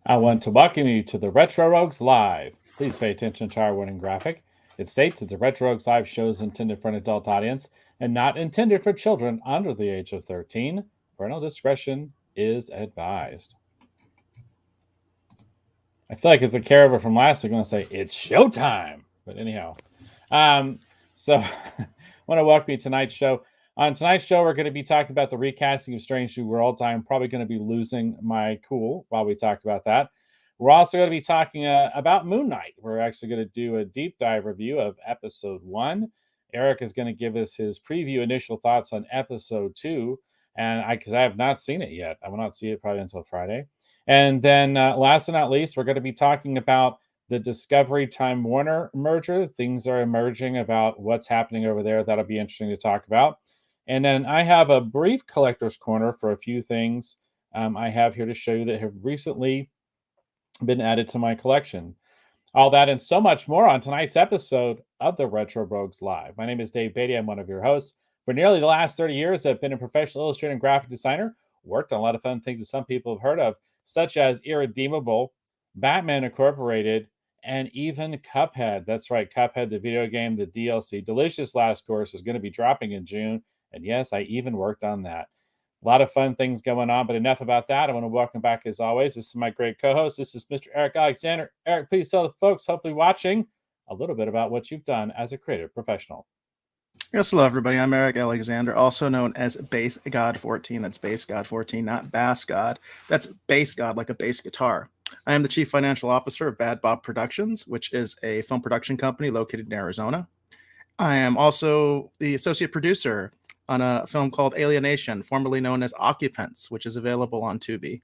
I want to welcome you to the Retro Rogues Live. Please pay attention to our warning graphic. It states that the Retro Rogues Live show is intended for an adult audience and not intended for children under the age of 13. Parental discretion is advised. I feel like it's a carryover from last week. I'm going to say, it's showtime. But anyhow, so I want to welcome you to tonight's show. On tonight's show, we're going to be talking about the recasting of Strange New Worlds. I'm probably going to be losing my cool while we talk about that. We're also going to be talking about Moon Knight. We're actually going to do a deep dive review of episode 1. Eric is going to give us his preview initial thoughts on episode 2. And because I have not seen it yet. I will not see it probably until Friday. And then last but not least, we're going to be talking about the Discovery Time Warner merger. Things are emerging about what's happening over there. That'll be interesting to talk about. And then I have a brief collector's corner for a few things I have here to show you that have recently been added to my collection. All that and so much more on tonight's episode of the Retro Rogues Live. My name is Dave Beatty. I'm one of your hosts. For nearly the last 30 years, I've been a professional illustrator and graphic designer, worked on a lot of fun things that some people have heard of, such as Irredeemable, Batman Incorporated, and even Cuphead. That's right, Cuphead, the video game, the DLC. Delicious Last Course is going to be dropping in June. And yes, I even worked on that. A lot of fun things going on, but enough about that. I want to welcome back, as always. This is my great co-host. This is Mr. Eric Alexander. Eric, please tell the folks, hopefully watching, a little bit about what you've done as a creative professional. Yes, hello, everybody. I'm Eric Alexander, also known as Bass God 14. That's Bass God 14, not Bass God. That's Bass God, like a bass guitar. I am the Chief Financial Officer of Bad Bob Productions, which is a film production company located in Arizona. I am also the associate producer on a film called Alienation, formerly known as Occupants, which is available on Tubi.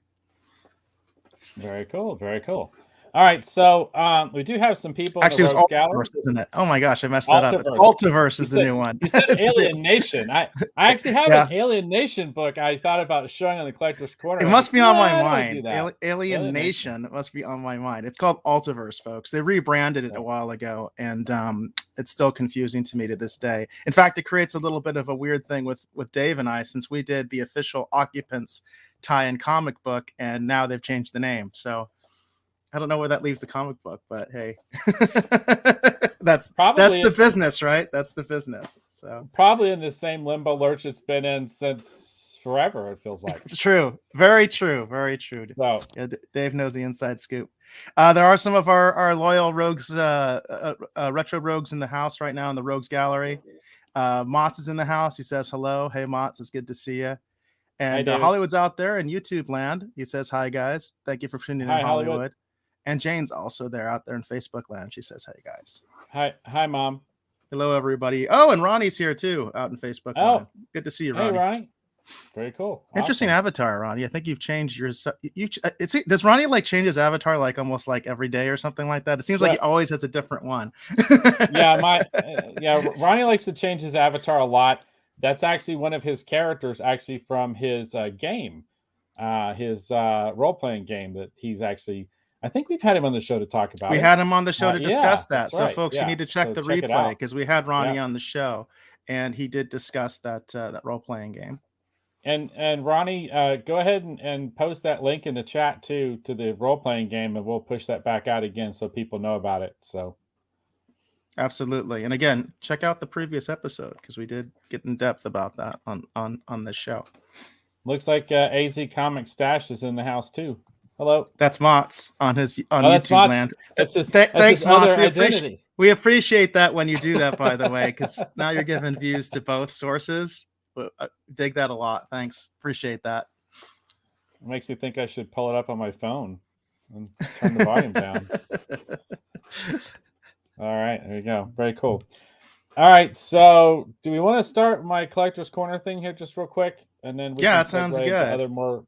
Very cool. Very cool. All right, so we do have some people Actually, in the it was Rogues Gallery. Ultiverse, isn't it? Oh my gosh, I messed that up. Ultiverse is the new one. You said Alien Nation. I actually have an Alien Nation book I thought about showing on the Collector's Corner. It must be on my mind. Alien Nation must be on my mind. It's called Ultiverse, folks. They rebranded it a while ago, and it's still confusing to me to this day. In fact, it creates a little bit of a weird thing with Dave and I, since we did the official Occupants tie-in comic book, and now they've changed the name. So I don't know where that leaves the comic book, but hey, that's the business, right? That's the business. So probably in the same limbo lurch it's been in since forever. It feels like it's true. Very true. Very true. So yeah, Dave knows the inside scoop. There are some of our loyal rogues, retro rogues in the house right now in the Rogues Gallery. Motts is in the house. He says hello. Hey, Motts, it's good to see you. And Hollywood's out there in YouTube land. He says hi, guys. Thank you for tuning in, Hollywood. And Jane's also there out there in Facebook land. She says, hey, guys. Hi, Mom. Hello, everybody. Oh, and Ronnie's here, too, out in Facebook land. Good to see you, Ronnie. Hey, Ronnie. Very cool. Interesting avatar, Ronnie. I think you've changed your... does Ronnie, like, change his avatar, like, almost, like, every day or something like that? It seems like he always has a different one. Ronnie likes to change his avatar a lot. That's actually one of his characters, actually, from his game. His role-playing game that he's actually... I think we've had him on the show to talk about. We had him on the show to discuss that. So, right. folks, you need to check the replay because we had Ronnie on the show, and he did discuss that role-playing game. And Ronnie, go ahead and post that link in the chat too to the role-playing game, and we'll push that back out again so people know about it. So, absolutely. And again, check out the previous episode because we did get in depth about that on this show. Looks like AZ Comic Stash is in the house too. Hello. That's Motts on YouTube land. Thanks, Motts. We appreciate that when you do that, by the way, because now you're giving views to both sources. I dig that a lot. Thanks. Appreciate that. It makes me think I should pull it up on my phone and turn the volume down. All right. There you go. Very cool. All right. So do we want to start my Collector's Corner thing here just real quick? And then that sounds good. Other more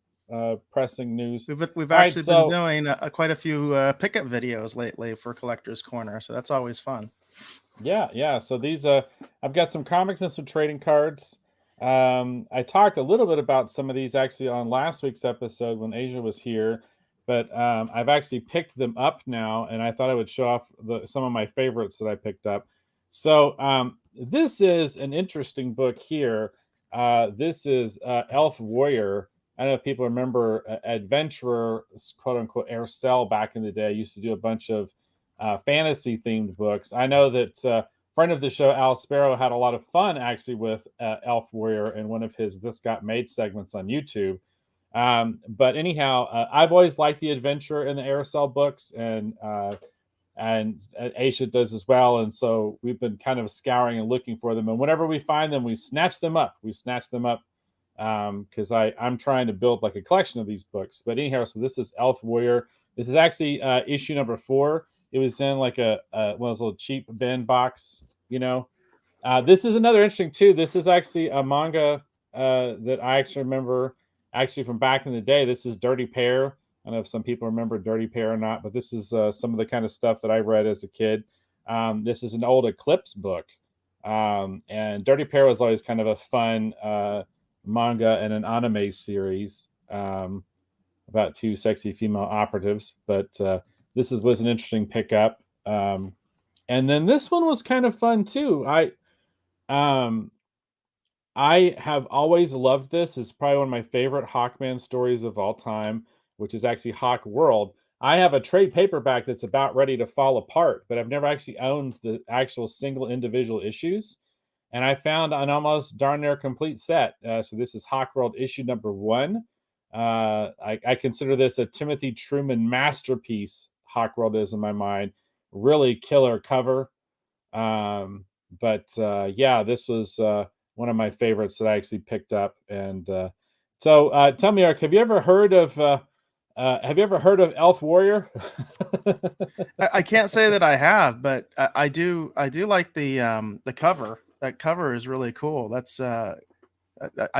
pressing news. We've actually been doing quite a few pickup videos lately for Collector's Corner, so that's always fun. Yeah. So these I've got some comics and some trading cards. I talked a little bit about some of these actually on last week's episode when Asia was here, but I've actually picked them up now, and I thought I would show off some of my favorites that I picked up. So this is an interesting book here. This is Elf Warrior I don't know if people remember Adventurer, quote unquote, Aircel back in the day. Used to do a bunch of fantasy themed books. I know that friend of the show, Al Sparrow, had a lot of fun actually with Elf Warrior in one of his This Got Made segments on YouTube. But anyhow, I've always liked the adventure in the Aircel books, and Aisha does as well. And so we've been kind of scouring and looking for them. And whenever we find them, we snatch them up. Because I'm trying to build like a collection of these books. But anyhow, so this is Elf Warrior. This is actually issue number 4. It was in like one of those little cheap bin box, you know. This is another interesting too. This is actually a manga that I actually remember actually from back in the day. This is Dirty Pair. I don't know if some people remember Dirty Pair or not, but this is some of the kind of stuff that I read as a kid. This is an old Eclipse book. And Dirty Pair was always kind of a fun manga and an anime series about 2 sexy female operatives. But this was an interesting pickup. And then this one was kind of fun too. I have always loved this. It's probably one of my favorite Hawkman stories of all time, which is actually Hawkworld. I have a trade paperback that's about ready to fall apart, but I've never actually owned the actual single individual issues. And I found an almost darn near complete set. So this is Hawkworld issue number 1. I consider this a Timothy Truman masterpiece. Hawkworld is in my mind. Really killer cover. But yeah, this was one of my favorites that I actually picked up. And so tell me, Eric, have you ever heard of Elf Warrior? I can't say that I have, but I do like the cover. That cover is really cool. That's I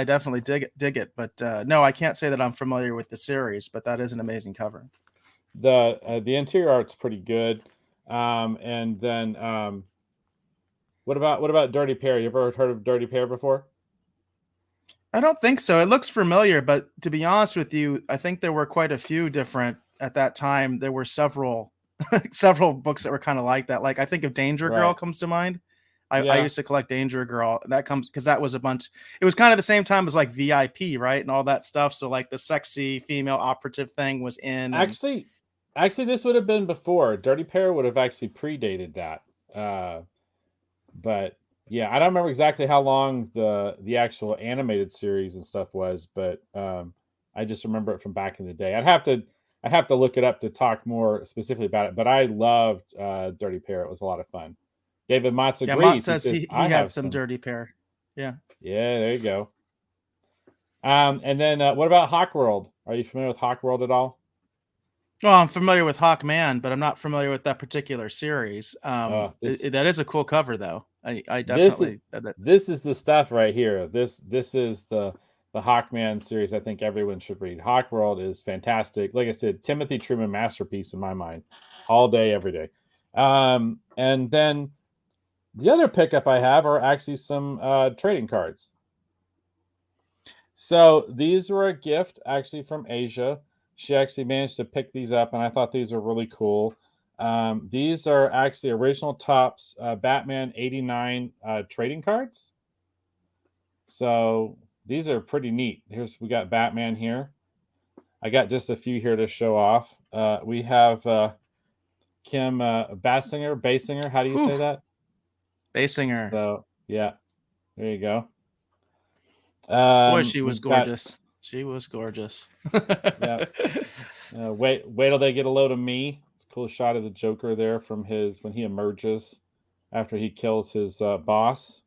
definitely dig it. But no, I can't say that I'm familiar with the series, but that is an amazing cover. The interior art's pretty good. And then what about Dirty Pair? You ever heard of Dirty Pair before? I don't think so. It looks familiar, but to be honest with you, I think there were quite a few different at that time. There were several books that were kind of like that. Like I think of Danger Girl comes to mind. I used to collect Danger Girl. That comes because that was a bunch. It was kind of the same time as like VIP, right, and all that stuff. So like the sexy female operative thing was in. Actually, this would have been before. Dirty Pair would have actually predated that. But yeah, I don't remember exactly how long the actual animated series and stuff was, but I just remember it from back in the day. I'd have to look it up to talk more specifically about it. But I loved Dirty Pair. It was a lot of fun. David Motz agrees. Mott says he had some Dirty Pair. Yeah. Yeah, there you go. And then what about Hawkworld? Are you familiar with Hawkworld at all? Well, I'm familiar with Hawkman, but I'm not familiar with that particular series. That is a cool cover, though. I definitely. This is the stuff right here. This is the Hawkman series. I think everyone should read. Hawkworld is fantastic. Like I said, Timothy Truman masterpiece in my mind, all day, every day. And then the other pickup I have are actually some trading cards. So these were a gift actually from Asia. She actually managed to pick these up, and I thought these were really cool. These are actually original Topps Batman 89 trading cards. So these are pretty neat. We got Batman here. I got just a few here to show off. We have Kim Basinger. How do you say that? Basinger. So yeah, there you go. Boy, she was gorgeous. She was gorgeous. Yeah. Wait till they get a load of me. It's a cool shot of the Joker there from when he emerges after he kills his boss.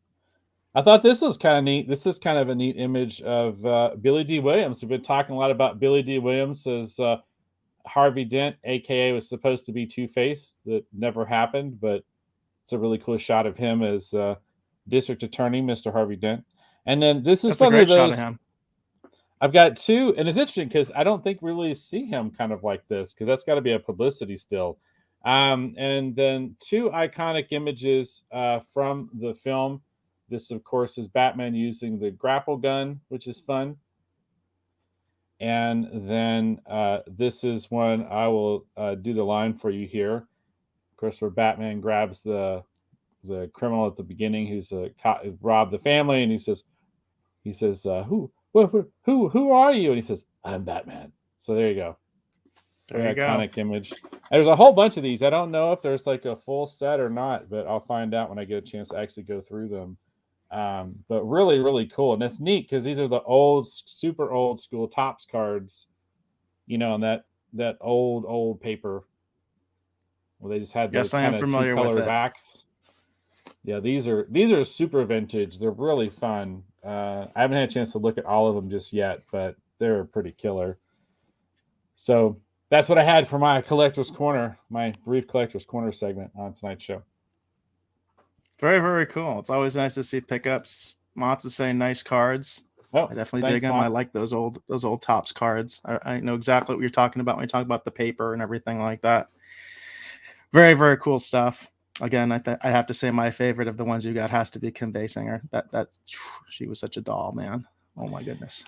I thought this was kind of neat. This is kind of a neat image of Billy D. Williams. We've been talking a lot about Billy D. Williams as Harvey Dent, aka was supposed to be Two-Face. That never happened, but it's a really cool shot of him as District Attorney, Mr. Harvey Dent. And then this is one of those. Shot of him. I've got 2, and it's interesting because I don't think we really see him kind of like this because that's got to be a publicity still. And then 2 iconic images from the film. This, of course, is Batman using the grapple gun, which is fun. And then this is one I will do the line for you here. Of course, where Batman grabs the criminal at the beginning who's robbed the family, and he says, who are you? And he says, I'm Batman. So there you go. Very iconic image. There's a whole bunch of these. I don't know if there's like a full set or not, but I'll find out when I get a chance to actually go through them. But really, really cool. And it's neat because these are the old, super old school Topps cards, you know, and that old paper. Well, they just had those kind of two-color backs. Yeah, these are super vintage. They're really fun. I haven't had a chance to look at all of them just yet, but they're pretty killer. So that's what I had for my collector's corner, my brief collector's corner segment on tonight's show. Very, very cool. It's always nice to see pickups. Mott's is saying nice cards. I definitely dig them. I like those old Topps cards. I know exactly what you're talking about when you talk about the paper and everything like that. Very, very cool stuff. Again, I have to say my favorite of the ones you got has to be Kim Basinger. She was such a doll, man. Oh my goodness.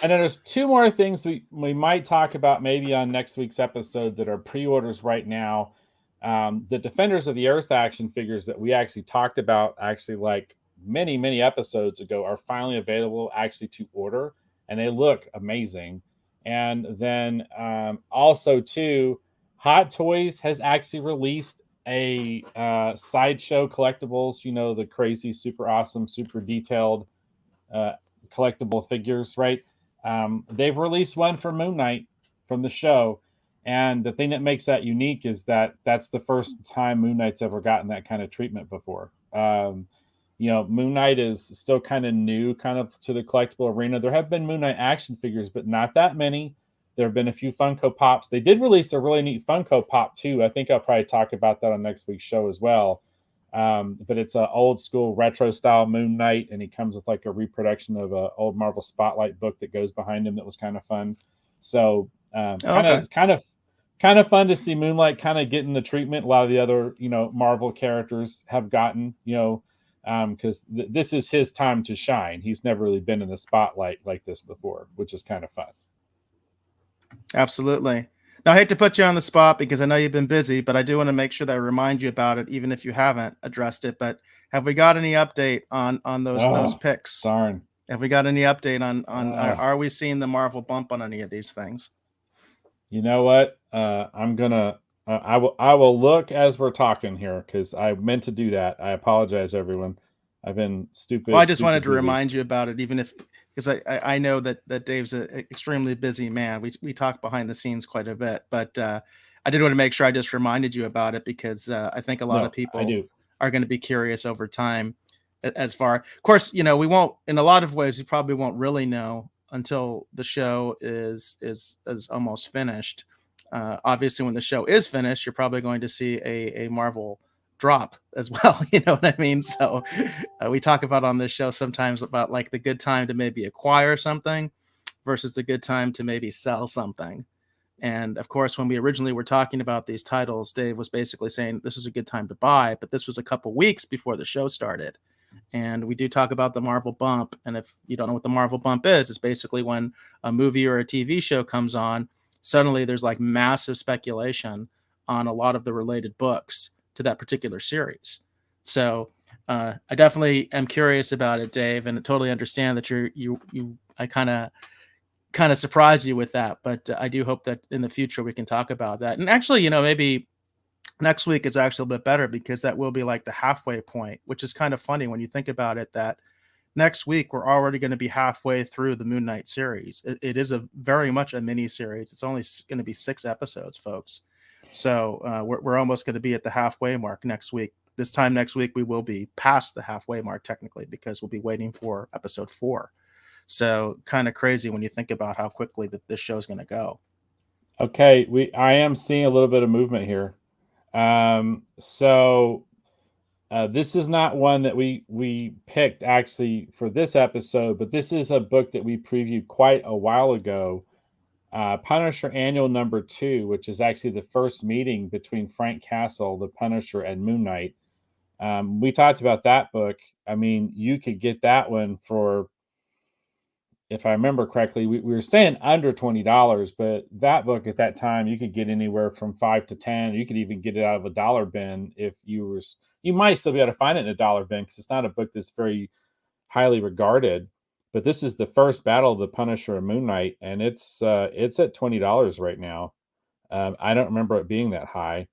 there's two more things we might talk about maybe on next week's episode that are pre-orders right now. The Defenders of the Earth action figures that we actually talked about like many episodes ago are finally available actually to order, and they look amazing. And then also too, Hot Toys has actually released a Sideshow Collectibles, you know, the crazy, super awesome, super detailed collectible figures, right? They've released one for Moon Knight from the show, and the thing that makes that unique is that that's the first time Moon Knight's ever gotten that kind of treatment before. You know, Moon Knight is still kind of new to the collectible arena. There have been Moon Knight action figures, but not that many. There have been a few Funko Pops. They did release a really neat Funko Pop too. I think I'll probably talk about that on next week's show as well. But it's an old school retro style Moon Knight, and he comes with like a reproduction of an old Marvel Spotlight book that goes behind him that was kind of fun. So kind of fun to see Moonlight kind of getting the treatment a lot of the other, you know, Marvel characters have gotten, you know, because this is his time to shine. He's never really been in the spotlight like this before, which is kind of fun. Absolutely. Now, I hate to put you on the spot because I know you've been busy, but I do want to make sure that I remind you about it, even if you haven't addressed it. But have we got any update on those picks? Darn. Have we got any update on are we seeing the Marvel bump on any of these things? You know what? I'm gonna. I will look as we're talking here because I meant to do that. I apologize, everyone. I've been stupid. Well, I just wanted to remind you about it, even if because I know that Dave's an extremely busy man. We talk behind the scenes quite a bit, but I did want to make sure I just reminded you about it because I think a lot of people are going to be curious over time. As far, of course, you know, we won't. In a lot of ways, we probably won't really know until the show is almost finished. Obviously, when the show is finished, you're probably going to see a Marvel drop as well. You know what I mean? So we talk about on this show sometimes about like the good time to maybe acquire something versus the good time to maybe sell something. And of course, when we originally were talking about these titles, Dave was basically saying this is a good time to buy, but this was a couple weeks before the show started. And we do talk about the Marvel bump. And if you don't know what the Marvel bump is, it's basically when a movie or a TV show comes on, suddenly there's like massive speculation on a lot of the related books to that particular series. So I definitely am curious about it, Dave, and I totally understand that I kind of surprised you with that, but I do hope that in the future we can talk about that. And actually, you know, maybe next week is actually a bit better because that will be like the halfway point, which is kind of funny when you think about it, that next week we're already going to be halfway through the Moon Knight series. It is very much a mini series. It's only going to be 6 episodes, folks. So we're almost going to be at the halfway mark next week. This time next week, we will be past the halfway mark technically because we'll be waiting for episode 4. So kind of crazy when you think about how quickly this show is going to go. Okay, I am seeing a little bit of movement here. So this is not one that we picked actually for this episode, but this is a book that we previewed quite a while ago. Punisher Annual number 2, which is actually the first meeting between Frank Castle, the Punisher, and Moon Knight. We talked about that book. I mean, you could get that one for, if I remember correctly, we were saying under $20, but that book at that time, you could get anywhere from $5 to $10. You could even get it out of a dollar bin if you might still be able to find it in a dollar bin because it's not a book that's very highly regarded. But this is the first Battle of the Punisher and Moon Knight, and it's at $20 right now. I don't remember it being that high.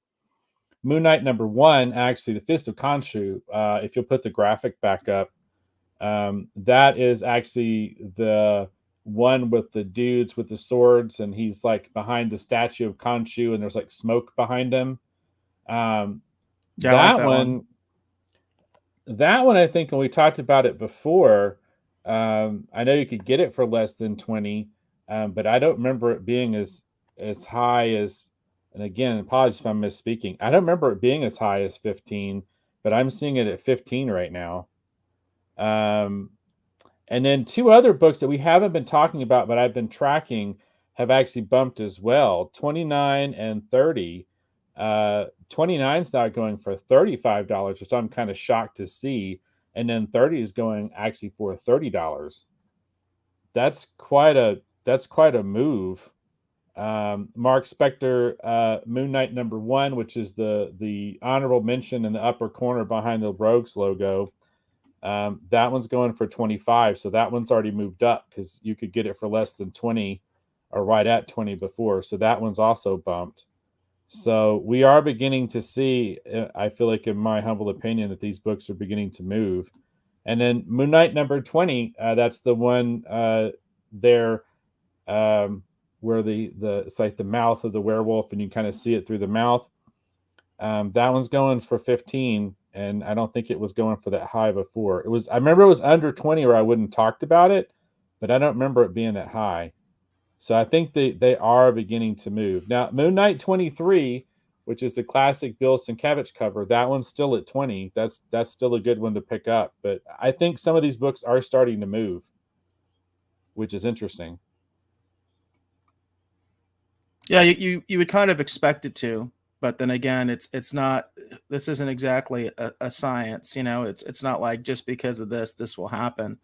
Moon Knight #1, actually, the Fist of Khonshu. If you'll put the graphic back up, that is actually the one with the dudes with the swords, and he's like behind the statue of Khonshu, and there's like smoke behind him. Yeah, that one. That one, I think, when we talked about it before, I know you could get it for less than 20, but I don't remember it being as high as. And again, apologies if I'm misspeaking. I don't remember it being as high as 15, but I'm seeing it at 15 right now. And then two other books that we haven't been talking about, but I've been tracking, have actually bumped as well. 29 and 30. 29 is now going for $35, which I'm kind of shocked to see. And then 30 is going actually for $30. That's quite a move. Mark Spector, Moon Knight #1, which is the honorable mention in the upper corner behind the Rogues logo. That one's going for 25, so that one's already moved up because you could get it for less than 20 or right at 20 before. So that one's also bumped. So we are beginning to see, I feel like, in my humble opinion, that these books are beginning to move. And then Moon Knight #20, that's the one there where it's like the mouth of the werewolf, and you kind of see it through the mouth. That one's going for 15, and I don't think it was going for that high before. I remember it was under 20, or I wouldn't talked about it, but I don't remember it being that high. So I think they are beginning to move. Now, Moon Knight 23, which is the classic Bill Sienkiewicz cover, that one's still at 20. That's still a good one to pick up. But I think some of these books are starting to move, which is interesting. Yeah, you would kind of expect it to, but then again, it's not. This isn't exactly a science, It's not like just because of this will happen,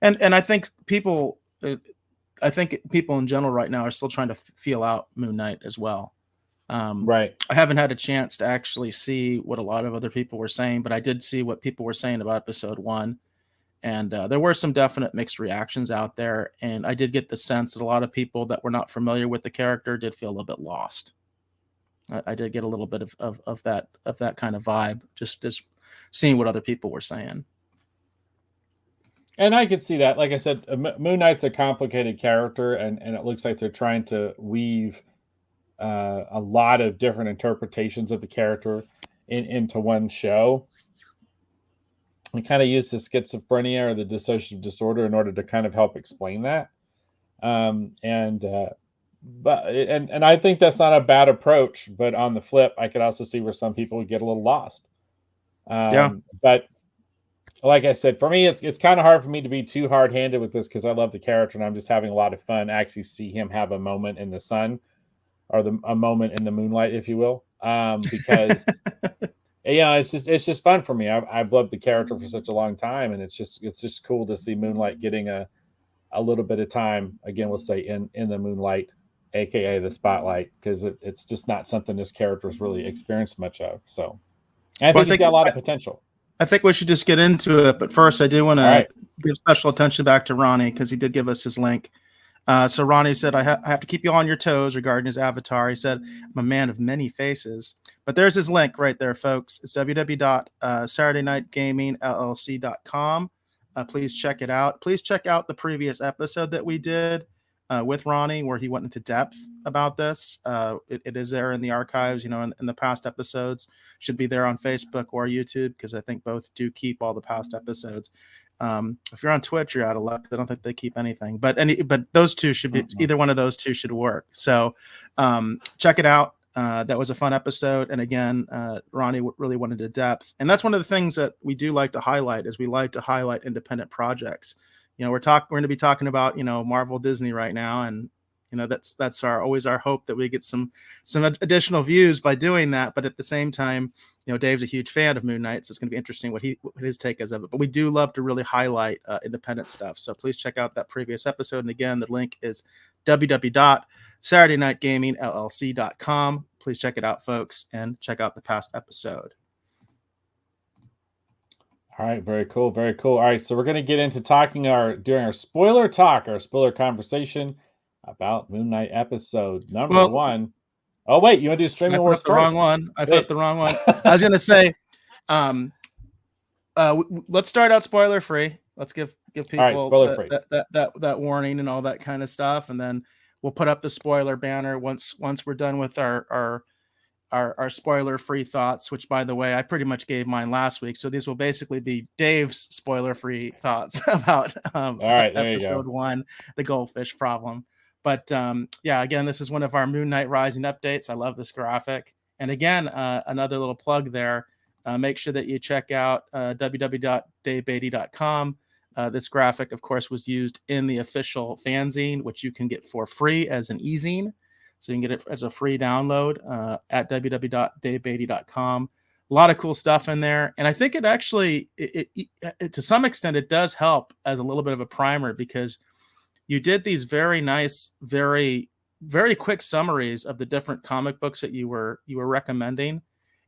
and I think people in general right now are still trying to feel out Moon Knight as well. Right. I haven't had a chance to actually see what a lot of other people were saying, but I did see what people were saying about episode 1. And there were some definite mixed reactions out there. And I did get the sense that a lot of people that were not familiar with the character did feel a little bit lost. I did get a little bit of that kind of vibe, just seeing what other people were saying. And I could see that. Like I said, Moon Knight's a complicated character, and it looks like they're trying to weave a lot of different interpretations of the character into one show. We kind of use the schizophrenia or the dissociative disorder in order to kind of help explain that. And I think that's not a bad approach, but on the flip, I could also see where some people would get a little lost. Yeah. But like I said, for me, it's kind of hard for me to be too hard-handed with this because I love the character and I'm just having a lot of fun. Actually, see him have a moment in the sun, or a moment in the moonlight, if you will, because it's just fun for me. I've loved the character for such a long time, and it's just cool to see Moonlight getting a little bit of time. Again, we'll say in the moonlight, aka the spotlight, because it's just not something this character's really experienced much of. So I think he's got a lot of potential. I think we should just get into it, but first I do want to give special attention back to Ronnie because he did give us his link. So Ronnie said, I have to keep you on your toes regarding his avatar. He said, I'm a man of many faces. But there's his link right there, folks. It's www.SaturdayNightGamingLLC.com. Please check it out. Please check out the previous episode that we did with Ronnie where he went into depth about this. It is there in the archives, in the past episodes. Should be there on Facebook or YouTube because I think both do keep all the past episodes. If you're on Twitch, you're out of luck. I don't think they keep anything, but those two should be either one of those two should work. So check it out. That was a fun episode. And again, Ronnie really went into depth. And that's one of the things that we do like to highlight is we like to highlight independent projects. We're going to be talking about, Marvel Disney right now. And, that's always our hope that we get some additional views by doing that. But at the same time, Dave's a huge fan of Moon Knight, so it's going to be interesting what his take is of it. But we do love to really highlight independent stuff. So please check out that previous episode. And again, the link is All right, very cool, very cool. All right, so we're gonna get into doing our spoiler talk, our spoiler conversation about Moon Knight episode number one. Oh wait, you want to do Streaming Wars first? Wrong one. I put up the wrong one. I was gonna say, let's start out spoiler free. Let's give people that warning and all that kind of stuff, and then we'll put up the spoiler banner once we're done with our spoiler free thoughts. Which, by the way, I pretty much gave mine last week, so these will basically be Dave's spoiler free thoughts about all right, episode 1, the Goldfish Problem. But yeah, again, this is one of our Moon Knight Rising updates. I love this graphic, and again, another little plug there. Make sure that you check out www.davebeatty.com. This graphic, of course, was used in the official fanzine, which you can get for free as an e-zine. So you can get it as a free download at www.davebeatty.com. A lot of cool stuff in there. And I think it actually, to some extent, it does help as a little bit of a primer, because you did these very nice, very, very quick summaries of the different comic books that you were recommending.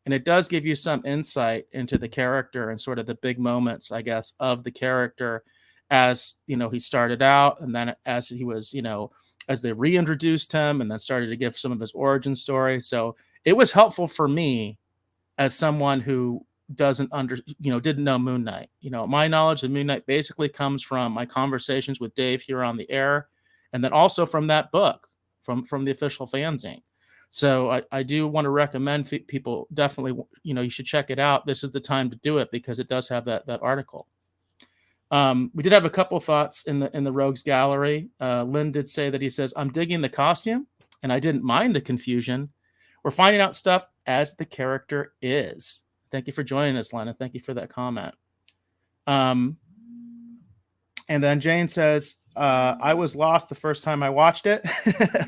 And it does give you some insight into the character and sort of the big moments, I guess, of the character as, he started out, and then as he was, as they reintroduced him and then started to give some of his origin story. So it was helpful for me as someone who didn't know Moon Knight. My knowledge of Moon Knight basically comes from my conversations with Dave here on the air, and then also from that book from the official fanzine. So I do want to recommend people definitely, you should check it out. This is the time to do it because it does have that article. We did have a couple thoughts in the Rogues Gallery. Lynn did say that he says, I'm digging the costume and I didn't mind the confusion. We're finding out stuff as the character is. Thank you for joining us, Lynn, and thank you for that comment. And then Jane says, I was lost the first time I watched it,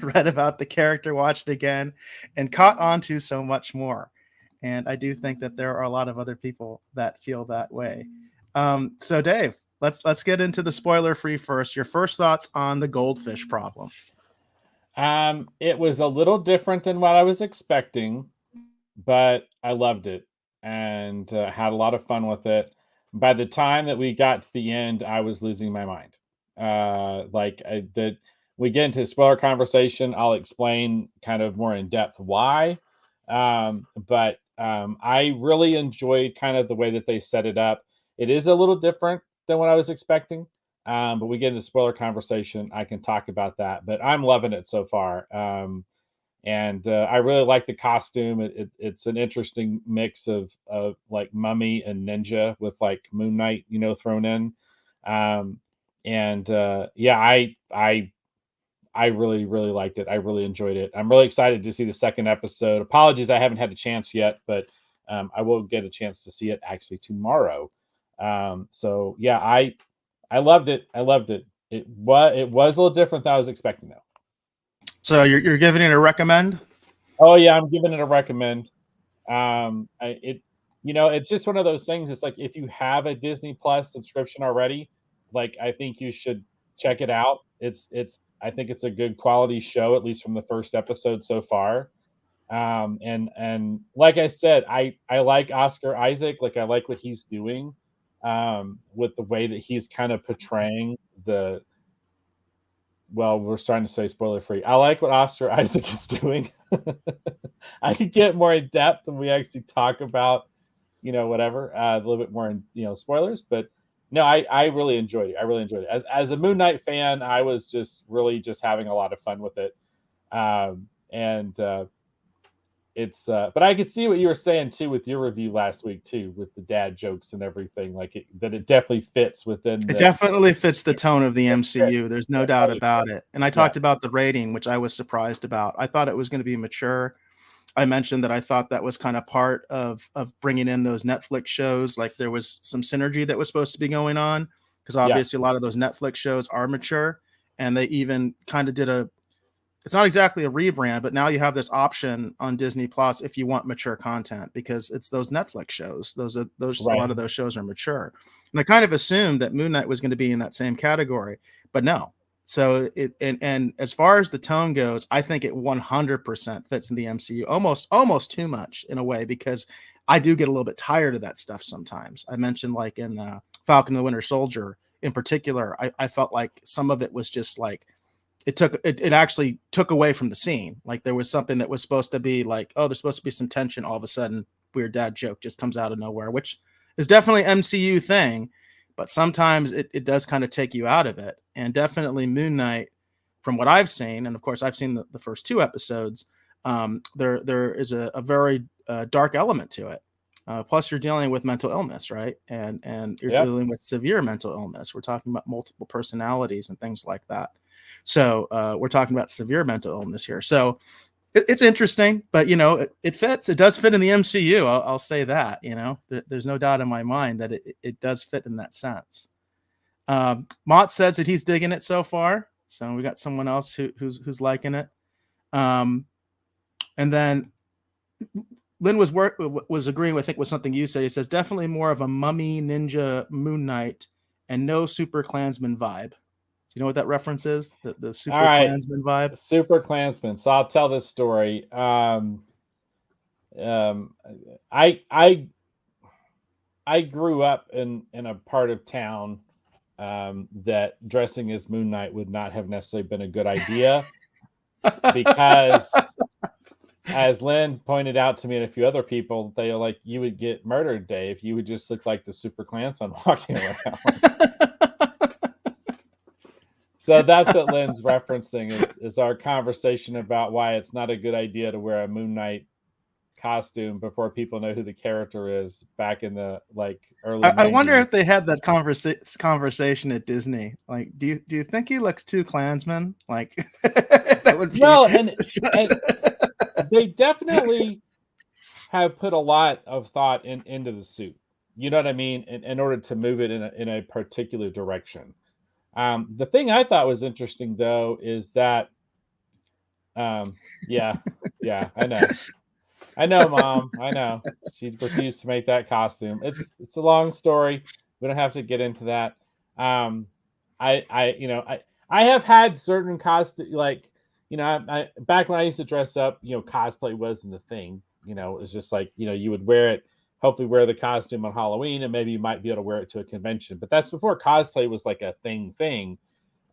read about the character, watched it again, and caught on to so much more. And I do think that there are a lot of other people that feel that way. So Dave, let's get into the spoiler free first. Your first thoughts on the Goldfish Problem. It was a little different than what I was expecting, but I loved it and had a lot of fun with it. By the time that we got to the end, I was losing my mind. We get into spoiler conversation, I'll explain kind of more in depth why. But I really enjoyed kind of the way that they set it up. It is a little different than what I was expecting. But we get into spoiler conversation, I can talk about that. But I'm loving it so far. And I really like the costume. It's an interesting mix of like mummy and ninja with like Moon Knight, thrown in. Yeah, I really, really liked it. I really enjoyed it. I'm really excited to see the second episode. Apologies, I haven't had a chance yet, but I will get a chance to see it actually tomorrow. So yeah, I loved it. I loved it. It was a little different than I was expecting though. So you're giving it a recommend? Oh yeah, I'm giving it a recommend. It's just one of those things. It's like if you have a Disney Plus subscription already, like I think you should check it out. I think it's a good quality show, at least from the first episode so far. And like I said, I like Oscar Isaac. Like I like what he's doing with the way that he's kind of portraying we're starting to say spoiler free. I like what Oscar Isaac is doing. I could get more in depth when we actually talk about, whatever, a little bit more in, spoilers. But no, I really enjoyed it. I really enjoyed it. As a Moon Knight fan, I was just really just having a lot of fun with it. But I could see what you were saying too with your review last week too, with the dad jokes and everything. Like that it definitely fits within. It definitely fits the tone of the MCU. There's no doubt about it. And I talked about the rating, which I was surprised about. I thought it was going to be mature. I mentioned that I thought that was kind of part of bringing in those Netflix shows. Like there was some synergy that was supposed to be going on because obviously a lot of those Netflix shows are mature, and they even kind of did it's not exactly a rebrand, but now you have this option on Disney Plus if you want mature content, because it's those Netflix shows. A lot of those shows are mature. And I kind of assumed that Moon Knight was going to be in that same category, but no. So and as far as the tone goes, I think it 100% fits in the MCU, almost too much in a way, because I do get a little bit tired of that stuff sometimes. I mentioned like in Falcon and the Winter Soldier in particular, I felt like some of it was just like it actually took away from the scene. Like there was something that was supposed to be like, oh, there's supposed to be some tension. All of a sudden, weird dad joke just comes out of nowhere, which is definitely MCU thing, but sometimes it does kind of take you out of it. And definitely Moon Knight, from what I've seen, and of course I've seen the first 2 episodes, there is a very dark element to it. Plus, you're dealing with mental illness, right? And you're dealing with severe mental illness. We're talking about multiple personalities and things like that. So we're talking about severe mental illness here. So it's interesting, but, it fits. It does fit in the MCU. I'll say that, there's no doubt in my mind that it does fit in that sense. Mott says that he's digging it so far. So we got someone else who's liking it. And then Lynn was agreeing with, I think, with something you said. He says definitely more of a mummy ninja Moon Knight and no Super Klansman vibe. You know what that reference is? The Super Klansman vibe? Super Klansman. So I'll tell this story. I grew up in a part of town that dressing as Moon Knight would not have necessarily been a good idea because, as Lynn pointed out to me and a few other people, they are like, you would get murdered, Dave. You would just look like the Super Klansman walking around. So that's what Lynn's referencing is our conversation about why it's not a good idea to wear a Moon Knight costume before people know who the character is back in the early 90s. I wonder if they had that conversation at Disney. Like, do you think he looks too Klansman? Like that would be and they definitely have put a lot of thought into the suit. You know what I mean? In order to move it in a particular direction. The thing I thought was interesting, though, is that, I know, Mom, I know. She refused to make that costume. It's a long story. We don't have to get into that. I have had certain costumes, back when I used to dress up, cosplay wasn't a thing. It was just like, you would wear it. Hopefully wear the costume on Halloween, and maybe you might be able to wear it to a convention. But that's before cosplay was like a thing.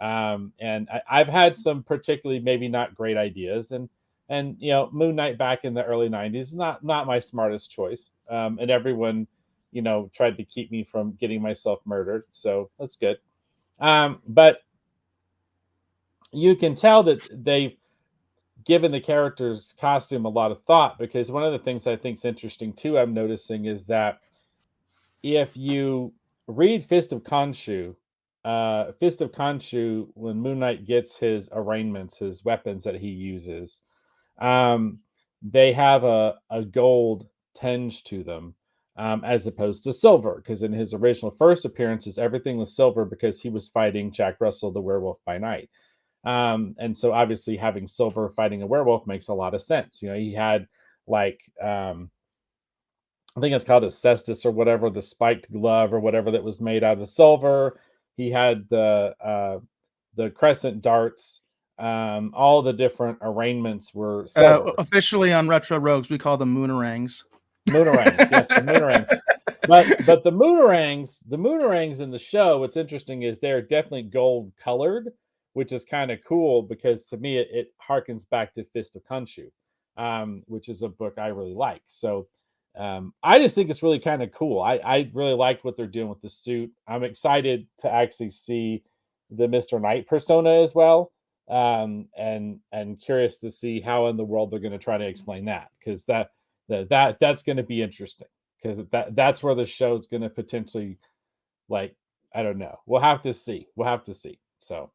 And I've had some particularly maybe not great ideas. And Moon Knight back in the early 90s is not my smartest choice. And everyone, tried to keep me from getting myself murdered. So that's good. But you can tell that they've given the character's costume a lot of thought, because one of the things I think is interesting too, I'm noticing, is that if you read Fist of Khonshu, when Moon Knight gets his arraignments, his weapons that he uses, they have a gold tinge to them, as opposed to silver, because in his original first appearances, everything was silver because he was fighting Jack Russell, the werewolf by night. And so obviously having silver fighting a werewolf makes a lot of sense. He had I think it's called a cestus or whatever, the spiked glove or whatever that was made out of silver. He had the crescent darts. All the different arraignments were silver. Officially on Retro Rogues, we call them moonerangs. Moonerangs, yes, the moonerangs. But the moonerangs in the show, what's interesting is they're definitely gold colored, which is kind of cool because to me it harkens back to Fist of Khonshu, which is a book I really like. So I just think it's really kind of cool. I really like what they're doing with the suit. I'm excited to actually see the Mr. Knight persona as well, and curious to see how in the world they're going to try to explain that, because that's going to be interesting, because that's where the show's going to potentially, I don't know. We'll have to see. So.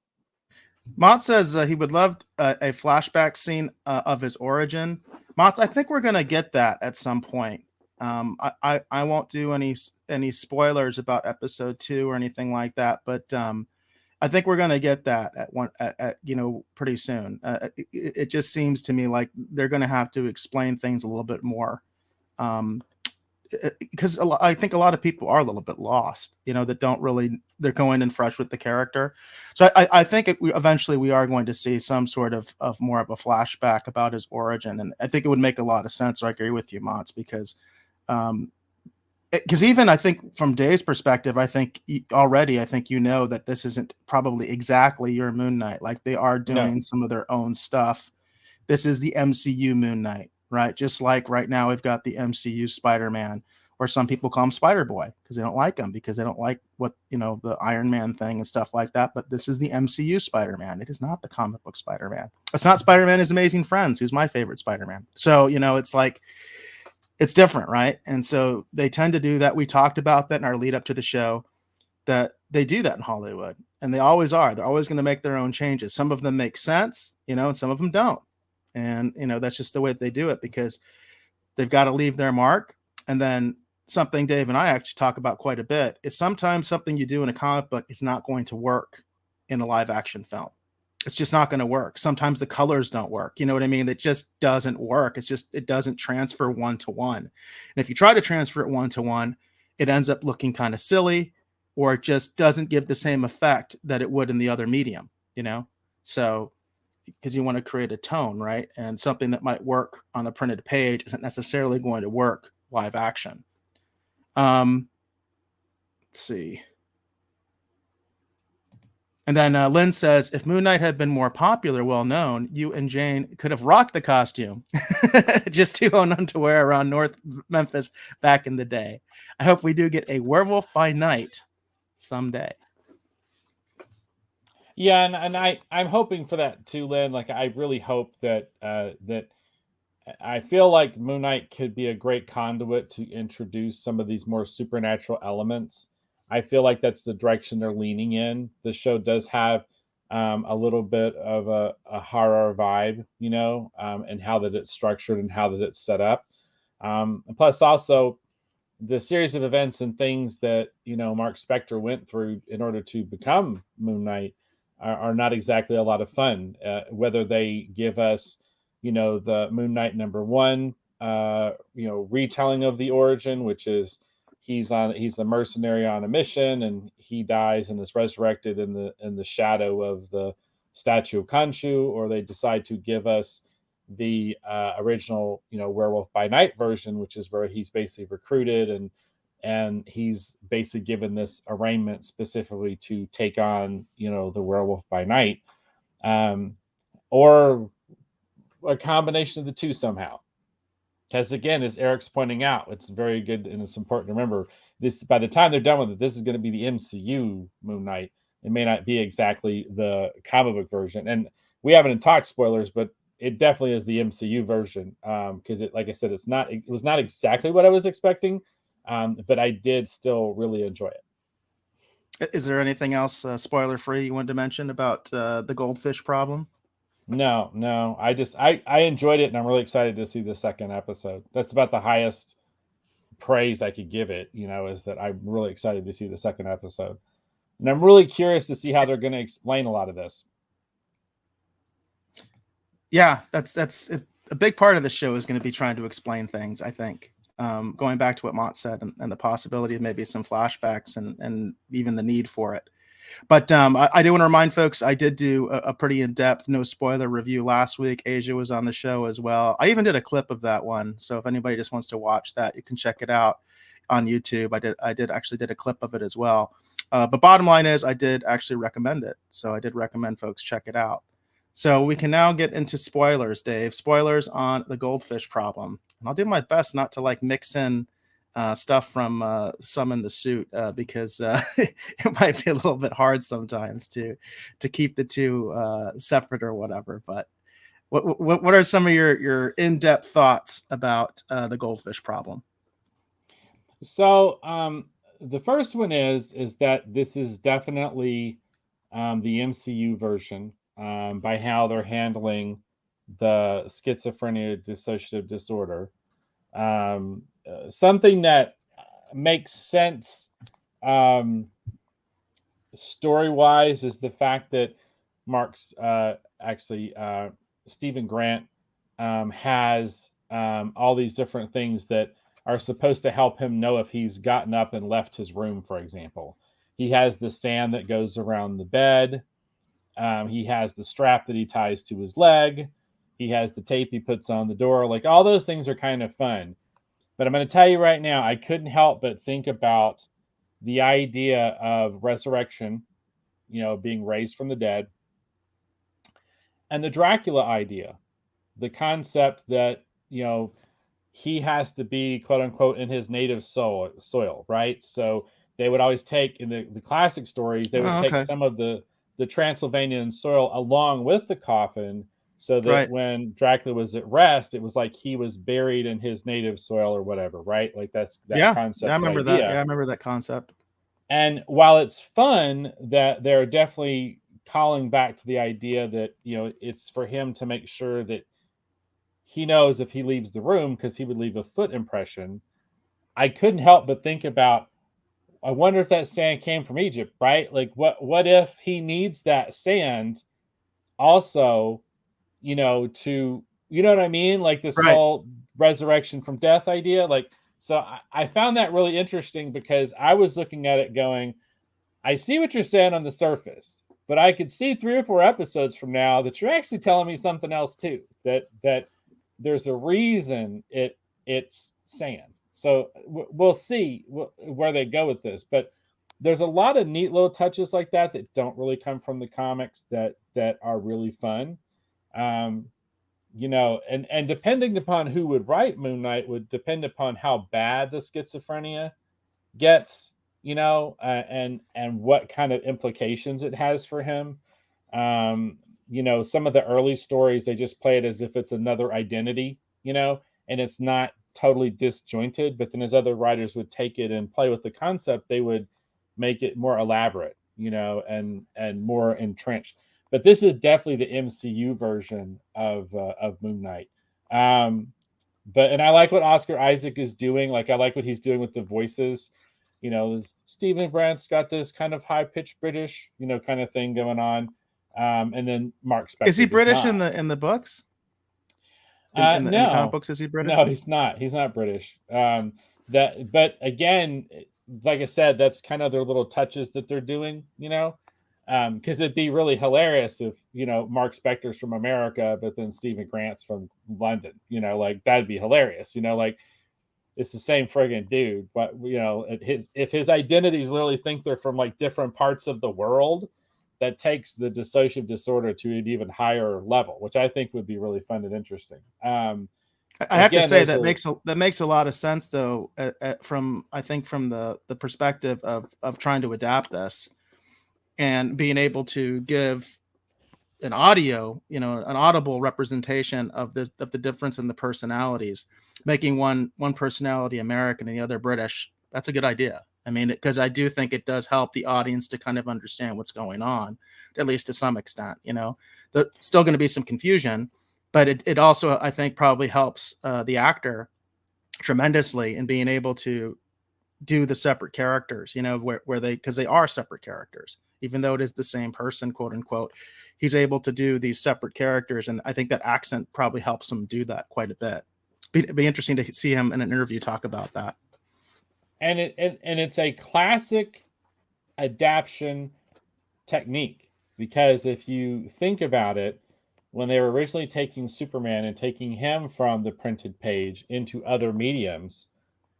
Mott says he would love a flashback scene of his origin. Mott, I think we're going to get that at some point. I won't do any spoilers about episode 2 or anything like that, but I think we're going to get that at pretty soon. It just seems to me like they're going to have to explain things a little bit more. Because I think a lot of people are a little bit lost, that don't really, they're going in fresh with the character. So I think eventually we are going to see some sort of more of a flashback about his origin. And I think it would make a lot of sense. So I agree with you, Mons, because Because even I think from Dave's perspective, I think you know that this isn't probably exactly your Moon Knight. Like they are doing some of their own stuff. This is the MCU Moon Knight, right? Just like right now we've got the MCU Spider-Man, or some people call him Spider-Boy because they don't like him, because they don't like what, the Iron Man thing and stuff like that. But this is the MCU Spider-Man. It is not the comic book Spider-Man. It's not Spider-Man His Amazing Friends, who's my favorite Spider-Man. So, it's like, it's different, right? And so they tend to do that. We talked about that in our lead up to the show, that they do that in Hollywood, and they always are. They're always going to make their own changes. Some of them make sense, and some of them don't. And, that's just the way that they do it, because they've got to leave their mark. And then something Dave and I actually talk about quite a bit is sometimes something you do in a comic book is not going to work in a live action film. It's just not going to work. Sometimes the colors don't work. You know what I mean? It just doesn't work. It doesn't transfer 1-to-1. And if you try to transfer it 1-to-1, it ends up looking kind of silly, or it just doesn't give the same effect that it would in the other medium, So, because you want to create a tone, right? And something that might work on the printed page isn't necessarily going to work live action. Let's see. And then Lynn says, if Moon Knight had been more popular, well-known, you and Jane could have rocked the costume. Just too unknown to wear around North Memphis back in the day. I hope we do get a Werewolf by Night someday. Yeah, and I'm hoping for that too, Lynn. Like, I really hope that that I feel like Moon Knight could be a great conduit to introduce some of these more supernatural elements. I feel like that's the direction they're leaning in. The show does have a little bit of a horror vibe, and how that it's structured and how that it's set up. Plus, also, the series of events and things that, Mark Spector went through in order to become Moon Knight are not exactly a lot of fun. Whether they give us, the Moon Knight #1, retelling of the origin, which is he's a mercenary on a mission, and he dies and is resurrected in the shadow of the statue of Khonshu, or they decide to give us the original, Werewolf by Night version, which is where he's basically recruited and he's basically given this arraignment specifically to take on, the Werewolf by Night, or a combination of the two somehow. Because again, as Eric's pointing out, it's very good and it's important to remember this. By the time they're done with it, this is going to be the MCU Moon Knight. It may not be exactly the comic book version, and we haven't talked spoilers, but it definitely is the MCU version. Because like I said, it was not exactly what I was expecting, but I did still really enjoy it. Is there anything else spoiler free you wanted to mention about the Goldfish Problem? No. I enjoyed it, and I'm really excited to see the second episode. That's about the highest praise I could give it, is that I'm really excited to see the second episode. And I'm really curious to see how they're going to explain a lot of this. Yeah, that's it. A big part of the show is going to be trying to explain things, I think. Going back to what Mott said, and the possibility of maybe some flashbacks and even the need for it. But I do want to remind folks, I did do a pretty in-depth, no spoiler review last week. Asia was on the show as well. I even did a clip of that one. So if anybody just wants to watch that, you can check it out on YouTube. I did actually did a clip of it as well. But bottom line is, I did actually recommend it. So I did recommend folks check it out. So we can now get into spoilers, Dave. Spoilers on the Goldfish Problem. And I'll do my best not to mix in stuff from Summon the Suit, because it might be a little bit hard sometimes to keep the two separate or whatever. But what are some of your in-depth thoughts about the Goldfish Problem? So the first one is that this is definitely the MCU version, by how they're handling the schizophrenia dissociative disorder. Something that makes sense story-wise is the fact that Mark's Stephen Grant has all these different things that are supposed to help him know if he's gotten up and left his room, for example. He has the sand that goes around the bed. He has the strap that he ties to his leg. He has the tape he puts on the door. Like, all those things are kind of fun. But I'm going to tell you right now, I couldn't help but think about the idea of resurrection, being raised from the dead, and the Dracula idea, the concept that, he has to be, quote unquote, in his native soil, right? So they would always take, in the classic stories, they would take some of the Transylvanian soil along with the coffin, so that when Dracula was at rest, it was like he was buried in his native soil or whatever, right? Like that's that concept. Yeah, I remember that. Yeah, I remember that concept. And while it's fun that they're definitely calling back to the idea that, it's for him to make sure that he knows if he leaves the room, because he would leave a foot impression, I couldn't help but think about, I wonder if that sand came from Egypt, right? Like what if he needs that sand also, to, you know what I mean? Like this whole resurrection from death idea. Like, so I found that really interesting, because I was looking at it going, I see what you're saying on the surface, but I could see 3 or 4 episodes from now that you're actually telling me something else too, that there's a reason it's sand. So we'll see where they go with this, but there's a lot of neat little touches like that don't really come from the comics that are really fun. And depending upon who would write Moon Knight would depend upon how bad the schizophrenia gets, and what kind of implications it has for him. Some of the early stories, they just play it as if it's another identity, and it's not totally disjointed. But then as other writers would take it and play with the concept, they would make it more elaborate, and more entrenched. But this is definitely the MCU version of Moon Knight. And I like what Oscar Isaac is doing. Like, I like what he's doing with the voices. Stephen Grant's got this kind of high-pitched British, kind of thing going on. And then Mark Spector. Is he British in the books? In the comic books, is he British? No, he's not. He's not British. But again, like I said, that's kind of their little touches that they're doing, because it'd be really hilarious if, Mark Spector's from America, but then Stephen Grant's from London, like that'd be hilarious, like it's the same friggin' dude, but if his identities literally think they're from like different parts of the world, that takes the dissociative disorder to an even higher level, which I think would be really fun and interesting. I have to say that makes a lot of sense, though, from the perspective of trying to adapt this and being able to give an audio, an audible representation of the difference in the personalities, making one personality American and the other British. That's a good idea. I mean, because I do think it does help the audience to kind of understand what's going on, at least to some extent. There's still going to be some confusion, but it also, I think, probably helps the actor tremendously in being able to do the separate characters, because they are separate characters, even though it is the same person, quote unquote. He's able to do these separate characters, and I think that accent probably helps him do that quite a bit. It'd be interesting to see him in an interview talk about that. And it's a classic adaptation technique, because if you think about it, when they were originally taking Superman and taking him from the printed page into other mediums,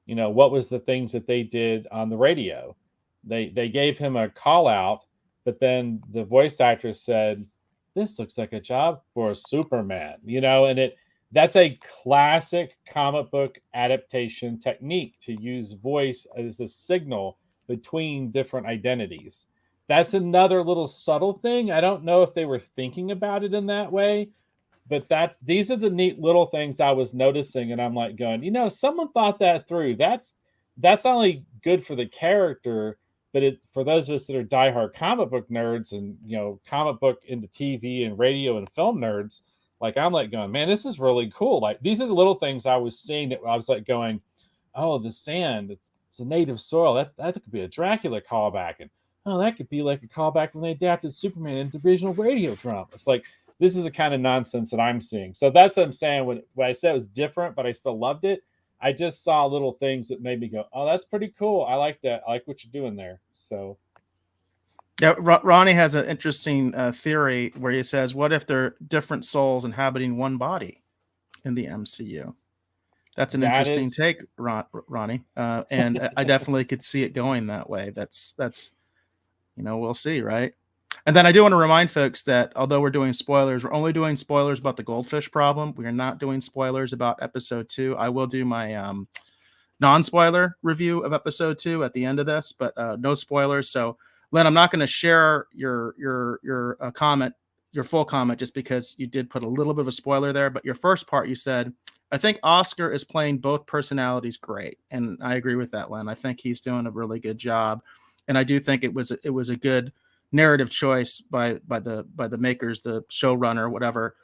what was the things that they did on the radio? They gave him a call out, but then the voice actress said, "This looks like a job for Superman," and that's a classic comic book adaptation technique, to use voice as a signal between different identities. That's another little subtle thing. I don't know if they were thinking about it in that way, but these are the neat little things I was noticing, and I'm like going, someone thought that through. That's not only good for the character, but for those of us that are diehard comic book nerds and comic book into TV and radio and film nerds. Like, I'm like going, man, this is really cool. Like, these are the little things I was seeing that I was like going, oh, the sand, it's a native soil. That could be a Dracula callback. And, oh, that could be like a callback when they adapted Superman into regional radio drama. It's like, this is the kind of nonsense that I'm seeing. So that's what I'm saying. When I said it was different, but I still loved it, I just saw little things that made me go, oh, that's pretty cool. I like that. I like what you're doing there. So. Yeah, Ronnie has an interesting theory where he says, what if there are different souls inhabiting one body in the MCU? That's an interesting take, Ronnie. And I definitely could see it going that way. That's we'll see, right? And then I do want to remind folks that although we're doing spoilers, we're only doing spoilers about the Goldfish Problem. We are not doing spoilers about episode 2. I will do my non-spoiler review of episode 2 at the end of this, but no spoilers. So, Lynn, I'm not going to share your comment, your full comment, just because you did put a little bit of a spoiler there. But your first part, you said, I think Oscar is playing both personalities great, and I agree with that, Lynn. I think he's doing a really good job, and I do think it was a good narrative choice by the makers, the showrunner, whatever,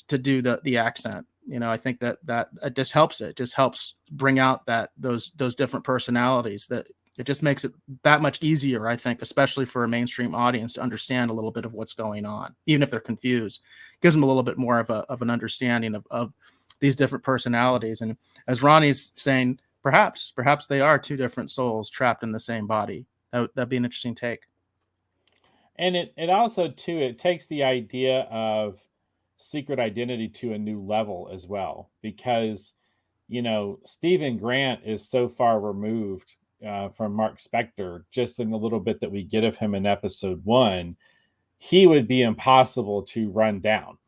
to do the accent. I think that it just helps. It just helps bring out those different personalities. That it just makes it that much easier, I think, especially for a mainstream audience to understand a little bit of what's going on, even if they're confused. It gives them a little bit more of an understanding of these different personalities. And as Ronnie's saying, perhaps they are two different souls trapped in the same body. That'd be an interesting take. And it also too, it takes the idea of secret identity to a new level as well, because Stephen Grant is so far removed from Mark Spector. Just in the little bit that we get of him in episode 1, he would be impossible to run down.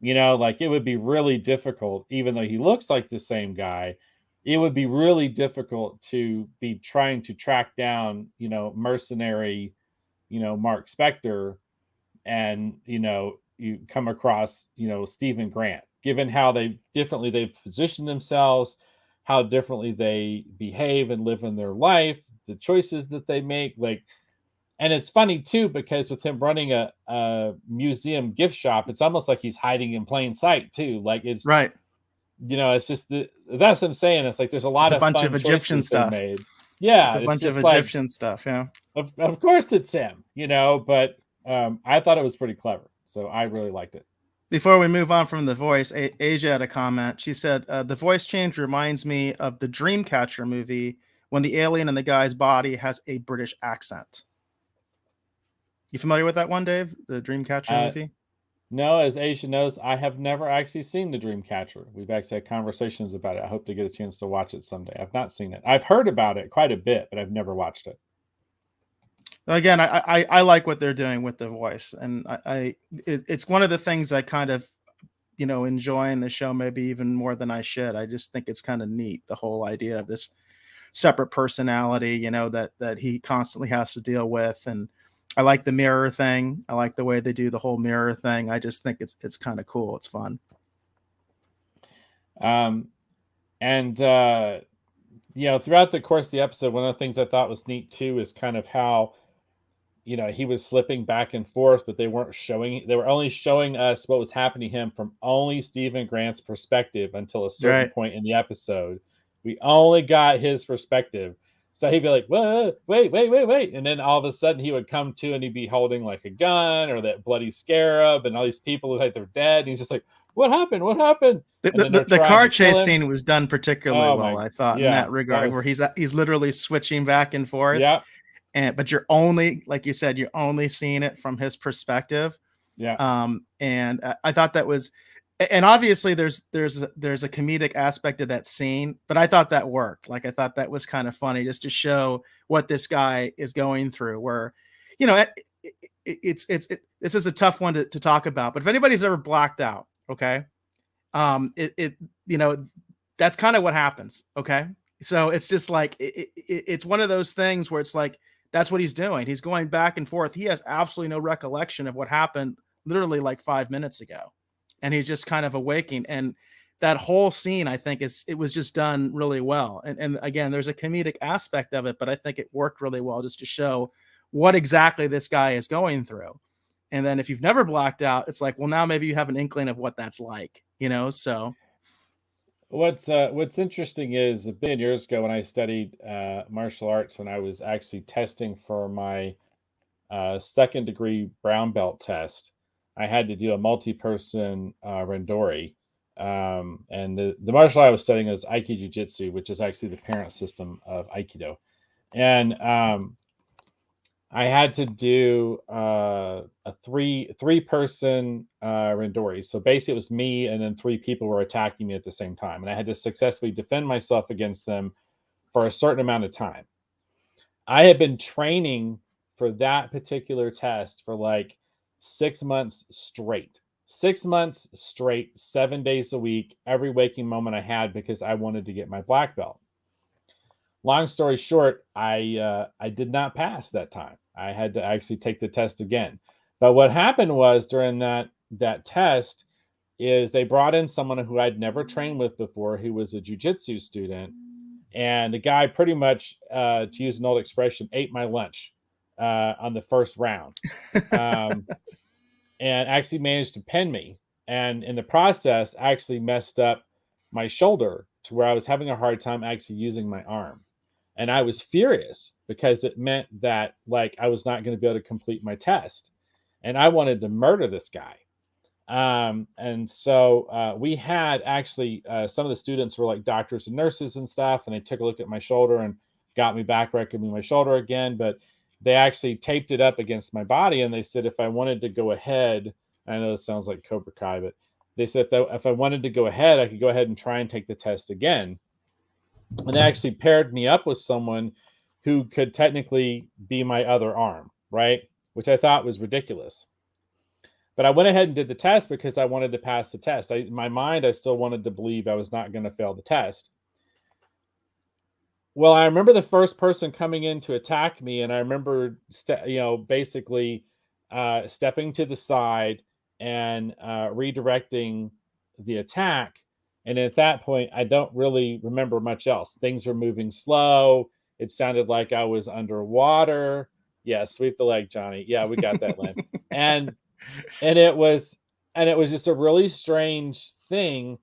It would be really difficult, even though he looks like the same guy. It would be really difficult to be trying to track down mercenary Mark Spector, and you come across Stephen Grant, given how they've positioned themselves, how differently they behave and live in their life, the choices that they make. And it's funny too, because with him running a museum gift shop, it's almost like he's hiding in plain sight too. It's right. It's just that's what I'm saying. It's like there's a lot of bunch of Egyptian stuff made. Yeah, a bunch of Egyptian stuff. Yeah, of course it's him. But I thought it was pretty clever, so I really liked it. Before we move on from the voice, Asia had a comment. She said, the voice change reminds me of the Dreamcatcher movie when the alien in the guy's body has a British accent. You familiar with that one, Dave? The Dreamcatcher movie? No, as Asia knows, I have never actually seen the Dreamcatcher. We've actually had conversations about it. I hope to get a chance to watch it someday. I've not seen it. I've heard about it quite a bit, but I've never watched it. Again, I like what they're doing with the voice, and it's one of the things I kind of enjoy in the show, maybe even more than I should. I just think it's kind of neat, the whole idea of this separate personality, that he constantly has to deal with. And I like the mirror thing. I like the way they do the whole mirror thing. I just think it's kind of cool. It's fun. Throughout the course of the episode, one of the things I thought was neat too is kind of how he was slipping back and forth, but they were only showing us what was happening to him from only Stephen Grant's perspective until a certain point in the episode. We only got his perspective. So he'd be like, whoa, wait. And then all of a sudden he would come to and he'd be holding like a gun or that bloody scarab and all these people who think they're dead. And he's just like, what happened? The car chase scene was done particularly well, I thought, in that regard, where he's literally switching back and forth. Yeah. But you're only, like you said, you're only seeing it from his perspective. Yeah. And I thought that was, and obviously there's a comedic aspect of that scene, but I thought that worked. I thought that was kind of funny, just to show what this guy is going through, where, this is a tough one to talk about, but if anybody's ever blacked out, okay. That's kind of what happens. Okay. So it's just it's one of those things where it's that's what he's doing. He's going back and forth. He has absolutely no recollection of what happened literally 5 minutes ago. And he's just kind of awaking. And that whole scene, I think it was just done really well. And again, there's a comedic aspect of it, but I think it worked really well just to show what exactly this guy is going through. And then if you've never blacked out, it's well, now maybe you have an inkling of what that's like, so. What's interesting is a billion years ago when I studied martial arts, when I was actually testing for my second degree brown belt test, I had to do a multi-person randori. And the martial art I was studying is Aikido Jiu-Jitsu, which is actually the parent system of Aikido. And I had to do a three person Randori. So basically, it was me, and then 3 people were attacking me at the same time, and I had to successfully defend myself against them for a certain amount of time. I had been training for that particular test for like 6 months straight. 6 months straight, 7 days a week, every waking moment I had, because I wanted to get my black belt. Long story short, I did not pass that time. I had to actually take the test again. But what happened was, during that test, is they brought in someone who I'd never trained with before, who was a jiu-jitsu student, and the guy pretty much, to use an old expression, ate my lunch on the first round, and actually managed to pin me. And in the process, actually messed up my shoulder to where I was having a hard time actually using my arm. And I was furious, because it meant that, like, I was not going to be able to complete my test. And I wanted to murder this guy. And so we had actually, some of the students were like doctors and nurses and stuff, and they took a look at my shoulder and got me back recommending my shoulder again. But they actually taped it up against my body, and they said if I wanted to go ahead, I know this sounds like Cobra Kai, but they said if I wanted to go ahead, I could go ahead and try and take the test again. And they actually paired me up with someone who could technically be my other arm, right? Which I thought was ridiculous. But I went ahead and did the test because I wanted to pass the test. In my mind, I still wanted to believe I was not going to fail the test. Well, I remember the first person coming in to attack me, and I remember, basically stepping to the side and redirecting the attack. And at that point, I don't really remember much else. Things were moving slow. It sounded like I was underwater. Yeah, sweep the leg, Johnny. Yeah, we got that, Lynn. and it was just a really strange thing.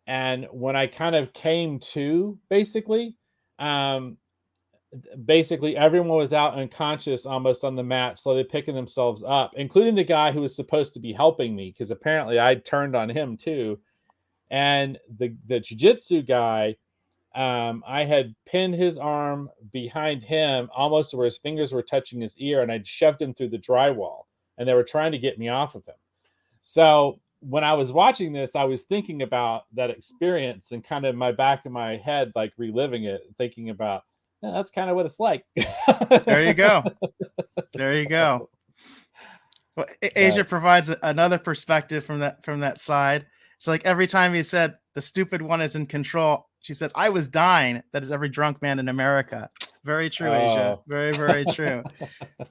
And when I kind of came to, basically everyone was out unconscious, almost on the mat, slowly picking themselves up, including the guy who was supposed to be helping me, because apparently I turned on him too. And the jiu-jitsu guy, I had pinned his arm behind him almost to where his fingers were touching his ear, and I'd shoved him through the drywall, and they were trying to get me off of him. So when I was watching this, I was thinking about that experience, and kind of in my back of my head, like reliving it, thinking about, yeah, that's kind of what it's like. There you go. There you go. Well, Asia provides another perspective from that side. It's like every time he said the stupid one is in control, she says, I was dying. That is every drunk man in America. Very true, Asia. Very, very true.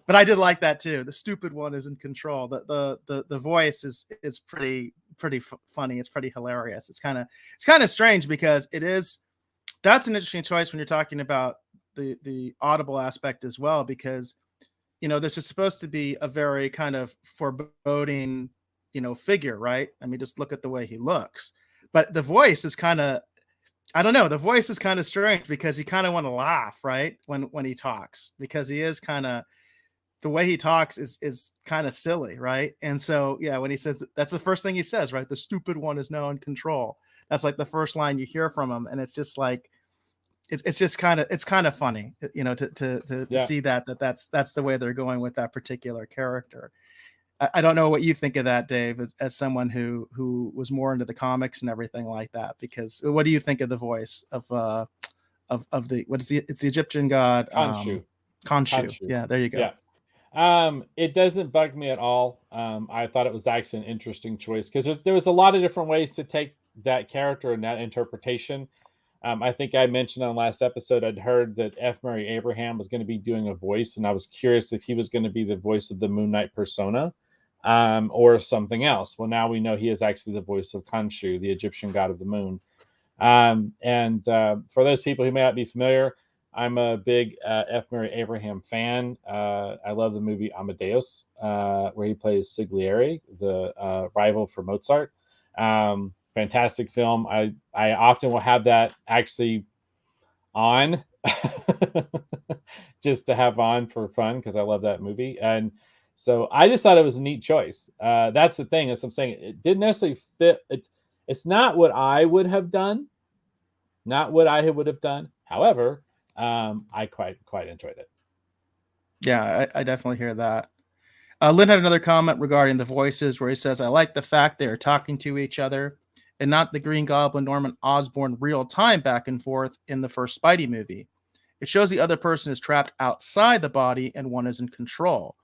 But I did like that too. The stupid one is in control. The voice is pretty funny. It's pretty hilarious. It's kind of strange, because that's an interesting choice when you're talking about the audible aspect as well, because this is supposed to be a very kind of foreboding figure, right? I mean, just look at the way he looks. But the voice is kind of, I don't know, the voice is kind of strange, because you kind of want to laugh, right? When he talks, because he is kind of, the way he talks is kind of silly, right? And so, yeah, when he says, that's the first thing he says, right? The stupid one is now in control. That's like the first line you hear from him. And it's just like, it's just kind of funny, to see that's the way they're going with that particular character. I don't know what you think of that, Dave, as someone who was more into the comics and everything like that. Because what do you think of the voice of the it's the Egyptian god Khonshu? Yeah, there you go. Yeah. It doesn't bug me at all. I thought it was actually an interesting choice, because there was a lot of different ways to take that character and that interpretation. I think I mentioned on the last episode, I'd heard that F. Murray Abraham was going to be doing a voice, and I was curious if he was going to be the voice of the Moon Knight persona, or something else. Well, now we know he is actually the voice of Khonshu, the Egyptian god of the moon. For those people who may not be familiar, I'm a big F. Murray Abraham fan. I love the movie Amadeus, where he plays Siglieri, the rival for Mozart. Fantastic film. I often will have that actually on just to have on for fun, because I love that movie. And so I just thought it was a neat choice. That's the thing. As I'm saying, it didn't necessarily fit. It's not what I would have done. Not what I would have done. However, I quite enjoyed it. Yeah, I definitely hear that. Lynn had another comment regarding the voices where he says, I like the fact they are talking to each other and not the Green Goblin Norman Osborn real time back and forth in the first Spidey movie. It shows the other person is trapped outside the body and one is in control.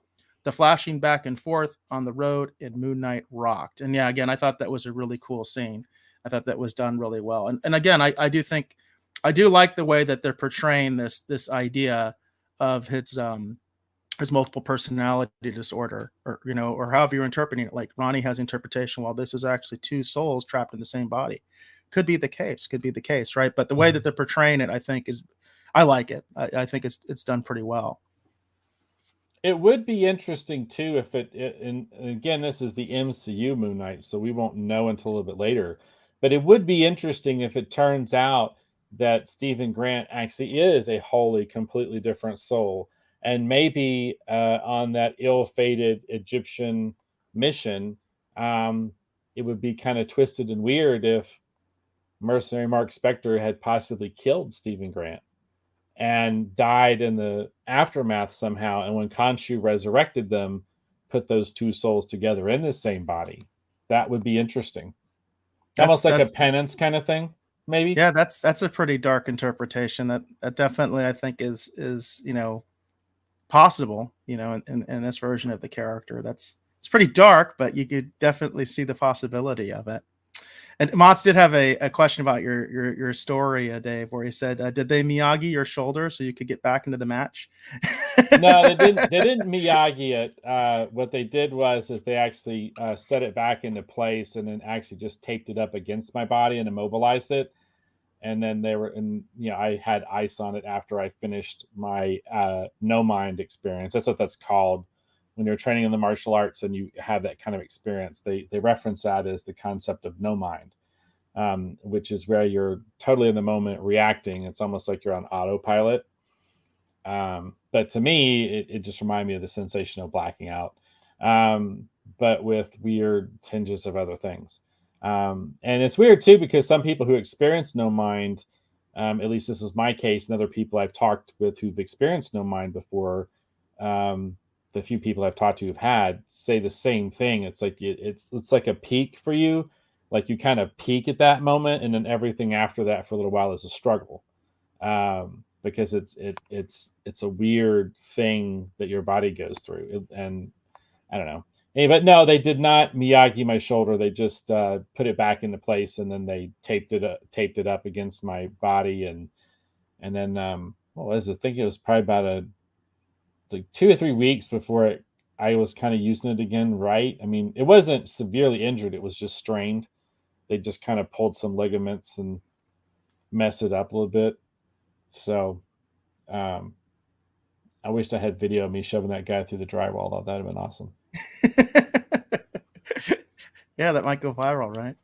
The flashing back and forth on the road in Moon Knight rocked. And yeah, again, I thought that was a really cool scene. I thought that was done really well. And again, I do think, I do like the way that they're portraying this idea of his multiple personality disorder, or or however you're interpreting it. Like Ronnie has interpretation, while this is actually two souls trapped in the same body. Could be the case, right? But the way that they're portraying it, I think I like it. I think it's done pretty well. It would be interesting too if and again, this is the MCU Moon Knight, so we won't know until a little bit later. But it would be interesting if it turns out that Stephen Grant actually is a wholly, completely different soul, and maybe on that ill-fated Egyptian mission, it would be kind of twisted and weird if mercenary Mark Spector had possibly killed Stephen Grant and died in the aftermath somehow. And when Khonshu resurrected them, put those two souls together in the same body. That would be interesting. Almost like a penance kind of thing, maybe. Yeah, that's a pretty dark interpretation. That definitely, I think, is possible. In this version of the character, it's pretty dark, but you could definitely see the possibility of it. And Mats did have a question about your story, Dave, where he said, "Did they Miyagi your shoulder so you could get back into the match?" No, they didn't. They didn't Miyagi it. What they did was that they actually set it back into place and then actually just taped it up against my body and immobilized it. And then I had ice on it after I finished my no mind experience. That's what that's called when you're training in the martial arts and you have that kind of experience. They reference that as the concept of no mind, which is where you're totally in the moment reacting. It's almost like you're on autopilot. But to me, it just reminded me of the sensation of blacking out, but with weird tinges of other things. And it's weird too, because some people who experience no mind, at least this is my case, and other people I've talked with who've experienced no mind before, the few people I've talked to who've had say the same thing. It's like it's like a peak for you, like you kind of peak at that moment, and then everything after that for a little while is a struggle, because it's a weird thing that your body goes through, and I don't know. But no, they did not Miyagi my shoulder. They just put it back into place, and then they taped it up against my body, and then what was it? I think it was probably about like 2 or 3 weeks before I was kind of using it again. Right? I mean, it wasn't severely injured; it was just strained. They just kind of pulled some ligaments and messed it up a little bit. So, I wished I had video of me shoving that guy through the drywall. Though that'd have been awesome. Yeah, that might go viral, right?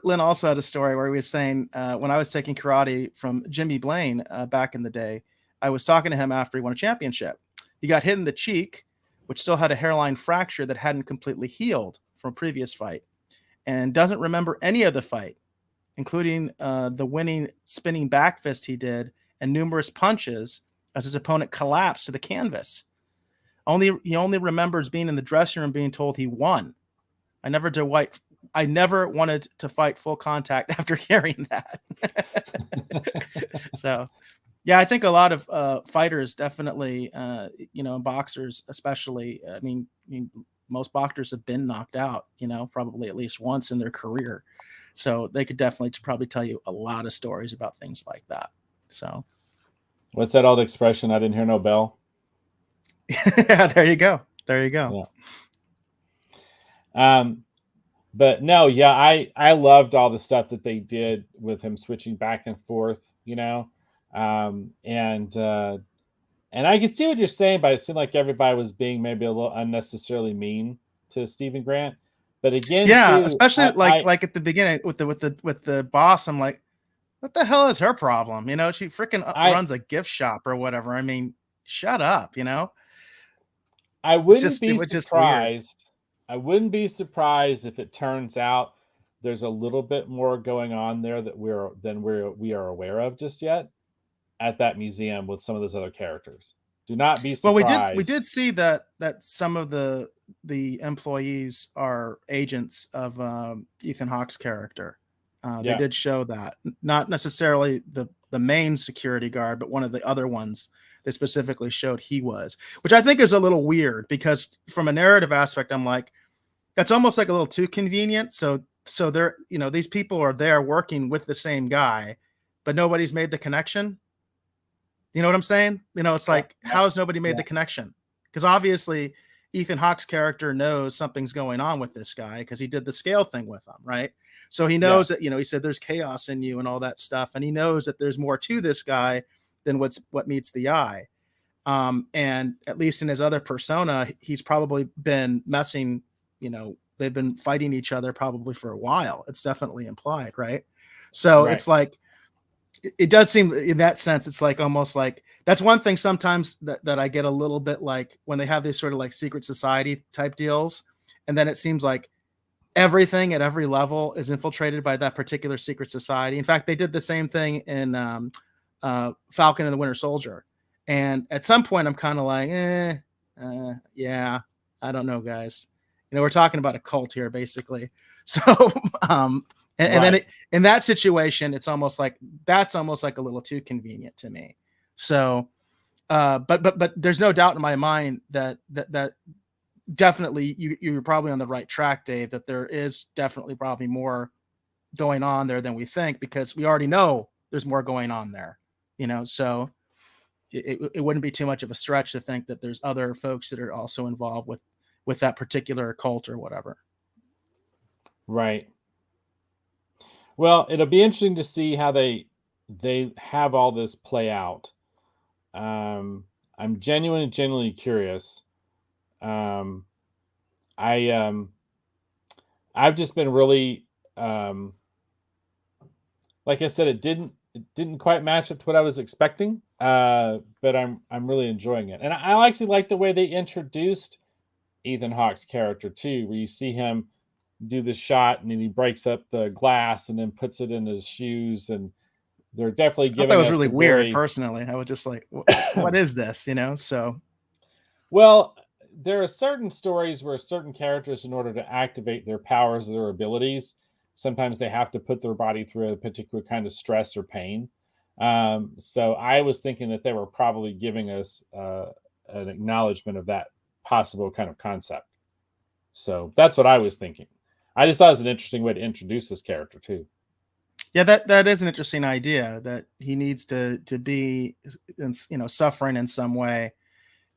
Lynn also had a story where he was saying, when I was taking karate from Jimmy Blaine back in the day, I was talking to him after he won a championship. He got hit in the cheek, which still had a hairline fracture that hadn't completely healed from a previous fight, and doesn't remember any of the fight, including the winning spinning back fist he did and numerous punches as his opponent collapsed to the canvas. He only remembers being in the dressing room being told he won. I never wanted to fight full contact after hearing that. So, yeah, I think a lot of fighters definitely, boxers especially. I mean, most boxers have been knocked out, probably at least once in their career. So they could definitely probably tell you a lot of stories about things like that. So, what's that old expression? I didn't hear no bell. Yeah, there you go. Yeah. But no, yeah, I loved all the stuff that they did with him switching back and forth, and I could see what you're saying, but it seemed like everybody was being maybe a little unnecessarily mean to Stephen Grant. But again, yeah, too, especially like at the beginning with the boss, I'm like, what the hell is her problem? She freaking runs a gift shop or whatever. I mean, shut up, I wouldn't be surprised. I wouldn't be surprised if it turns out there's a little bit more going on there that we are aware of just yet at that museum with some of those other characters. Do not be Well, surprised. we did see that some of the employees are agents of Ethan Hawke's character. They did show that, not necessarily the main security guard, but one of the other ones. They specifically showed he was, which I think is a little weird, because from a narrative aspect, I'm like, that's almost like a little too convenient. So they're, these people are there working with the same guy, but nobody's made the connection. You know what I'm saying? It's like, how has nobody made the connection? Because obviously Ethan Hawke's character knows something's going on with this guy, because he did the scale thing with him, right? So he knows that, he said there's chaos in you and all that stuff. And he knows that there's more to this guy than what meets the eye. And at least in his other persona, he's probably been messing, they've been fighting each other probably for a while. It's definitely implied, right? So it's like, it does seem in that sense, it's like almost like, that's one thing sometimes that I get a little bit like when they have these sort of like secret society type deals. And then it seems like everything at every level is infiltrated by that particular secret society. In fact, they did the same thing in Falcon and the Winter Soldier. And at some point I'm kind of like, yeah, I don't know, guys. We're talking about a cult here, basically. So, and then in that situation, it's almost like, that's almost like a little too convenient to me. So, but there's no doubt in my mind that definitely you're probably on the right track, Dave, that there is definitely probably more going on there than we think, because we already know there's more going on there, so it wouldn't be too much of a stretch to think that there's other folks that are also involved with that particular cult or whatever. Right. Well, it'll be interesting to see how they have all this play out. I'm genuinely curious. I've just been really, like I said, it didn't quite match up to what I was expecting. But I'm really enjoying it, and I actually like the way they introduced Ethan Hawke's character too, where you see him do the shot and then he breaks up the glass and then puts it in his shoes, and they're definitely giving. That was really weird. Personally, I was just like, "What is this?" So, well, there are certain stories where certain characters, in order to activate their powers or their abilities, sometimes they have to put their body through a particular kind of stress or pain. So I was thinking that they were probably giving us an acknowledgement of that possible kind of concept. So that's what I was thinking. I just thought it was an interesting way to introduce this character too. Yeah, that is an interesting idea, that he needs to be, suffering in some way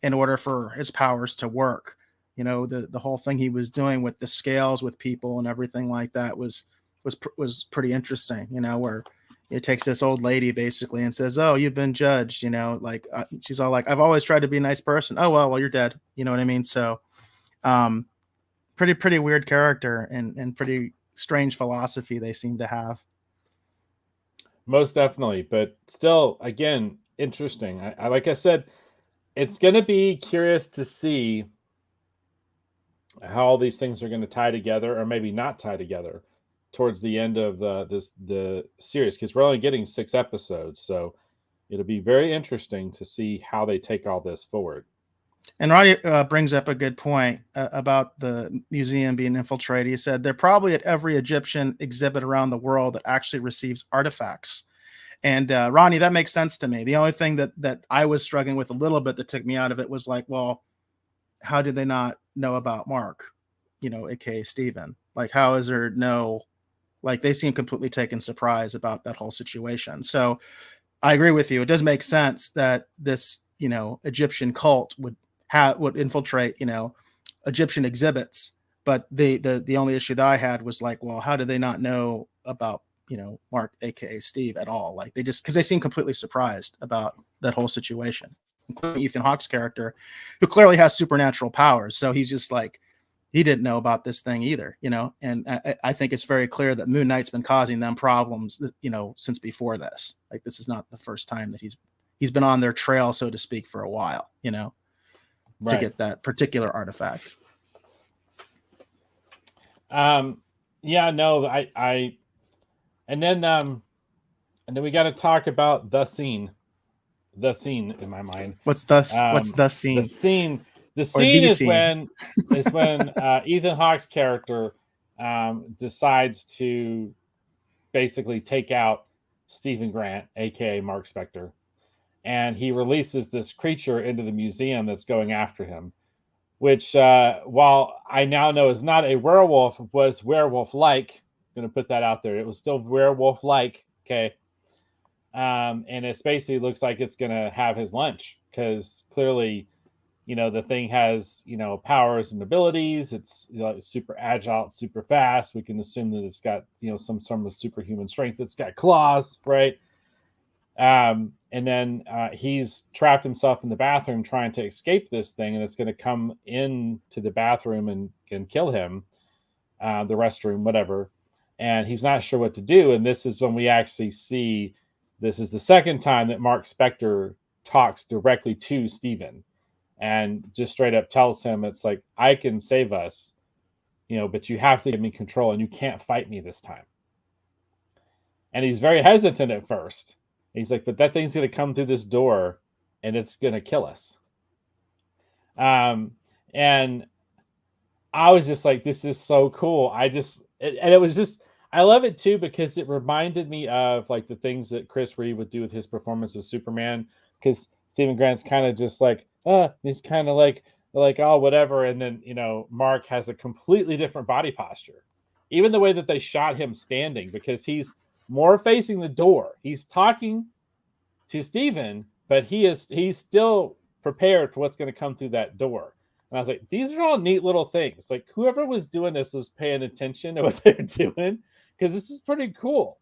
in order for his powers to work. The whole thing he was doing with the scales with people and everything like that was pretty interesting. Where it takes this old lady basically and says, "Oh, you've been judged." She's all like, "I've always tried to be a nice person." "Oh, well, you're dead." You know what I mean? So, pretty weird character and pretty strange philosophy they seem to have. Most definitely, but still, again, interesting. I like I said, it's going to be curious to see how all these things are going to tie together, or maybe not tie together, towards the end of the series, because we're only getting 6 episodes, so it'll be very interesting to see how they take all this forward. And Ronnie brings up a good point about the museum being infiltrated. He said they're probably at every Egyptian exhibit around the world that actually receives artifacts. And Ronnie, that makes sense to me. The only thing that I was struggling with a little bit that took me out of it was like, well, how did they not know about Mark, aka Steven? Like, how is there no, like, they seem completely taken surprise about that whole situation. So I agree with you. It does make sense that this, Egyptian cult would infiltrate, Egyptian exhibits. But the only issue that I had was like, well, how did they not know about, Mark, aka Steve, at all? Like, because they seem completely surprised about that whole situation, including Ethan Hawke's character, who clearly has supernatural powers. So he's just like, he didn't know about this thing either, and I think it's very clear that Moon Knight's been causing them problems, since before this. Like, this is not the first time that he's been on their trail, so to speak, for a while, to get that particular artifact. Yeah, no, and then we got to talk about the scene. the scene in my mind. What's the scene? The scene is when Ethan Hawke's character decides to basically take out Stephen Grant, aka Mark Spector, and he releases this creature into the museum that's going after him, which while I now know is not a werewolf, was werewolf-like. I'm going to put that out there. It was still werewolf-like, okay? And it basically looks like it's going to have his lunch, because clearly, the thing has, powers and abilities. It's super agile, super fast. We can assume that it's got, some sort of superhuman strength. It's got claws, right? And then he's trapped himself in the bathroom trying to escape this thing, and it's going to come into the bathroom and kill him, the restroom, whatever. And he's not sure what to do. And this is when we actually see, this is the second time that Mark Spector talks directly to Stephen and just straight up tells him, it's like, I can save us, but you have to give me control, and you can't fight me this time. And he's very hesitant at first. He's like, but that thing's going to come through this door and it's going to kill us. And I was just like, this is so cool. It was just, I love it too, because it reminded me of like the things that Chris Reeve would do with his performance of Superman. Because Stephen Grant's kind of just like, he's kind of like, oh, whatever. And then, Mark has a completely different body posture. Even the way that they shot him standing, because he's more facing the door. He's talking to Stephen, but he's still prepared for what's going to come through that door. And I was like, these are all neat little things. Like, whoever was doing this was paying attention to what they're doing, because this is pretty cool.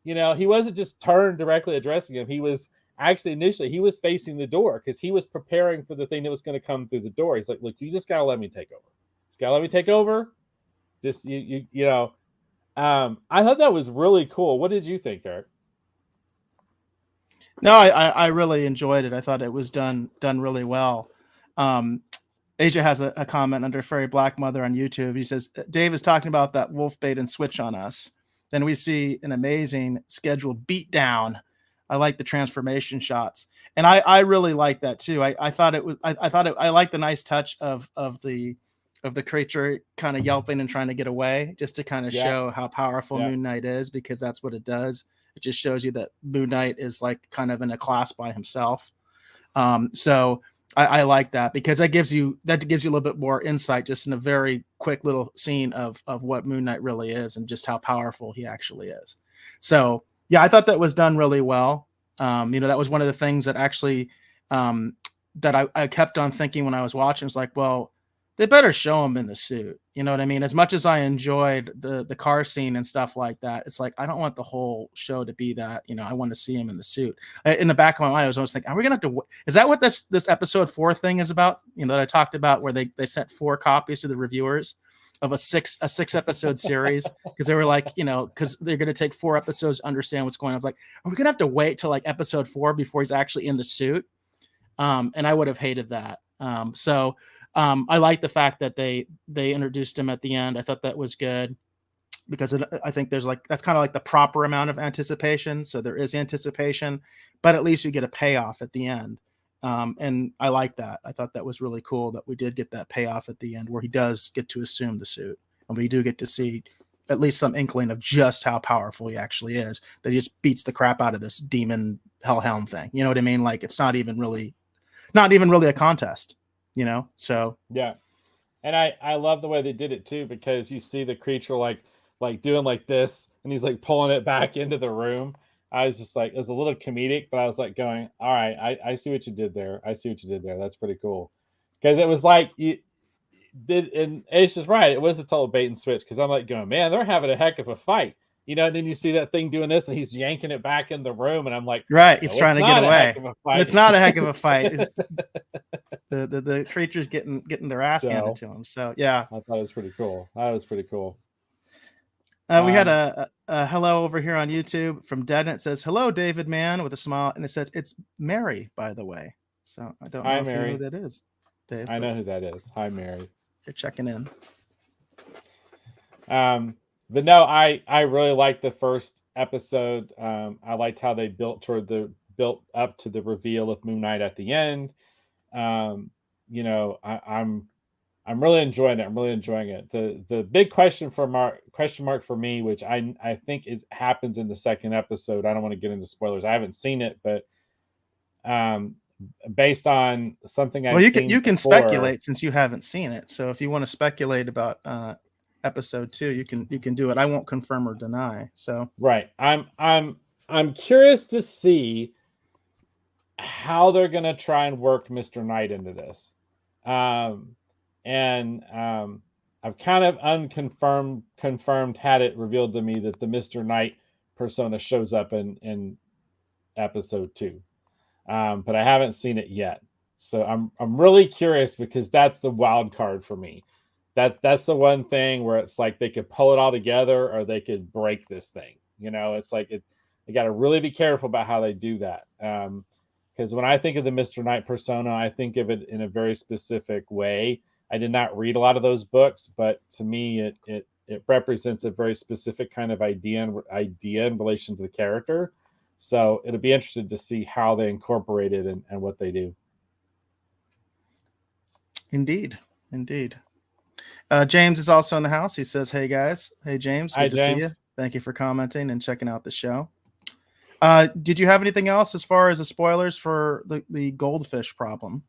He wasn't just turned directly addressing him. He was actually initially, he was facing the door because he was preparing for the thing that was going to come through the door. He's like, look, you just got to let me take over. Just got to let me take over. Just, I thought that was really cool. What did you think, Eric? No, I really enjoyed it. I thought it was done really well. Asia has a comment under Fairy Black Mother on YouTube. He says, Dave is talking about that wolf bait and switch on us. Then we see an amazing scheduled beatdown. I like the transformation shots. And I really like that too. I thought it was, I like the nice touch of the creature kind of yelping and trying to get away, just to kind of show how powerful Moon Knight is, because that's what it does. It just shows you that Moon Knight is like kind of in a class by himself. So I like that, because that gives you a little bit more insight, just in a very quick little scene of what Moon Knight really is and just how powerful he actually is. So yeah, I thought that was done really well. That was one of the things that actually that I kept on thinking when I was watching. It's like, well, they better show him in the suit. You know what I mean? As much as I enjoyed the car scene and stuff like that, it's like, I don't want the whole show to be that, I want to see him in the suit. In the back of my mind, I was always thinking, are we going to have to, is that what this episode 4 thing is about? That I talked about, where they sent 4 copies to the reviewers of a six episode series, because they were like, because they're going to take 4 episodes to understand what's going on. I was like, are we going to have to wait till like episode 4 before he's actually in the suit? And I would have hated that. I like the fact that they introduced him at the end. I thought that was good, because I think there's that's kind of like the proper amount of anticipation. So there is anticipation, but at least you get a payoff at the end. And I like that. I thought that was really cool that we did get that payoff at the end, where he does get to assume the suit, and we do get to see at least some inkling of just how powerful he actually is, that he just beats the crap out of this demon hellhound thing. You know what I mean? Like, it's not even really a contest. So yeah. And I love the way they did it too, because you see the creature like doing like this, and he's like pulling it back into the room. I was just like, it was a little comedic, but I was like going, all right, I see what you did there. That's pretty cool. Because it was like you did, and Ace is right. It was a total bait and switch, because I'm like going, man, they're having a heck of a fight. And then you see that thing doing this, and he's yanking it back in the room, and I'm like, right, he's trying to get away. It's not a heck of a fight. The creature's getting their ass handed to him. So yeah, I thought it was pretty cool. We had a hello over here on YouTube from Dead, and it says, hello, David Man, with a smile, and it says, it's Mary, by the way. So I don't know if you know who that is, Dave. I know who that is. Hi, Mary. You're checking in. But no, I really liked the first episode. I liked how they built toward the built up to the reveal of Moon Knight at the end. I'm really enjoying it. I'm really enjoying it. The big question mark for me, which I think happens in the second episode. I don't want to get into spoilers. I haven't seen it, but based on something I've seen, you can speculate since you haven't seen it. So if you want to speculate about episode 2, you can do it. I won't confirm or deny. So right, I'm curious to see how they're gonna try and work Mr. Knight into this. I've kind of confirmed had it revealed to me that the Mr. Knight persona shows up in episode 2. But I haven't seen it yet. So I'm really curious because that's the wild card for me. That's the one thing where it's like they could pull it all together or they could break this thing. It's like they got to really be careful about how they do that. Because when I think of the Mr. Knight persona, I think of it in a very specific way. I did not read a lot of those books, but to me, it represents a very specific kind of idea in relation to the character. So it'll be interesting to see how they incorporate it and what they do. Indeed. James is also in the house. He says, "Hey guys." Hey James, good to see you. Thank you for commenting and checking out the show. Did you have anything else as far as the spoilers for the Goldfish Problem?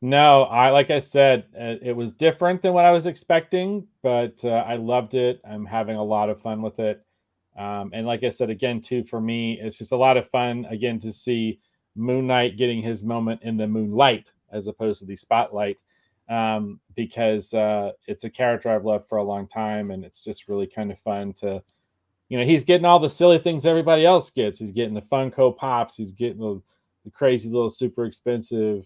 No, like I said, it was different than what I was expecting, but I loved it. I'm having a lot of fun with it. And like I said, again, too, for me, it's just a lot of fun, again, to see Moon Knight getting his moment in the moonlight as opposed to the spotlight, because it's a character I've loved for a long time. And it's just really kind of fun to, he's getting all the silly things everybody else gets. He's getting the Funko Pops. He's getting the crazy little super expensive,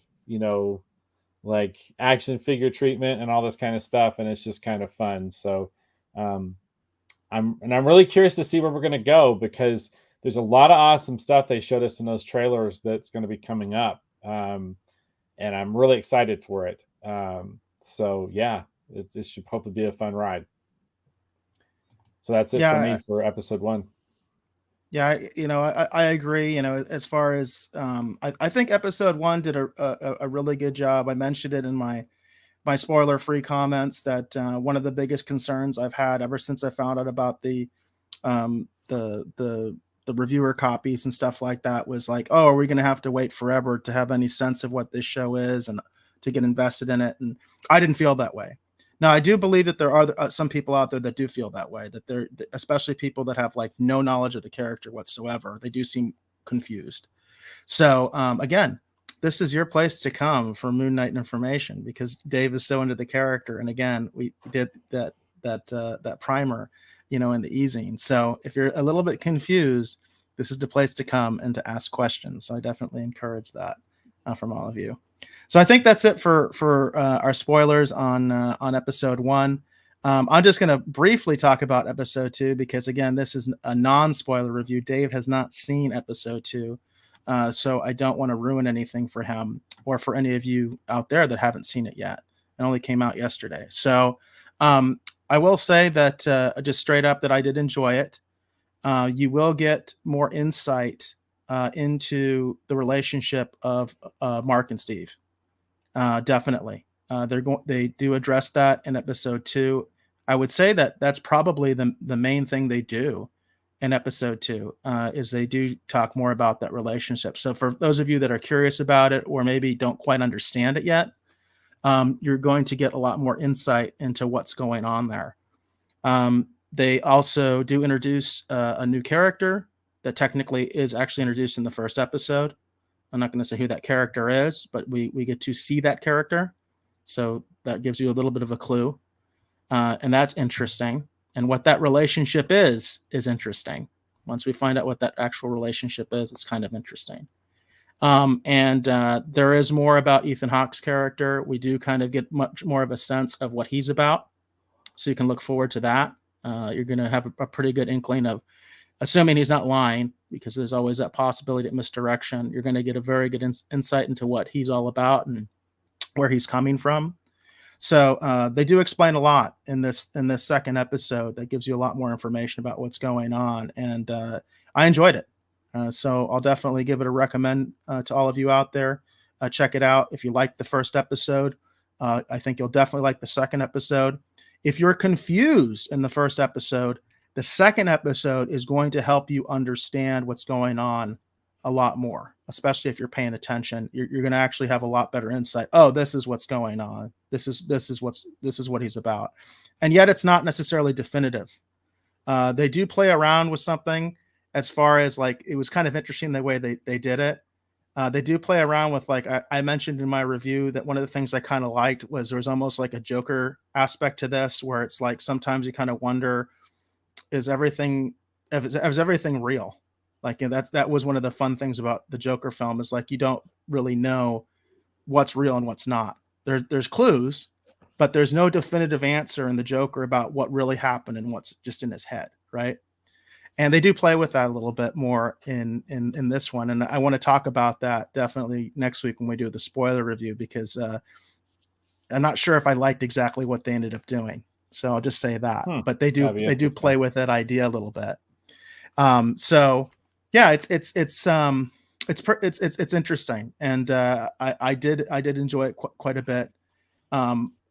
like action figure treatment and all this kind of stuff. And it's just kind of fun. So, I'm really curious to see where we're going to go because there's a lot of awesome stuff they showed us in those trailers that's going to be coming up. And I'm really excited for it. So yeah, it should hopefully be a fun ride. So that's it for me for episode 1. Yeah, I agree. As far as I think episode 1 did a really good job. I mentioned it in my spoiler-free comments that one of the biggest concerns I've had ever since I found out about the reviewer copies and stuff like that was like, oh, are we going to have to wait forever to have any sense of what this show is and to get invested in it? And I didn't feel that way. Now, I do believe that there are some people out there that do feel that way, that they're especially people that have like no knowledge of the character whatsoever. They do seem confused. So again, this is your place to come for Moon Knight information because Dave is so into the character. And again, we did that primer, in the easing. So if you're a little bit confused, this is the place to come and to ask questions. So I definitely encourage that from all of you. So I think that's it for our spoilers on episode 1. I'm just going to briefly talk about episode 2 because again, this is a non-spoiler review. Dave has not seen episode 2. So I don't want to ruin anything for him or for any of you out there that haven't seen it yet. It only came out yesterday. So I will say that just straight up that I did enjoy it. You will get more insight into the relationship of Mark and Steve. Definitely. They do address that in episode 2. I would say that that's probably the main thing they do in episode 2 is they do talk more about that relationship. So for those of you that are curious about it or maybe don't quite understand it yet, you're going to get a lot more insight into what's going on there. They also do introduce a new character that technically is actually introduced in the first episode. I'm not going to say who that character is, but we get to see that character. So that gives you a little bit of a clue. And that's interesting. And what that relationship is interesting. Once we find out what that actual relationship is, it's kind of interesting. And there is more about Ethan Hawke's character. We do kind of get much more of a sense of what he's about. So you can look forward to that. You're going to have a pretty good inkling of, assuming he's not lying, because there's always that possibility of misdirection. You're going to get a very good insight into what he's all about and where he's coming from. So they do explain a lot in this second episode that gives you a lot more information about what's going on. And I enjoyed it. So I'll definitely give it a recommend to all of you out there. Check it out. If you liked the first episode, I think you'll definitely like the second episode. If you're confused in the first episode, the second episode is going to help you understand what's going on a lot more, especially if you're paying attention. You're going to actually have a lot better insight. Oh, this is what's going on. This is what he's about. And yet it's not necessarily definitive. They do play around with something as far as like, it was kind of interesting the way they did it. They do play around with, like I mentioned in my review, that one of the things I kind of liked was there was almost like a Joker aspect to this, where it's like sometimes you kind of wonder, is everything real? Like, that was one of the fun things about the Joker film, is like you don't really know what's real and what's not. There's clues, but there's no definitive answer in the Joker about what really happened and what's just in his head, right? And they do play with that a little bit more in this one. And I want to talk about that definitely next week when we do the spoiler review, because I'm not sure if I liked exactly what they ended up doing. So I'll just say that. But they do play with that idea a little bit. So yeah, it's interesting, and I did enjoy it quite a bit.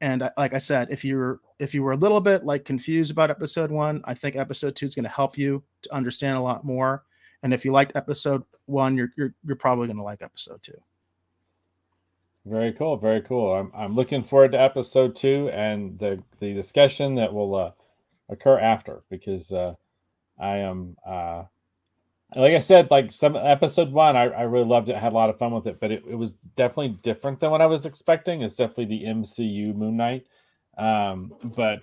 And like I said, if you were a little bit like confused about episode 1, I think episode 2 is going to help you to understand a lot more. And if you liked episode 1, you're probably going to like episode 2. Very cool. Very cool. I'm looking forward to episode 2 and the discussion that will occur after, because I am like I said, like some episode 1, I really loved it. I had a lot of fun with it, but it was definitely different than what I was expecting. It's definitely the MCU Moon Knight. But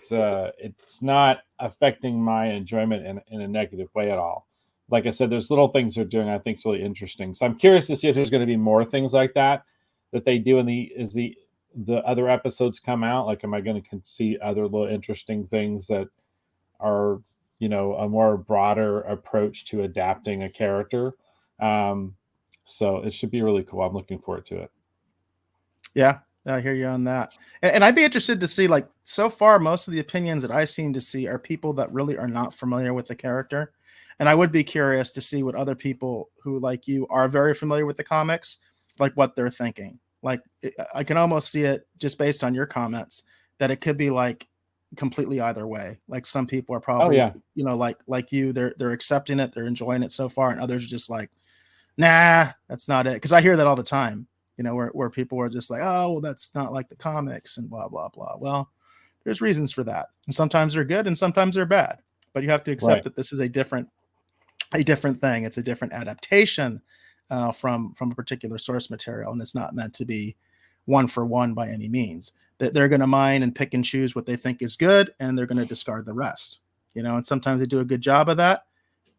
it's not affecting my enjoyment in a negative way at all. Like I said, there's little things they're doing I think is really interesting. So I'm curious to see if there's going to be more things like that they do as the other episodes come out. Like, am I going to see other little interesting things that are, a more broader approach to adapting a character? So it should be really cool. I'm looking forward to it. Yeah, I hear you on that. And I'd be interested to see, like, so far, most of the opinions that I seem to see are people that really are not familiar with the character. And I would be curious to see what other people who, like you, are very familiar with the comics, like what they're thinking. Like, I can almost see it just based on your comments that it could be like completely either way. Like, some people are probably, like you, they're accepting it, they're enjoying it so far, and others are just like, nah, that's not it. Because I hear that all the time. Where people are just like, oh, well, that's not like the comics and blah, blah, blah. Well, there's reasons for that. And sometimes they're good and sometimes they're bad. But you have to accept that this is a different thing. It's a different adaptation from a particular source material. And it's not meant to be one for one by any means. That they're going to mine and pick and choose what they think is good, and they're going to discard the rest. And sometimes they do a good job of that,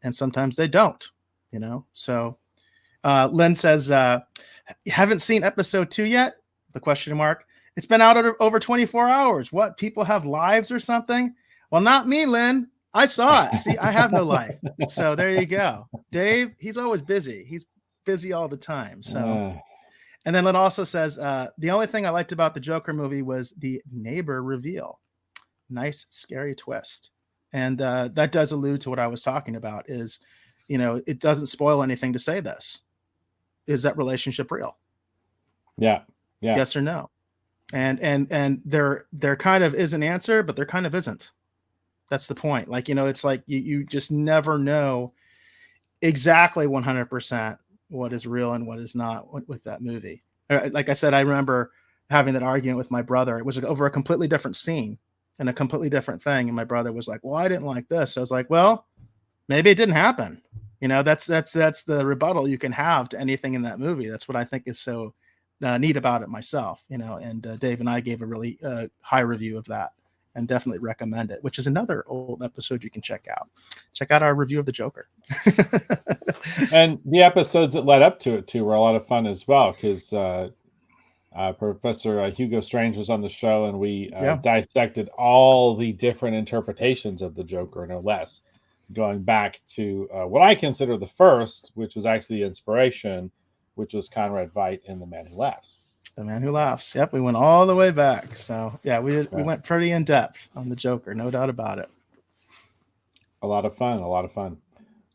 and sometimes they don't. So Lynn says, you haven't seen episode 2 yet? The question mark. It's been out over 24 hours. What? People have lives or something? Well, not me, Lynn. I saw it. See, I have no life. So there you go. Dave, he's always busy. He's busy all the time. So, and then Lynn also says, the only thing I liked about the Joker movie was the neighbor reveal. Nice, scary twist. And that does allude to what I was talking about is, it doesn't spoil anything to say this. Is that relationship real? Yeah. Yes or no? And there kind of is an answer, but there kind of isn't. That's the point. Like, it's like you just never know exactly 100% what is real and what is not with that movie. Like I said, I remember having that argument with my brother. It was over a completely different scene and a completely different thing. And my brother was like, well, I didn't like this. So I was like, well, maybe it didn't happen. That's the rebuttal you can have to anything in that movie. That's what I think is so neat about it myself, and Dave and I gave a really high review of that and definitely recommend it, which is another old episode you can check out. Check out our review of the Joker. And the episodes that led up to it too were a lot of fun as well, because Professor Hugo Strange was on the show, and we dissected all the different interpretations of the Joker, no less. Going back to what I consider the first, which was actually the inspiration, which was Conrad Veidt in The Man Who Laughs. The Man Who Laughs. Yep, we went all the way back. So yeah, we went pretty in depth on the Joker, no doubt about it. A lot of fun.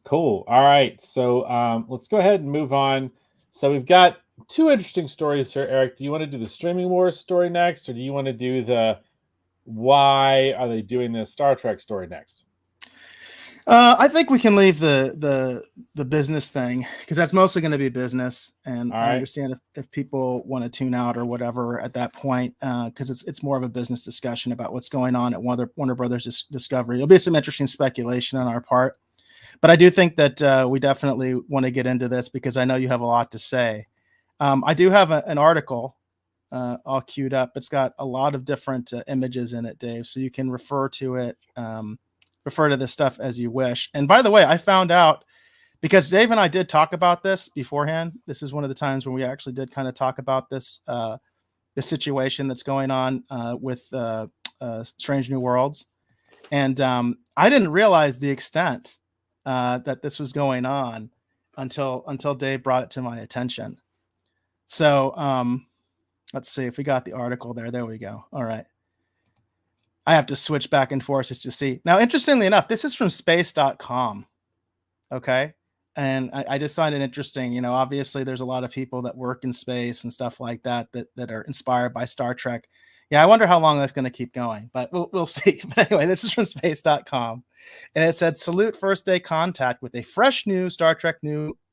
Cool. All right. So let's go ahead and move on. So we've got two interesting stories here, Eric. Do you want to do the streaming wars story next, or do you want to do the why are they doing this Star Trek story next? I think we can leave the business thing because that's mostly going to be business, and I understand if people want to tune out or whatever at that point, because it's more of a business discussion about what's going on at Warner Brothers Discovery. It'll be some interesting speculation on our part, but I do think that we definitely want to get into this because I know you have a lot to say. I do have an article all queued up. It's got a lot of different images in it, Dave, so you can refer to it. Refer to this stuff as you wish. And by the way, I found out because Dave and I did talk about this beforehand. This is one of the times when we actually did kind of talk about this situation that's going on with Strange New Worlds. And I didn't realize the extent that this was going on until Dave brought it to my attention. So let's see if we got the article there. There we go. All right. I have to switch back and forth just to see. Now, interestingly enough, this is from space.com. Okay. And I just find it interesting. Obviously there's a lot of people that work in space and stuff like that are inspired by Star Trek. Yeah. I wonder how long that's going to keep going, but we'll see. But anyway, this is from space.com. And it said, salute first day contact with a fresh new Star Trek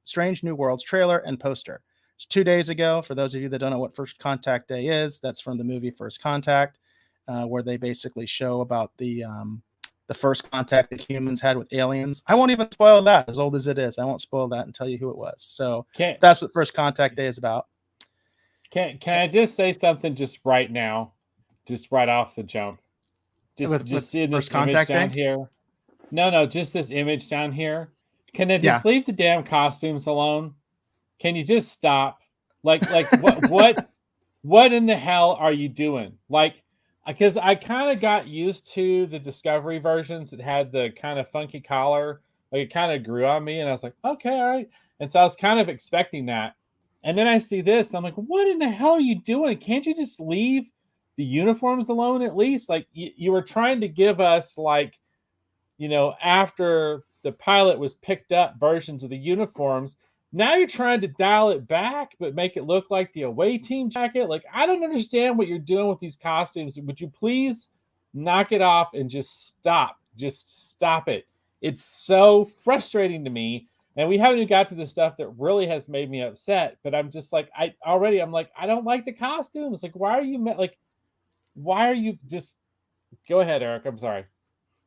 Strange New Worlds trailer and poster. It's 2 days ago. For those of you that don't know what First Contact Day is, that's from the movie First Contact. Where they basically show about the first contact that humans had with aliens. I won't even spoil that, as old as it is. I won't spoil that and tell you who it was. So that's what First Contact Day is about. Can I just say something just right now, just right off the jump? Just see this image down here. No, just this image down here. Can I just leave the damn costumes alone? Can you just stop? Like what in the hell are you doing? Because I kind of got used to the Discovery versions that had the kind of funky collar. It kind of grew on me, and I was like, okay, all right. And so I was kind of expecting that. And then I see this. I'm like, what in the hell are you doing? Can't you just leave the uniforms alone at least? You were trying to give us, after the pilot was picked up, versions of the uniforms. Now you're trying to dial it back, but make it look like the away team jacket. I don't understand what you're doing with these costumes. Would you please knock it off and just stop? Just stop it. It's so frustrating to me. And we haven't even got to the stuff that really has made me upset. But I'm just I don't like the costumes. Why are you just go ahead, Eric? I'm sorry.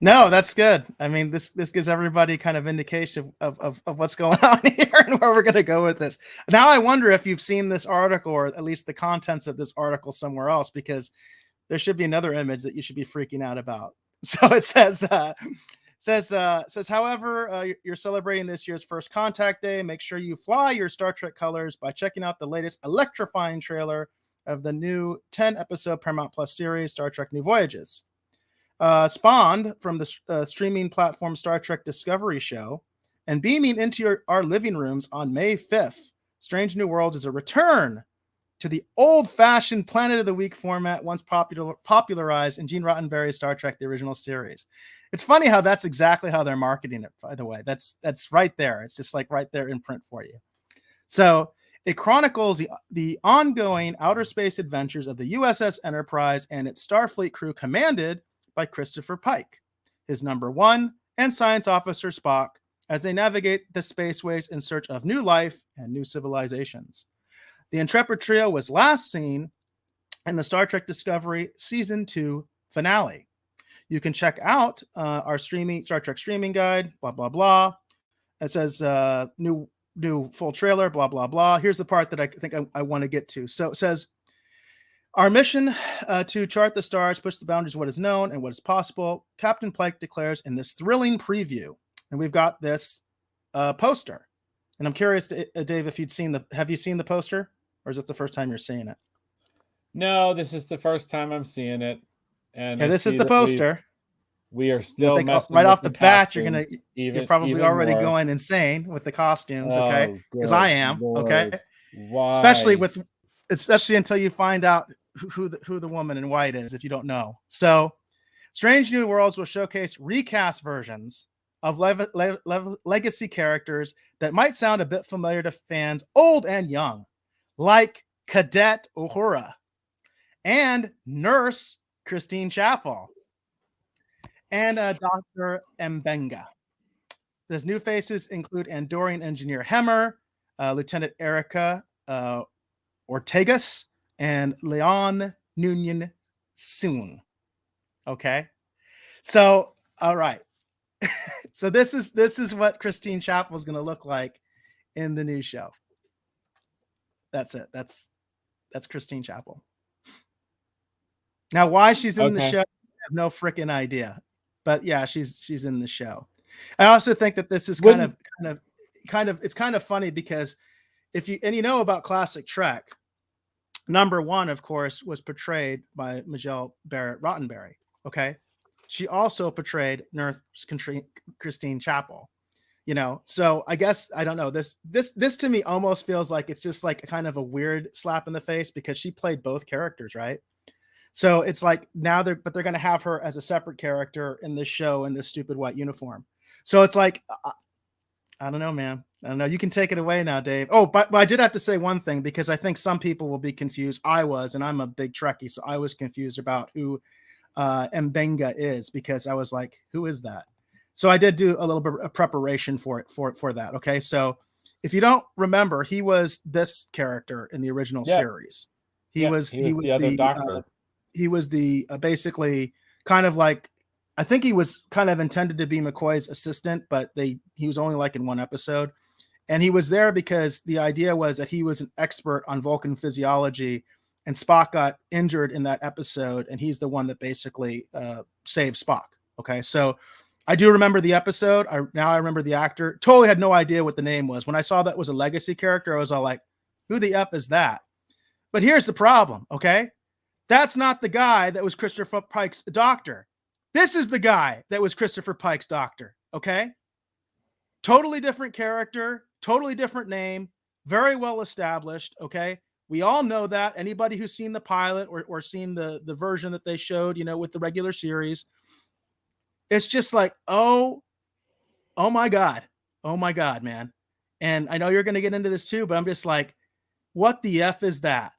No, that's good. I mean, this gives everybody kind of indication of what's going on here and where we're going to go with this. Now, I wonder if you've seen this article or at least the contents of this article somewhere else, because there should be another image that you should be freaking out about. So it says, however, you're celebrating this year's First Contact Day. Make sure you fly your Star Trek colors by checking out the latest electrifying trailer of the new 10-episode Paramount Plus series, Star Trek New Voyages. Spawned from the streaming platform Star Trek Discovery show and beaming into our living rooms on May 5th, Strange New Worlds is a return to the old-fashioned Planet of the Week format once popularized in Gene Roddenberry's Star Trek, the original series. It's funny how that's exactly how they're marketing it, by the way. That's right there. It's just right there in print for you. So it chronicles the ongoing outer space adventures of the USS Enterprise and its Starfleet crew commanded by Christopher Pike, his number one, and science officer Spock, as they navigate the spaceways in search of new life and new civilizations. The Intrepid trio was last seen in the Star Trek Discovery Season 2 finale. You can check out our Star Trek streaming guide, blah, blah, blah. It says new full trailer, blah, blah, blah. Here's the part that I think I want to get to. So it says, our mission to chart the stars, push the boundaries of what is known and what is possible, Captain Pike declares in this thrilling preview. And we've got this poster. And I'm curious, Dave, if have you seen the poster? Or is this the first time you're seeing it? No, this is the first time I'm seeing it. And okay, this is the poster. We are still messing right off the bat. You're probably already going insane with the costumes, okay? Because I am, Lord. Okay. Why? Especially until you find out who the woman in white is, if you don't know. So, Strange New Worlds will showcase recast versions of legacy characters that might sound a bit familiar to fans old and young, like Cadet Uhura and Nurse Christine Chapel and Dr. Mbenga. His new faces include Andorian Engineer Hemmer, Lieutenant Erica Ortegas, and Leon Nunez Soon. Okay, so all right, so this is what Christine Chapel is going to look like in the new show. That's it. That's Christine Chapel. Now, why she's in the show, I have no freaking idea. But yeah, she's in the show. I also think that this is kind of it's kind of funny because if you know about classic Trek, number 1, of course, was portrayed by Majel Barrett Rottenberry. Okay, she also portrayed Nurse Christine Chapel. You know, so I guess I don't know, this to me almost feels like it's just like a kind of a weird slap in the face because she played both characters, right? So it's like now they're going to have her as a separate character in this show in this stupid white uniform. So it's like, I don't know, man. I don't know. You can take it away now, Dave. Oh, but I did have to say one thing because I think some people will be confused. I was, and I'm a big Trekkie, so I was confused about who Mbenga is because I was like, who is that? So I did do a little bit of preparation for that. Okay, so if you don't remember, he was this character in the original series. He was the other doctor. He was the basically kind of like, I think he was kind of intended to be McCoy's assistant, but he was only like in one episode. And he was there because the idea was that he was an expert on Vulcan physiology and Spock got injured in that episode. And he's the one that basically saved Spock. Okay. So I do remember the episode. I remember the actor. Totally had no idea what the name was. When I saw that was a legacy character, I was all like, who the F is that? But here's the problem. Okay. That's not the guy that was Christopher Pike's doctor. This is the guy that was Christopher Pike's doctor. Okay. Totally different character, totally different name, very well established. Okay. We all know that. Anybody who's seen the pilot or seen the version that they showed, with the regular series, it's just like, oh my God. Oh my God, man. And I know you're going to get into this too, but I'm just like, what the F is that?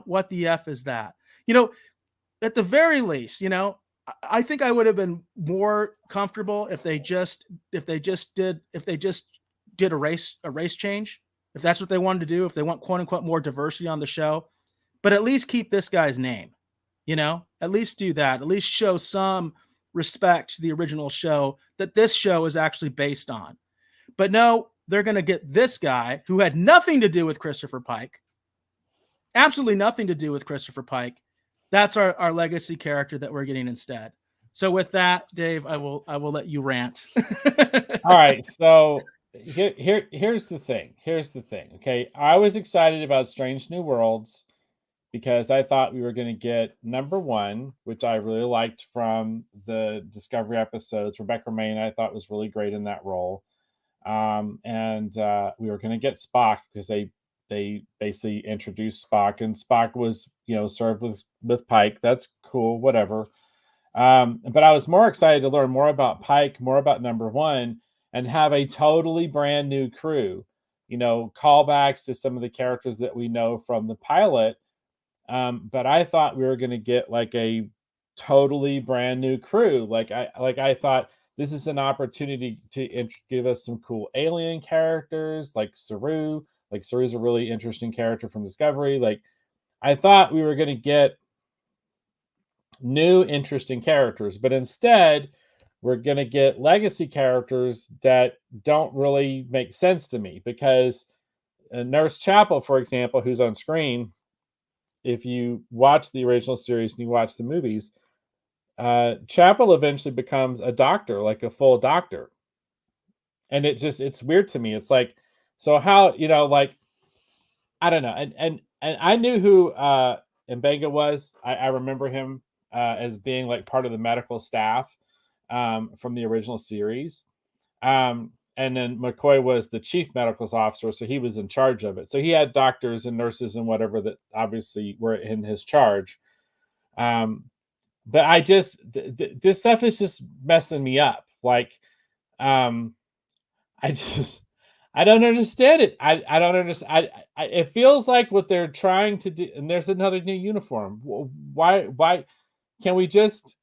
What the F is that? At the very least, I think I would have been more comfortable if they just did a race change, if that's what they wanted to do, if they want quote unquote more diversity on the show, but at least keep this guy's name, at least do that, at least show some respect to the original show that this show is actually based on. But no, they're going to get this guy who had nothing to do with Christopher Pike, absolutely nothing to do with Christopher Pike. That's our legacy character that we're getting instead. So with that, Dave, I will let you rant. All right. So here's the thing. Okay. I was excited about Strange New Worlds because I thought we were going to get number 1, which I really liked from the Discovery episodes. Rebecca Romijn, I thought was really great in that role. And we were going to get Spock because they basically introduced Spock, and Spock was, served with Pike. That's cool, whatever. But I was more excited to learn more about Pike, more about number 1, and have a totally brand new crew, callbacks to some of the characters that we know from the pilot. But I thought we were going to get like a totally brand new crew. I thought this is an opportunity to give us some cool alien characters like Saru. Like Saru's a really interesting character from Discovery. Like I thought we were going to get new interesting characters, but instead we're going to get legacy characters that don't really make sense to me because Nurse Chapel, for example, who's on screen, if you watch the original series and you watch the movies, Chapel eventually becomes a doctor, like a full doctor. And it's weird to me. It's like, so how, I don't know. And I knew who Mbenga was. I remember him as being like part of the medical staff from the original series. And then McCoy was the chief medical officer, so he was in charge of it. So he had doctors and nurses and whatever that obviously were in his charge. But I just, this stuff is just messing me up. Like, I just I don't understand it. I don't understand. It feels like what they're trying to do. And there's another new uniform. Why can we just?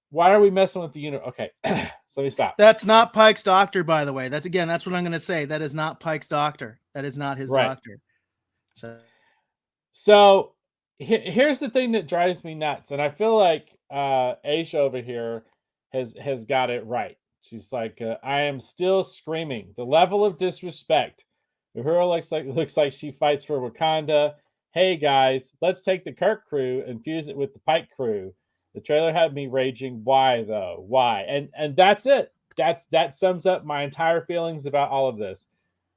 Why are we messing with the uniform? Okay, so let me stop. That's not Pike's doctor, by the way. That's what I'm going to say. That is not Pike's doctor. That is not his doctor. So here's the thing that drives me nuts, and I feel like Aisha over here has got it right. She's like, I am still screaming. The level of disrespect. Uhura looks like she fights for Wakanda. Hey guys, let's take the Kirk crew and fuse it with the Pike crew. The trailer had me raging. Why though? Why? And that's it. That sums up my entire feelings about all of this.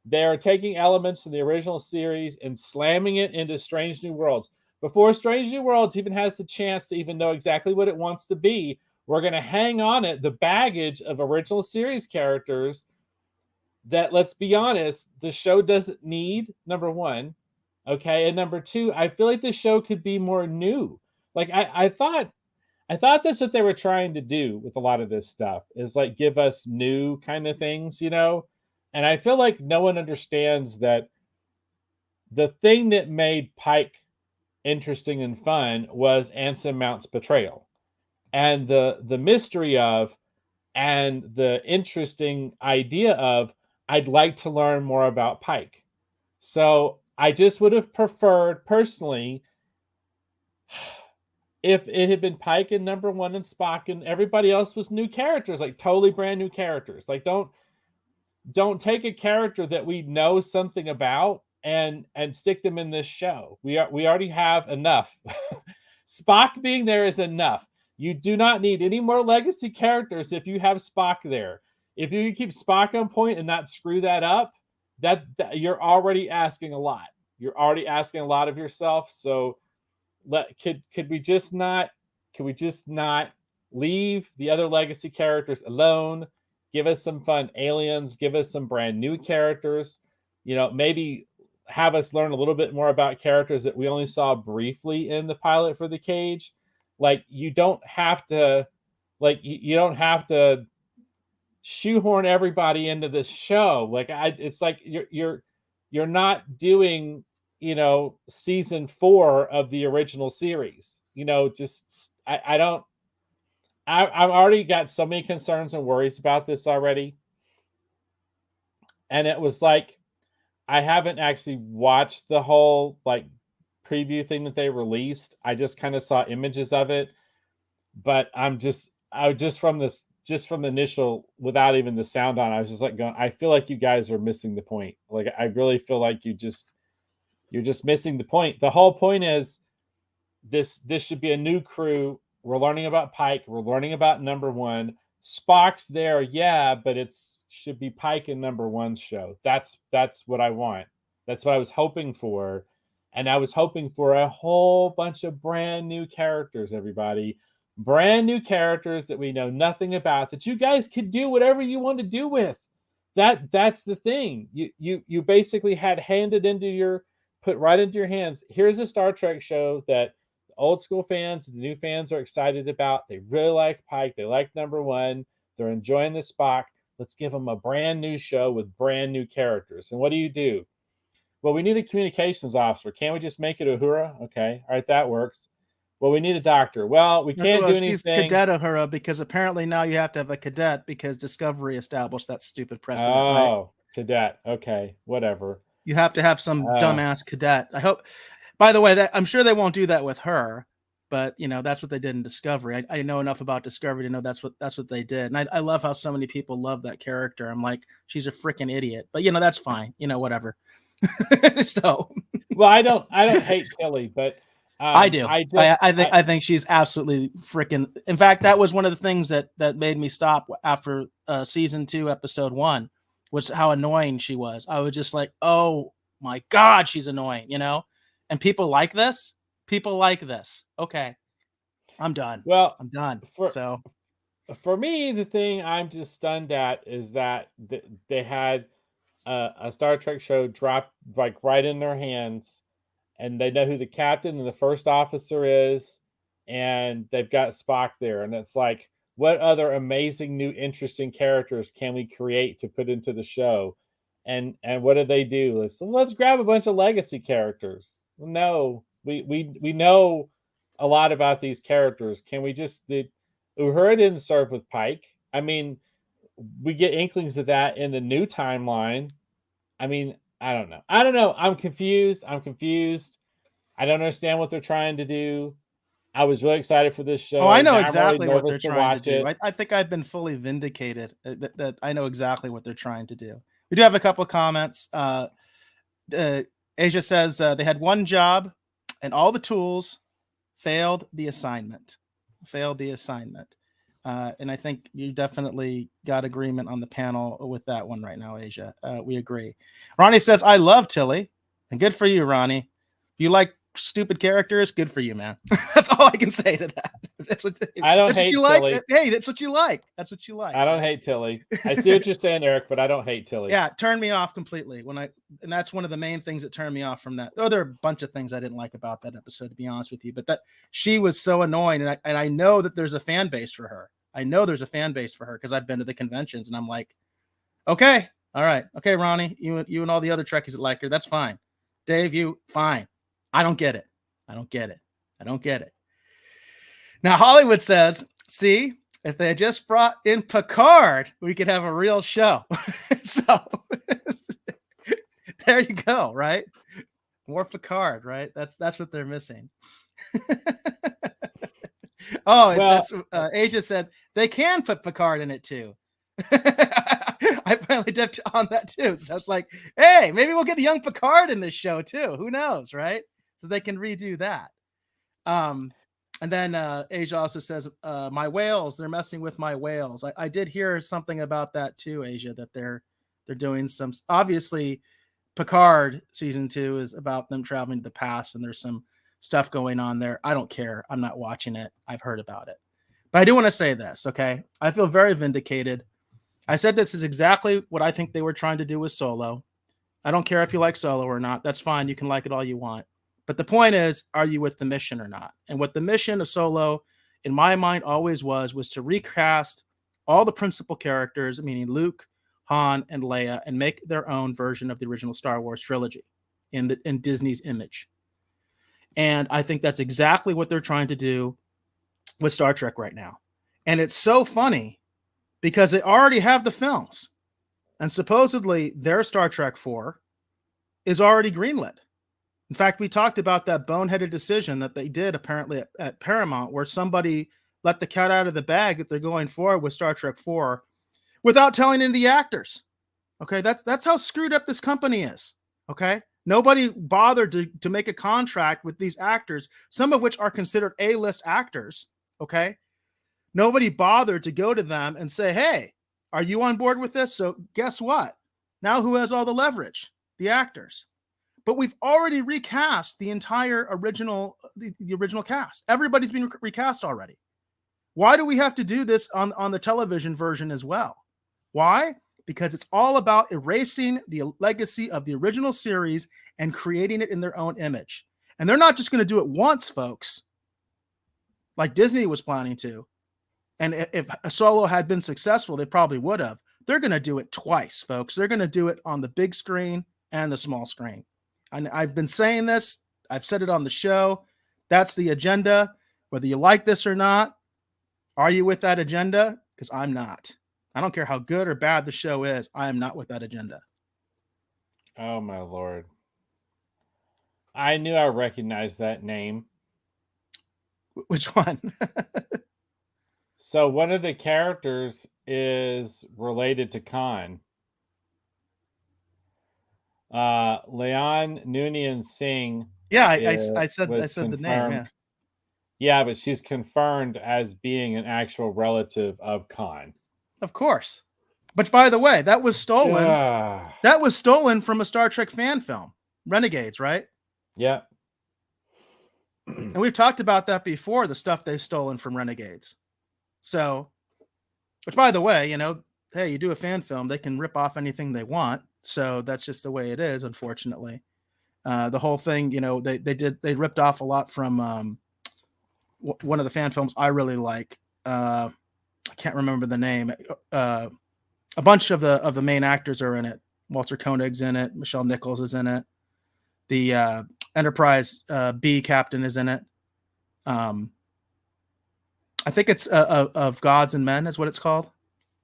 They are taking elements from the original series and slamming it into Strange New Worlds. Before Strange New Worlds even has the chance to even know exactly what it wants to be, we're going to hang on it the baggage of original series characters that, let's be honest, the show doesn't need, number one. Okay. And number two, I feel like the show could be more new. Like I thought that's what they were trying to do with a lot of this stuff, is like give us new kind of things, you know? And I feel like no one understands that the thing that made Pike interesting and fun was Anson Mount's betrayal. And the mystery of, and the interesting idea of, I'd like to learn more about Pike. So I just would have preferred personally if it had been Pike and number one and Spock and everybody else was new characters, like totally brand new characters. Like don't take a character that we know something about and stick them in this show. We already have enough. Spock being there is enough. You do not need any more legacy characters if you have Spock there. If you keep Spock on point and not screw that up, that you're already asking a lot. You're already asking a lot of yourself. So could we just not leave the other legacy characters alone? Give us some fun aliens, give us some brand new characters, you know, maybe have us learn a little bit more about characters that we only saw briefly in the pilot for the Cage. Like you don't have to shoehorn everybody into this show. Like it's like you're not doing, you know, season 4 of the original series. You know, just I've already got so many concerns and worries about this already. And it was like, I haven't actually watched the whole like preview thing that they released. I just kind of saw images of it, but I just from the initial, without even the sound on, I was just like going, I feel like you guys are missing the point. Like, I really feel like you're just missing the point. The whole point is this should be a new crew. We're learning about Pike. We're learning about number one. Spock's there, yeah, but should be Pike and number one's show. That's what I want. That's what I was hoping for. And I was hoping for a whole bunch of brand new characters, everybody. Brand new characters that we know nothing about, that you guys could do whatever you want to do with. That's the thing. You basically had put right into your hands. Here's a Star Trek show that old school fans, the new fans are excited about. They really like Pike. They like number one. They're enjoying the Spock. Let's give them a brand new show with brand new characters. And what do? Well, we need a communications officer. Can't we just make it Uhura? Okay. All right. That works. Well, we need a doctor. Well, we can't do anything. She's Cadet Uhura, because apparently now you have to have a cadet because Discovery established that stupid precedent. Oh, right? Cadet. Okay. Whatever. You have to have some dumbass cadet. I hope. By the way, I'm sure they won't do that with her, but you know that's what they did in Discovery. I know enough about Discovery to know that's what they did, and I love how so many people love that character. I'm like, she's a freaking idiot, but you know that's fine. You know, whatever. So, well, I don't hate Tilly, but I do. I think she's absolutely freaking. In fact, that was one of the things that made me stop after season 2, episode 1, was how annoying she was. I was just like, oh my God, she's annoying, you know? And people like this. Okay. I'm done. Well, I'm done. For me, the thing I'm just stunned at is that they had a Star Trek show drop like right in their hands, and they know who the captain and the first officer is, and they've got Spock there, and it's like, what other amazing new interesting characters can we create to put into the show? And what did they do? Let's grab a bunch of legacy characters. No, we know a lot about these characters. Can we just Uhura didn't serve with Pike. I mean, we get inklings of that in the new timeline. I mean, I don't know. I'm confused. I don't understand what they're trying to do. I was really excited for this show. Oh, I know exactly what they're trying to do. I think I've been fully vindicated that I know exactly what they're trying to do. We do have a couple comments. Asia says they had one job and all the tools, failed the assignment. And I think you definitely got agreement on the panel with that one right now, Asia. We agree. Ronnie says, I love Tilly. And good for you, Ronnie. If you like stupid characters, good for you, man. That's all I can say to that. I don't hate Tilly. Hey, that's what you like. I don't hate Tilly. I see what you're saying, Eric, but I don't hate Tilly. Yeah, it turned me off completely and that's one of the main things that turned me off from that. Oh, there are a bunch of things I didn't like about that episode, to be honest with you, but that she was so annoying, and I know that there's a fan base for her. Because I've been to the conventions, and I'm like, okay, all right, okay, Ronnie, you and all the other Trekkies that like her, that's fine. Dave, you fine. I don't get it. Now, Hollywood says, see, if they had just brought in Picard, we could have a real show. So there you go, right? More Picard, right? That's what they're missing. Oh, well, that's Asia said they can put Picard in it too. I finally dipped on that too. So I was like, hey, maybe we'll get a young Picard in this show too. Who knows, right? So they can redo that. And then Asia also says, my whales, they're messing with my whales. I did hear something about that too, Asia, that they're doing some, obviously Picard season 2 is about them traveling to the past, and there's some stuff going on there. I don't care. I'm not watching it. I've heard about it. But I do want to say this, okay? I feel very vindicated. I said this is exactly what I think they were trying to do with Solo. I don't care if you like Solo or not. That's fine. You can like it all you want. But the point is, are you with the mission or not? And what the mission of Solo, in my mind, always was to recast all the principal characters, meaning Luke, Han, and Leia, and make their own version of the original Star Wars trilogy in Disney's image. And I think that's exactly what they're trying to do with Star Trek right now. And it's so funny because they already have the films. And supposedly their Star Trek 4 is already greenlit. In fact, we talked about that boneheaded decision that they did apparently at Paramount, where somebody let the cat out of the bag that they're going forward with Star Trek 4 without telling any of the actors. Okay, that's how screwed up this company is. Okay, nobody bothered to make a contract with these actors, some of which are considered A-list actors. Okay, nobody bothered to go to them and say, hey, are you on board with this? So guess what? Now who has all the leverage? The actors. But we've already recast the entire original, the original cast. Everybody's been recast already. Why do we have to do this on the television version as well? Why? Because it's all about erasing the legacy of the original series and creating it in their own image. And they're not just going to do it once, folks, like Disney was planning to. And if Solo had been successful, they probably would have. They're going to do it twice, folks. They're going to do it on the big screen and the small screen. And I've been saying this. I've said it on the show. That's the agenda. Whether you like this or not, are you with that agenda? Because I'm not. I don't care how good or bad the show is. I am not with that agenda. Oh, my Lord. I knew I recognized that name. Which one? So one of the characters is related to Khan. Leon Noonien Singh. Yeah, I said the name. Yeah. Yeah, but she's confirmed as being an actual relative of Khan. Of course. But by the way, that was stolen. That was stolen from a Star Trek fan film, Renegades, right? Yeah. And we've talked about that before, the stuff they've stolen from Renegades. So, which by the way, hey, you do a fan film, they can rip off anything they want. So that's just the way it is, unfortunately. The whole thing, they ripped off a lot from one of the fan films I really like. I can't remember the name. A bunch of the main actors are in it. Walter Koenig's in it. Michelle Nichols is in it. The Enterprise B captain is in it. I think it's of Gods and Men is what it's called.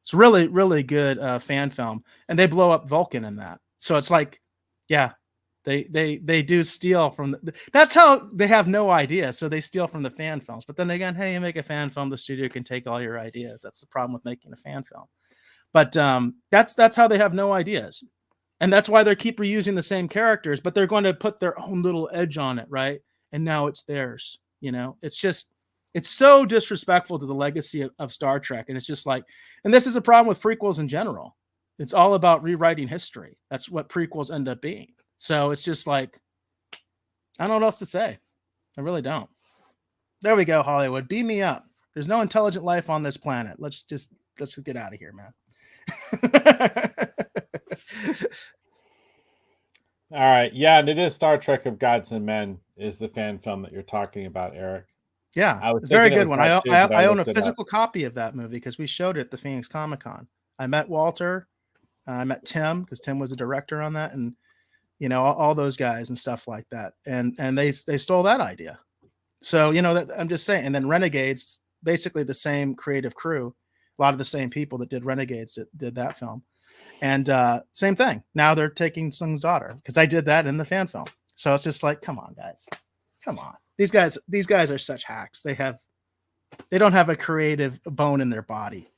It's really, really good fan film, and they blow up Vulcan in that. So it's like, yeah, they do steal from. That's how they have no idea. So they steal from the fan films. But then again, hey, you make a fan film, the studio can take all your ideas. That's the problem with making a fan film. But that's how they have no ideas, and that's why they keep reusing the same characters. But they're going to put their own little edge on it, right? And now it's theirs. You know, it's so disrespectful to the legacy of Star Trek. And it's just like, and this is a problem with prequels in general. It's all about rewriting history. That's what prequels end up being. So it's just like, I don't know what else to say. I really don't. There we go, Hollywood. Beam me up. There's no intelligent life on this planet. Let's get out of here, man. All right. Yeah, and it is Star Trek of Gods and Men is the fan film that you're talking about, Eric. Yeah, it's a very good one. I own a physical copy of that movie because we showed it at the Phoenix Comic-Con. I met Walter. I met Tim because Tim was a director on that, and you know all those guys and stuff like that. And they stole that idea. So you know that I'm just saying. And then Renegades, basically the same creative crew, a lot of the same people that did Renegades that did that film, and same thing. Now they're taking Sung's daughter because I did that in the fan film. So it's just like, come on, guys, come on. These guys are such hacks. They don't have a creative bone in their body.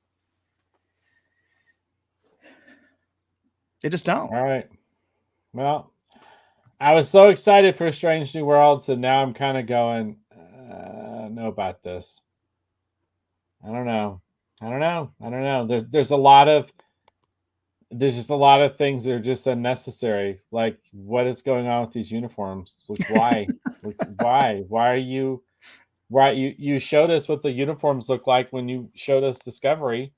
They just don't. All right. Well, I was so excited for Strange New Worlds, and now I'm kind of going, I don't know about this. I don't know. There's just a lot of things that are just unnecessary. Like, what is going on with these uniforms? Like, why? Why are you? Why you showed us what the uniforms look like when you showed us Discovery.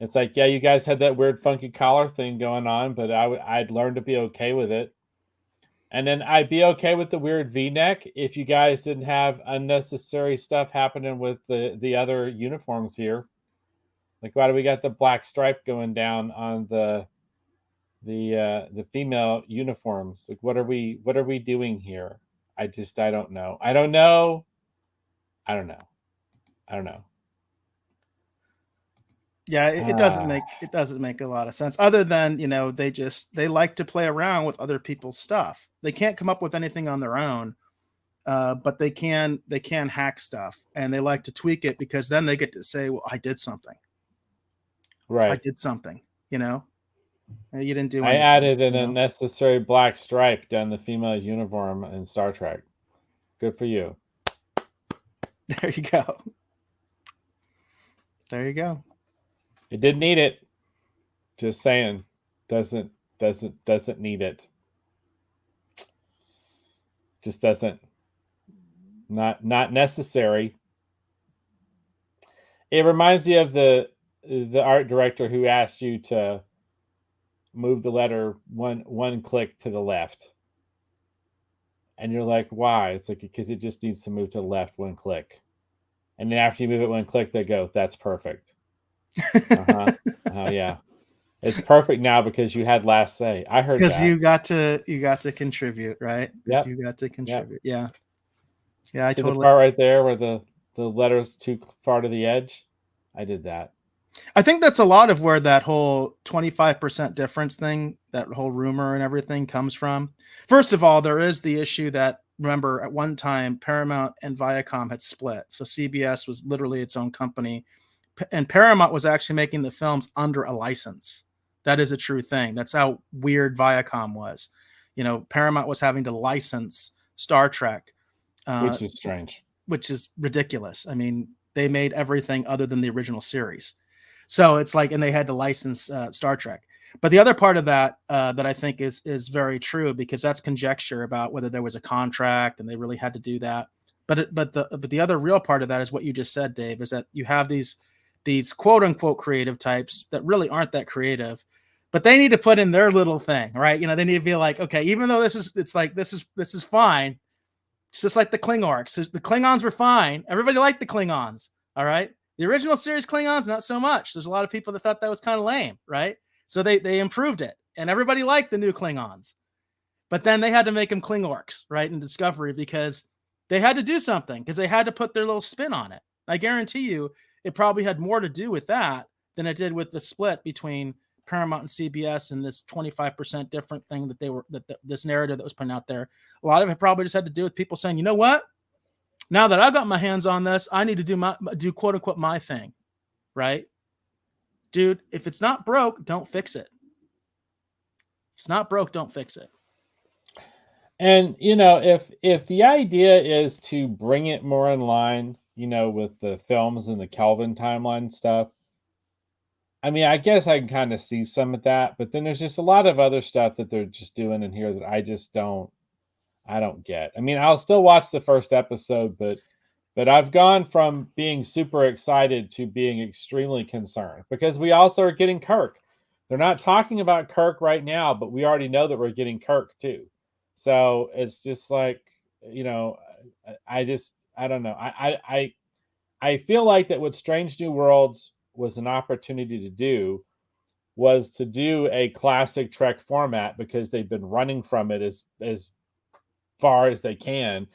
It's like, yeah, you guys had that weird funky collar thing going on, but I'd learn to be okay with it. And then I'd be okay with the weird V-neck if you guys didn't have unnecessary stuff happening with the other uniforms here. Like, why do we got the black stripe going down on the female uniforms? Like, what are we doing here? I don't know. I don't know. Yeah, it doesn't make a lot of sense. Other than, you know, they like to play around with other people's stuff. They can't come up with anything on their own, but they can hack stuff, and they like to tweak it because then they get to say, "Well, I did something." Right. I did something, you know. You didn't do anything. I added an unnecessary black stripe down the female uniform in Star Trek. Good for you. There you go. There you go. It didn't need it. Just saying. Doesn't need it. Just doesn't. Not necessary. It reminds me of the art director who asked you to move the letter one click to the left, and you're like, why? It's like, because it just needs to move to the left one click, and then after you move it one click, they go, that's perfect. Yeah, it's perfect now because you had last say. I heard because you got to contribute, right? Yep. You got to contribute. Yep. Yeah. I totally. The part right there where the letter's too far to the edge. I did that. I think that's a lot of where that whole 25% difference thing, that whole rumor and everything comes from. First of all, there is the issue that, remember, at one time, Paramount and Viacom had split. So CBS was literally its own company, and Paramount was actually making the films under a license. That is a true thing. That's how weird Viacom was. You know, Paramount was having to license Star Trek. Which is strange. Which is ridiculous. I mean, they made everything other than the original series. So it's like, and they had to license Star Trek. But the other part of that that I think is very true, because that's conjecture about whether there was a contract and they really had to do that. But the other real part of that is what you just said, Dave, is that you have these quote unquote creative types that really aren't that creative, but they need to put in their little thing, right? You know, they need to be like, okay, even though this is fine. It's just like the Klingons. The Klingons were fine. Everybody liked the Klingons. All right. The original series Klingons, not so much. There's a lot of people that thought that was kind of lame, right? So they improved it, and everybody liked the new Klingons. But then they had to make them Klingorks, right, in Discovery, because they had to do something, because they had to put their little spin on it. I guarantee you it probably had more to do with that than it did with the split between Paramount and CBS and this 25% different thing this narrative that was put out there. A lot of it probably just had to do with people saying, you know what? Now that I've got my hands on this, I need to do quote unquote my thing, right? Dude, if it's not broke, don't fix it. If it's not broke, don't fix it. And, if the idea is to bring it more in line, with the films and the Kelvin timeline stuff, I mean, I guess I can kind of see some of that, but then there's just a lot of other stuff that they're just doing in here that I don't get. I mean, I'll still watch the first episode, but I've gone from being super excited to being extremely concerned, because we also are getting Kirk. They're not talking about Kirk right now, but we already know that we're getting Kirk too. So it's just like, I don't know. I feel like that what Strange New Worlds was an opportunity to do was to do a classic Trek format, because they've been running from it as far as they can.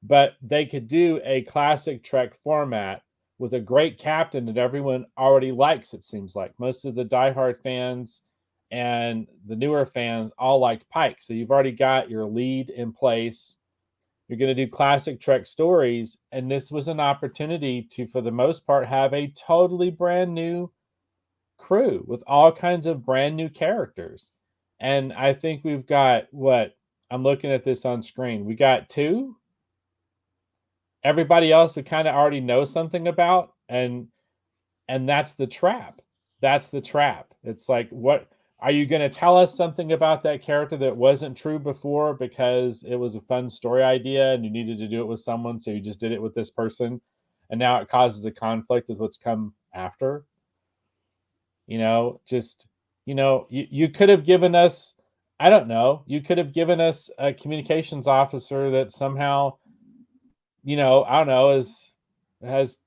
But they could do a classic Trek format with a great captain that everyone already likes, it seems like. Most of the diehard fans and the newer fans all liked Pike. So you've already got your lead in place. You're going to do classic Trek stories. And this was an opportunity to, for the most part, have a totally brand new crew with all kinds of brand new characters. And I think we've got I'm looking at this on screen. We got 2. Everybody else we kind of already know something about. And that's the trap. That's the trap. It's like, what are you going to tell us something about that character that wasn't true before because it was a fun story idea and you needed to do it with someone, so you just did it with this person, and now it causes a conflict with what's come after? You could have given us, I don't know, you could have given us a communications officer that somehow, I don't know, has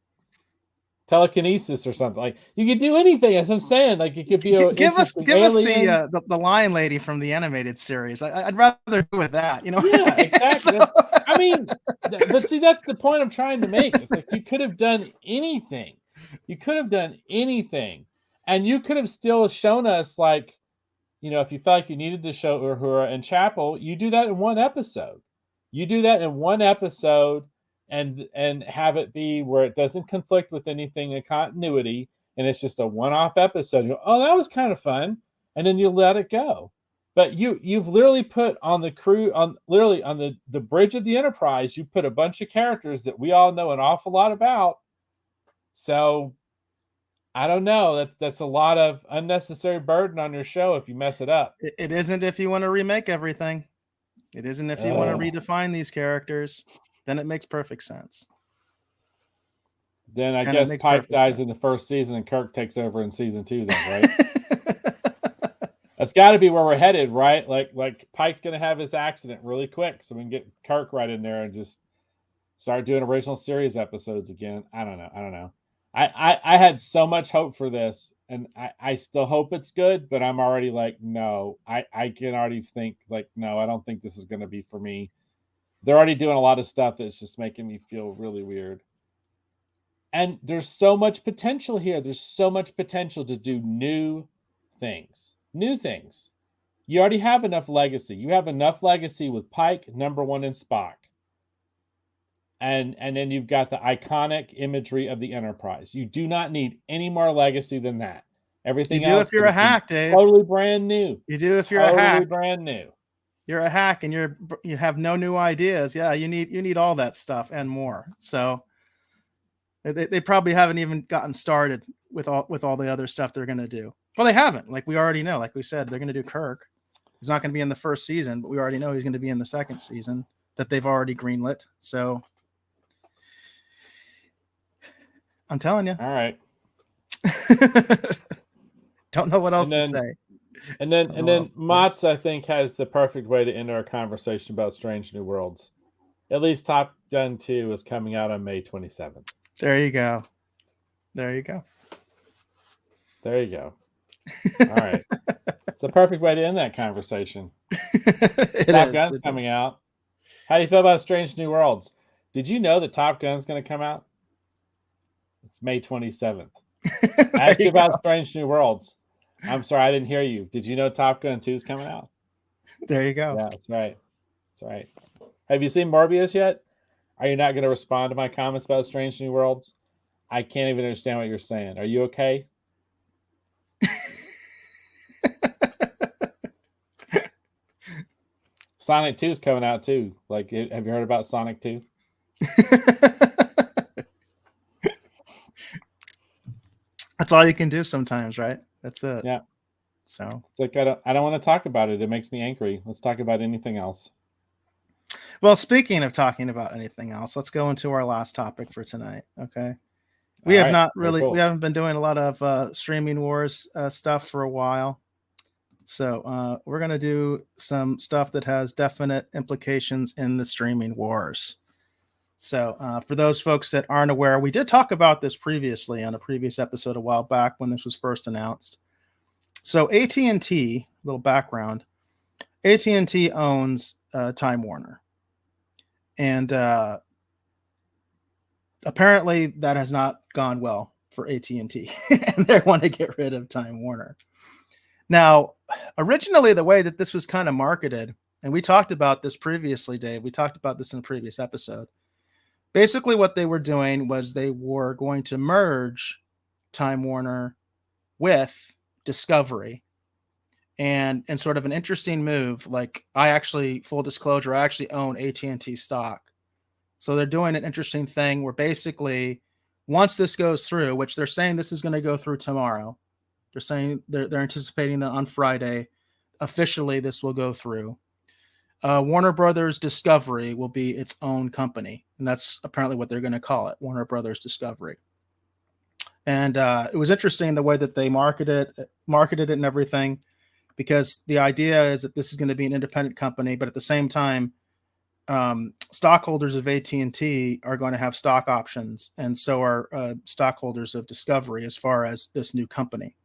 telekinesis or something. Like, you could do anything, as I'm saying. Like, it could be give us the lion lady from the animated series. I'd rather go with that, Yeah, exactly. So... I mean, but see, that's the point I'm trying to make. It's like, you could have done anything. And you could have still shown us, like, if you felt like you needed to show Uhura and Chapel, you do that in one episode. And have it be where it doesn't conflict with anything in continuity, and it's just a one-off episode. You go, oh, that was kind of fun, and then you let it go. But you've literally put on the crew, on the bridge of the Enterprise, you put a bunch of characters that we all know an awful lot about. So I don't know. That's a lot of unnecessary burden on your show if you mess it up. It isn't if you want to remake everything. It isn't if you want to redefine these characters. Then it makes perfect sense. Then I guess Pike dies in the first season and Kirk takes over in season 2 then, right? That's got to be where we're headed, right? Like Pike's going to have his accident really quick so we can get Kirk right in there and just start doing original series episodes again. I don't know. I had so much hope for this, and I still hope it's good, but I'm already like, no. I can already think, like, no, I don't think this is going to be for me. They're already doing a lot of stuff that's just making me feel really weird. And there's so much potential here. There's so much potential to do new things. You already have enough legacy. You have enough legacy with Pike, Number One, and Spock. And then you've got the iconic imagery of the Enterprise. You do not need any more legacy than that. Everything else, if you're a hack, Dave. Totally brand new. You do if you're a hack. Totally brand new. You're a hack and you have no new ideas. Yeah, you need all that stuff and more. So they probably haven't even gotten started with all the other stuff they're going to do. Well, they haven't. Like we already know. Like we said, they're going to do Kirk. He's not going to be in the first season, but we already know he's going to be in the second season that they've already greenlit. So I'm telling you. All right. Don't know what else to say. And then Mats, I think, has the perfect way to end our conversation about Strange New Worlds. At least Top Gun 2 is coming out on May 27th. There you go. There you go. There you go. All right. It's a perfect way to end that conversation. Top Gun's coming out. How do you feel about Strange New Worlds? Did you know that Top Gun's going to come out? It's May 27th. Ask you about Strange New Worlds. I'm sorry, I didn't hear you. Did you know Top Gun 2 is coming out? There you go. Yeah, that's right. That's right. Have you seen Morbius yet? Are you not going to respond to my comments about Strange New Worlds? I can't even understand what you're saying. Are you okay? Sonic 2 is coming out too. Like, have you heard about Sonic 2? That's all you can do sometimes, right? That's it. Yeah. So it's like I don't want to talk about it. It makes me angry. Let's talk about anything else. Well, speaking of talking about anything else, let's go into our last topic for tonight. Okay. We haven't been doing a lot of streaming wars stuff for a while. So we're going to do some stuff that has definite implications in the streaming wars. So for those folks that aren't aware, we did talk about this previously on a previous episode a while back when this was first announced. So AT&T, little background, AT&T owns Time Warner. And apparently that has not gone well for AT&T. And they want to get rid of Time Warner. Now, originally, the way that this was kind of marketed, and we talked about this previously, Dave, we talked about this in a previous episode. Basically, what they were doing was they were going to merge Time Warner with Discovery. And in sort of an interesting move, like full disclosure, I actually own AT&T stock. So they're doing an interesting thing where basically, once this goes through, which they're saying this is going to go through tomorrow, they're saying they're anticipating that on Friday, officially this will go through. Warner Brothers Discovery will be its own company, and that's apparently what they're going to call it, Warner Brothers Discovery. And it was interesting the way that they marketed it and everything, because the idea is that this is going to be an independent company, but at the same time, stockholders of AT&T are going to have stock options, and so are stockholders of Discovery as far as this new company.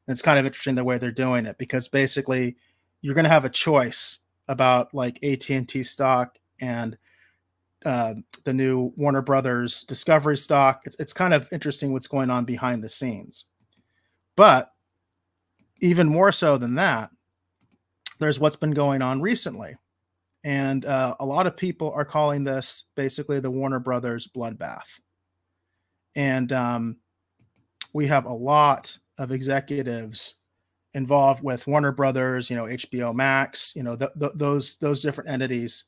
And it's kind of interesting the way they're doing it, because basically you're going to have a choice about like AT&T stock and the new Warner Brothers Discovery stock. It's kind of interesting what's going on behind the scenes. But even more so than that, there's what's been going on recently. And a lot of people are calling this basically the Warner Brothers bloodbath. And we have a lot of executives involved with Warner Brothers, HBO Max, those different entities,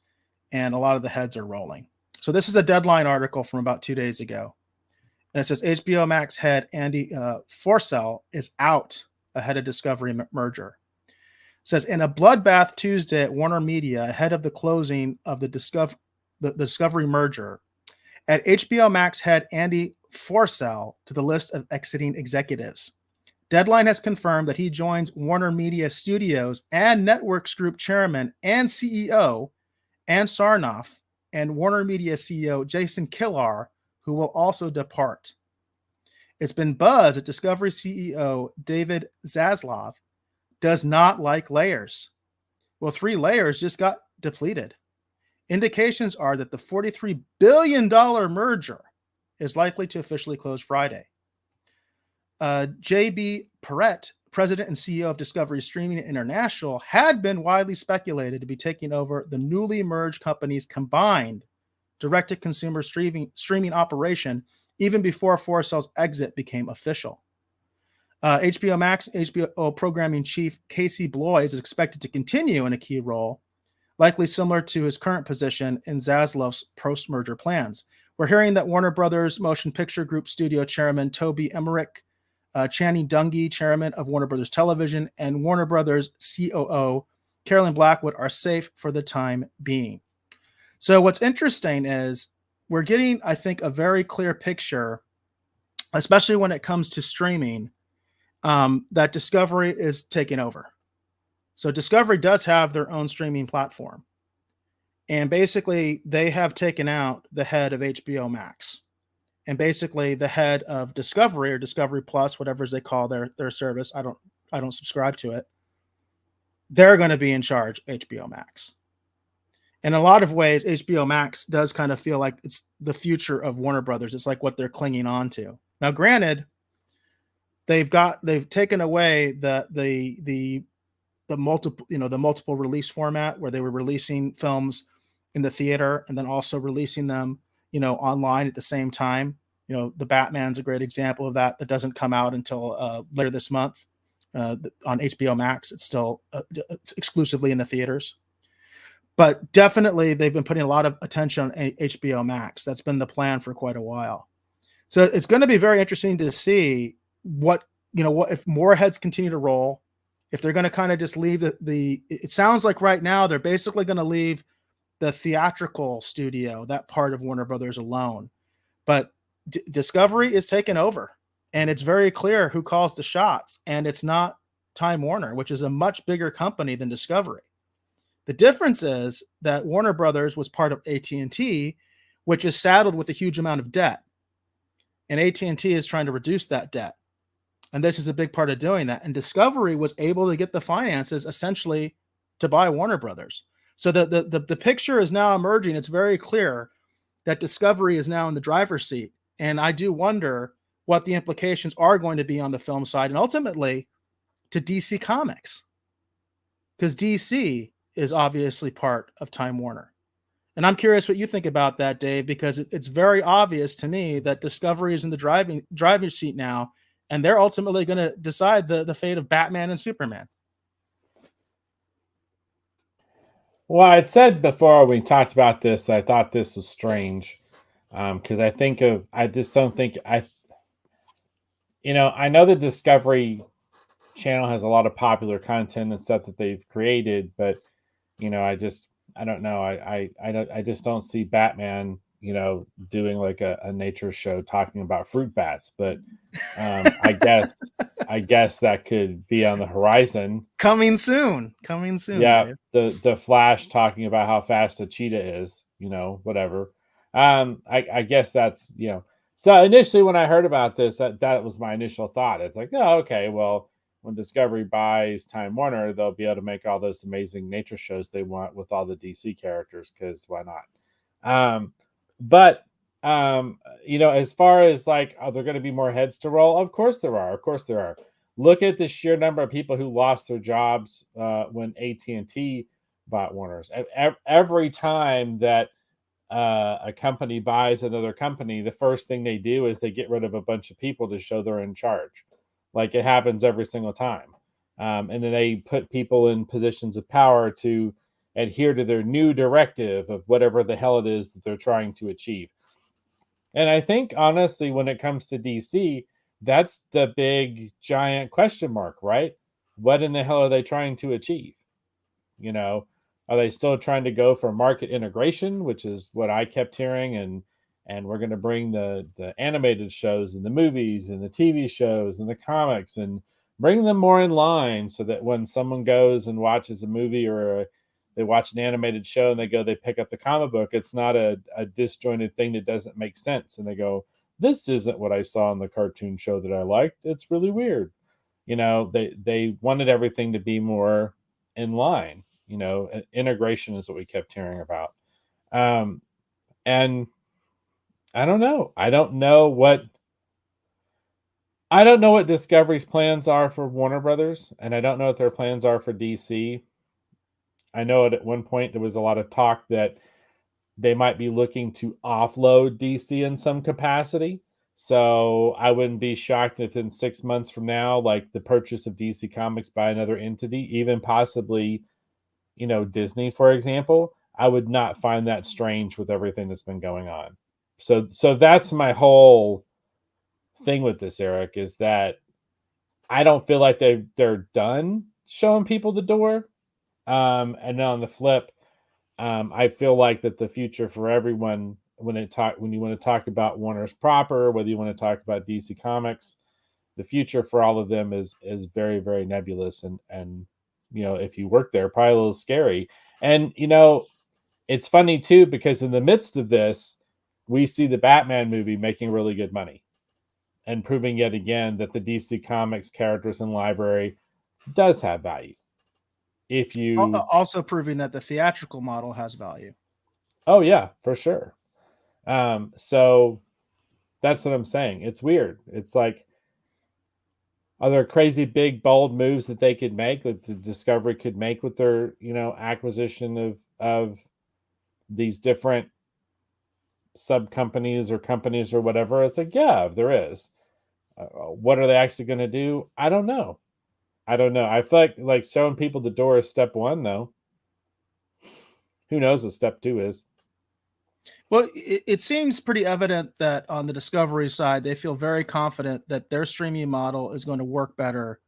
and a lot of the heads are rolling. So this is a Deadline article from about 2 days ago. And it says HBO Max head Andy Forssell is out ahead of Discovery merger. It says in a bloodbath Tuesday at Warner Media ahead of the closing of the Discovery merger, at HBO Max head Andy Forssell to the list of exiting executives. Deadline has confirmed that he joins Warner Media Studios and Networks Group chairman and CEO Ann Sarnoff and Warner Media CEO Jason Kilar, who will also depart. It's been buzz that Discovery CEO David Zaslav does not like layers. Well, 3 layers just got depleted. Indications are that the $43 billion merger is likely to officially close Friday. J.B. Perrett, president and CEO of Discovery Streaming International, had been widely speculated to be taking over the newly merged company's combined direct-to-consumer streaming operation even before Forsell's exit became official. HBO Max HBO programming chief Casey Bloys is expected to continue in a key role, likely similar to his current position in Zaslav's post-merger plans. We're hearing that Warner Brothers Motion Picture Group studio chairman Toby Emmerich, Channing Dungey, chairman of Warner Brothers Television, and Warner Brothers COO Carolyn Blackwood are safe for the time being. So what's interesting is we're getting, I think, a very clear picture, especially when it comes to streaming, that Discovery is taking over. So Discovery does have their own streaming platform. And basically, they have taken out the head of HBO Max. and basically the head of Discovery or Discovery Plus, whatever they call their service. I don't subscribe to it. They're going to be in charge, HBO Max. In a lot of ways, HBO Max does kind of feel like it's the future of Warner Brothers. It's like what they're clinging on to. Now, granted, they've taken away the multiple release format where they were releasing films in the theater and then also releasing them, online at the same time. The Batman's a great example of that. That doesn't come out until later this month on HBO Max. It's still it's exclusively in the theaters. But definitely, they've been putting a lot of attention on HBO Max. That's been the plan for quite a while. So it's going to be very interesting to see what if more heads continue to roll, if they're going to kind of just leave it sounds like right now they're basically going to leave the theatrical studio, that part of Warner Brothers, alone. But Discovery is taking over, and it's very clear who calls the shots, and it's not Time Warner, which is a much bigger company than Discovery. The difference is that Warner Brothers was part of AT&T, which is saddled with a huge amount of debt. And AT&T is trying to reduce that debt. And this is a big part of doing that. And Discovery was able to get the finances essentially to buy Warner Brothers. So the picture is now emerging. It's very clear that Discovery is now in the driver's seat. And I do wonder what the implications are going to be on the film side and ultimately to DC Comics. Because DC is obviously part of Time Warner. And I'm curious what you think about that, Dave, because it's very obvious to me that Discovery is in the driving seat now, and they're ultimately going to decide the fate of Batman and Superman. Well, I said before we talked about this, I thought this was strange because I know the Discovery Channel has a lot of popular content and stuff that they've created, but I don't know. I just don't see Batman, doing like a nature show talking about fruit bats. But I guess that could be on the horizon. Coming soon. Yeah, Dave. The Flash talking about how fast a cheetah is. Whatever. I guess that's So initially, when I heard about this, that was my initial thought. It's like, oh, okay, well, when Discovery buys Time Warner, they'll be able to make all those amazing nature shows they want with all the DC characters, because why not? But as far as like, are there going to be more heads to roll? Of course there are. Look at the sheer number of people who lost their jobs when AT&T bought Warner's. Every time that a company buys another company, the first thing they do is they get rid of a bunch of people to show they're in charge. Like, it happens every single time. And then they put people in positions of power to adhere to their new directive of whatever the hell it is that they're trying to achieve. And I think, honestly, when it comes to DC, that's the big, giant question mark, right? What in the hell are they trying to achieve? Are they still trying to go for market integration, which is what I kept hearing, and we're going to bring the animated shows and the movies and the TV shows and the comics and bring them more in line, so that when someone goes and watches a movie or they watch an animated show and they pick up the comic book, it's not a disjointed thing that doesn't make sense. And they go, this isn't what I saw in the cartoon show that I liked. It's really weird. They wanted everything to be more in line. Integration is what we kept hearing about. And I don't know. I don't know what Discovery's plans are for Warner Brothers, and I don't know what their plans are for DC. I know at one point there was a lot of talk that they might be looking to offload DC in some capacity. So I wouldn't be shocked if in 6 months from now, like the purchase of DC Comics by another entity, even possibly, Disney, for example, I would not find that strange with everything that's been going on. So that's my whole thing with this, Eric, is that I don't feel like they're done showing people the door. And then on the flip, I feel like that the future for everyone, when you want to talk about Warner's proper, whether you want to talk about DC Comics, the future for all of them is very, very nebulous, and if you work there, probably a little scary. And it's funny too, because in the midst of this, we see the Batman movie making really good money and proving yet again that the DC Comics characters and library does have value. If you also proving that the theatrical model has value. Oh yeah, for sure. So that's what I'm saying. It's weird. It's like, are there crazy big bold moves that they could make, that the Discovery could make with their, acquisition of these different sub companies or companies or whatever? It's like, yeah, there is. What are they actually going to do? I don't know. I feel like showing people the door is step one, though. Who knows what step two is? Well, it seems pretty evident that on the Discovery side, they feel very confident that their streaming model is going to work better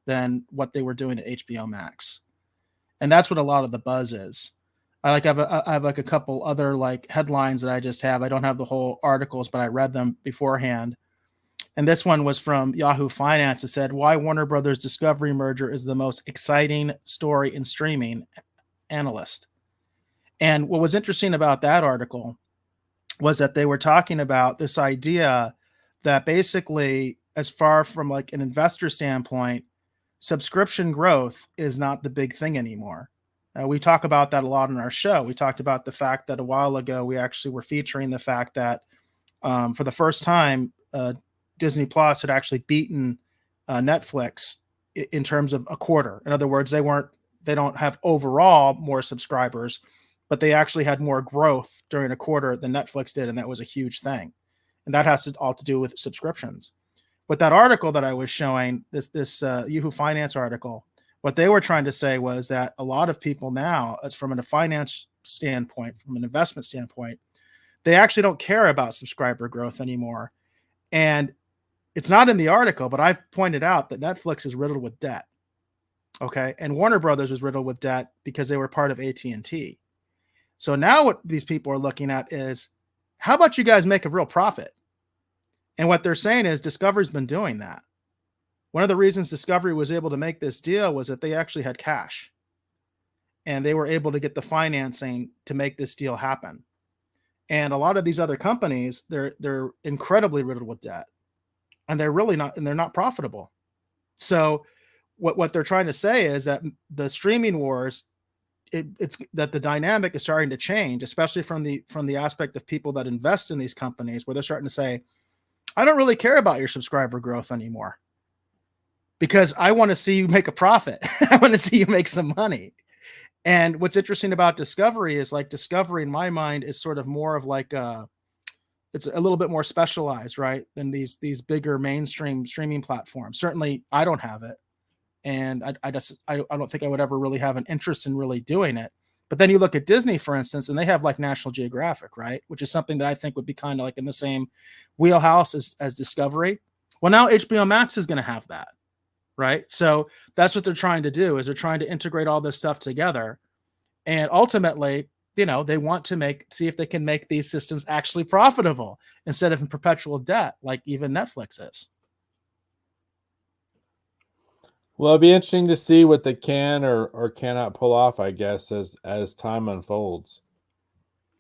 than what they were doing at HBO Max, and that's what a lot of the buzz is. I have like a couple other like headlines that I just have. I don't have the whole articles, but I read them beforehand. And this one was from Yahoo Finance. It said, "Why Warner Brothers Discovery merger is the most exciting story in streaming, analyst." And what was interesting about that article was that they were talking about this idea that basically, as far from like an investor standpoint, subscription growth is not the big thing anymore. We talk about that a lot on our show. We talked about the fact that a while ago, we actually were featuring the fact that for the first time, Disney Plus had actually beaten Netflix in terms of a quarter. In other words, they don't have overall more subscribers, but they actually had more growth during a quarter than Netflix did, and that was a huge thing. And that has all to do with subscriptions. But that article that I was showing, this Yahoo Finance article, what they were trying to say was that a lot of people now, as from a finance standpoint, from an investment standpoint, they actually don't care about subscriber growth anymore. And it's not in the article, but I've pointed out that Netflix is riddled with debt. Okay. And Warner Brothers was riddled with debt because they were part of AT&T. So now what these people are looking at is, how about you guys make a real profit? And what they're saying is Discovery's been doing that. One of the reasons Discovery was able to make this deal was that they actually had cash. And they were able to get the financing to make this deal happen. And a lot of these other companies, they're incredibly riddled with debt. And they're really not, and they're not profitable. So what they're trying to say is that the streaming wars, it's that the dynamic is starting to change, especially from the aspect of people that invest in these companies, where they're starting to say, I don't really care about your subscriber growth anymore, because I want to see you make a profit. I want to see you make some money. And what's interesting about Discovery is, like, Discovery in my mind is sort of more of like it's a little bit more specialized, right, than these bigger mainstream streaming platforms. Certainly I don't have it. And I don't think I would ever really have an interest in really doing it. But then you look at Disney, for instance, and they have like National Geographic, right? Which is something that I think would be kind of like in the same wheelhouse as Discovery. Well, now HBO Max is going to have that, right? So that's what they're trying to do, is they're trying to integrate all this stuff together. And ultimately, they want to see if they can make these systems actually profitable instead of in perpetual debt, like even Netflix is. Well, it'll be interesting to see what they can or cannot pull off, I guess, as time unfolds.